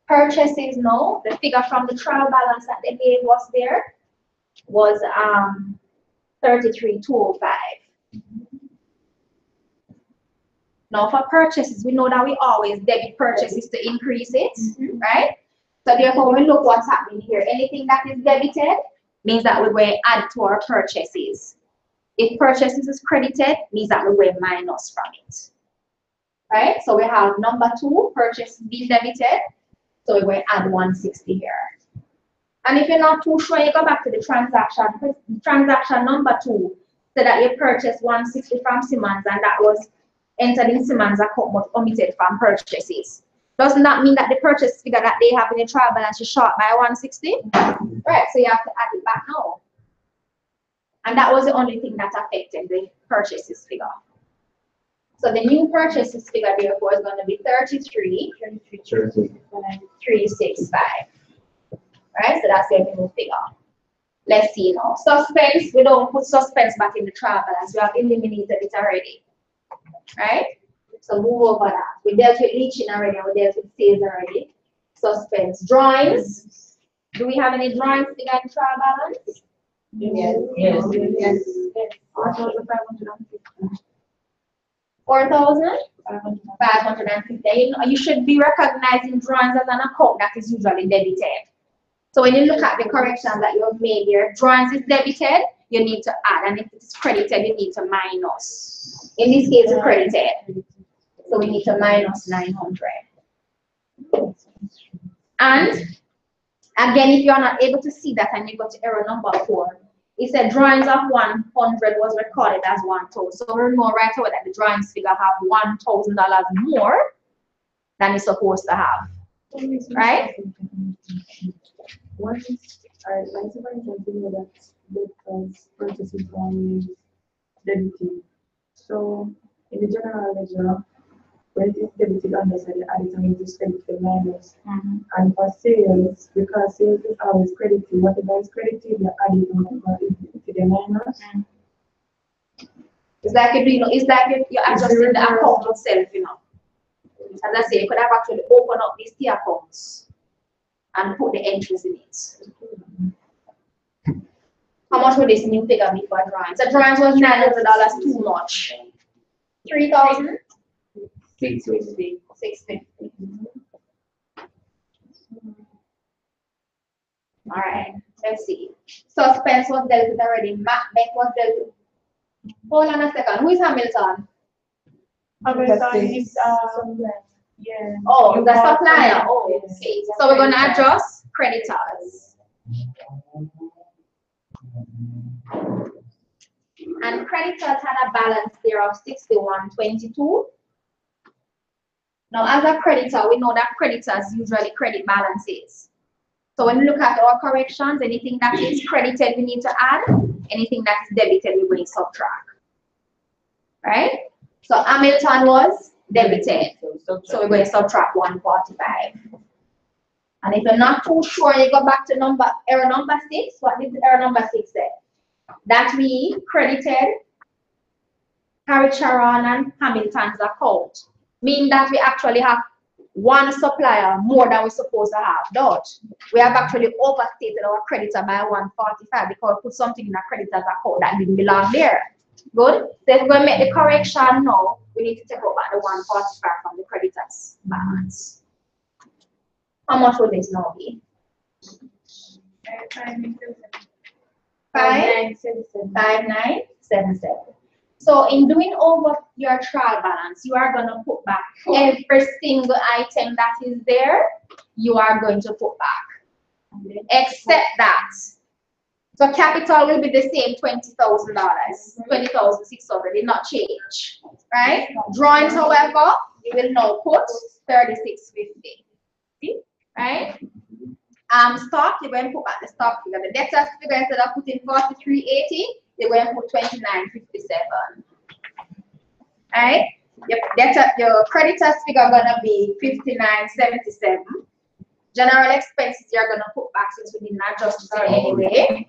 Purchases now, the figure from the trial balance that they gave was there was 33,205. Now for purchases, we know that we always debit purchases to increase it, right? So therefore, when we look what's happening here, anything that is debited means that we're going to add to our purchases. If purchases is credited, means that we're going to minus from it. Right? So we have number 2, purchase being debited. So we're going to add 160 here. And if you're not too sure, you go back to the transaction number 2, so that you purchased 160 from Simmons and that was entered in Simmons' account but omitted from purchases. Doesn't that mean that the purchase figure that they have in the trial balance is short by 160? Right, so you have to add it back now. And that was the only thing that affected the purchases figure. So the new purchases figure therefore is going to be 33,365. Right, so that's your new figure. Let's see now. Suspense, we don't put suspense back in the trial balance. We have eliminated it already. Right? So move over that. We dealt with leaching already, and we dealt with sales already. Suspense. Drawings. Do we have any drawings to get in trial balance? Yes. 4,550. You should be recognizing drawings as an account that is usually debited. So when you look at the corrections that you have made here, drawings is debited, you need to add, and if it is credited, you need to minus. In this case, it's credited. So we need to minus 900. And again, if you are not able to see that and you go to error number 4, it said drawings of 100 was recorded as 1,000. So we know right away that the drawings figure have $1,000 more than it's supposed to have. Right? What is, like, for example, you know that because purchases one is debiting. So in the general ledger, when it is debited on the side, you add it and it is credited minus. And for sales, because sales is always credited, whatever is credited, you add it on to the minus. It's like it's like you're adjusting the account itself, As I say, you could have actually opened up these key accounts and put the entries in it. How much would this new figure be for drawings? So drawings was $900 too much. 3,000? 650. 650. All right, let's see. Suspense was dealt with already. Macbeth was dealt with. Hold on a second. Who is Hamilton? Hamilton is yeah. Oh, the supplier. Oh, okay. So we're gonna adjust creditors. And creditors had a balance there of 6122. Now, as a creditor, we know that creditors usually credit balances. So when we look at our corrections, anything that is credited, we need to add. Anything that is debited, we will subtract. Right? So Hamilton was debited. So we're going to subtract 145. And if you're not too sure, you go back to error number 6. What did error number 6 say? That we credited Harry Charon and Hamilton's account. Mean that we actually have one supplier more than we're supposed to have. Don't. We have actually overstated our creditor by 145 because we put something in a creditor's account that didn't belong there. Good. So if we're going to make the correction now, we need to take out the 145 from the creditor's balance. How much will this now be? 5977. So in doing over your trial balance, you are going to put back every single item that is there, you are going to put back. Except that. So capital will be the same, $20,000, $20,600, it not change. Right? Drawings, however, you will now put 3650. See? Right? Stock, you're going to put back the stock figure. The debtors figure, instead of putting 4380, you're going to put 2957. Alright? Your creditors figure gonna be 5977. General expenses you're gonna put back since we didn't adjust it anyway.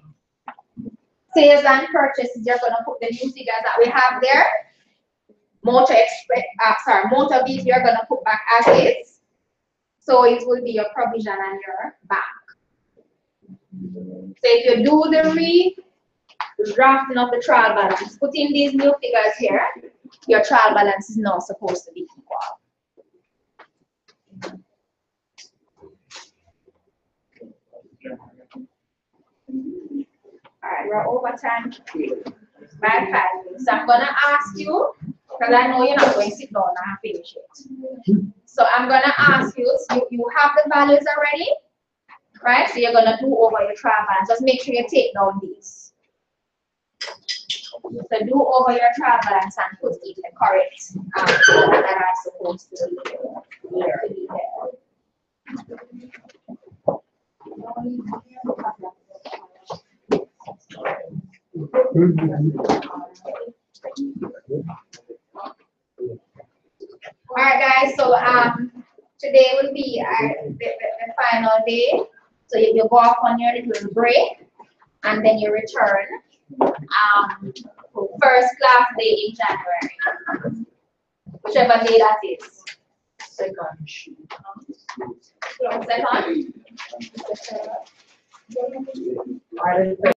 Sales and purchases, you're gonna put the new figures that we have there. Motor vehicle you're gonna put back as is. So it will be your provision and your bank. So if you do the drafting of the trial balance, put in these new figures here, your trial balance is now supposed to be equal. All right, we're over time by 5 minutes. So I'm gonna ask you, because I know you're not going to sit down and finish it. So I'm gonna ask you, you have the values already, right? So you're gonna do over your trial balance. Just make sure you take down these. So do over your trial balance and put in the correct that are supposed to be here. Alright guys, so today will be the final day. So you go off on your little break and then you return first class day in January. Whichever day that is. Second. Second?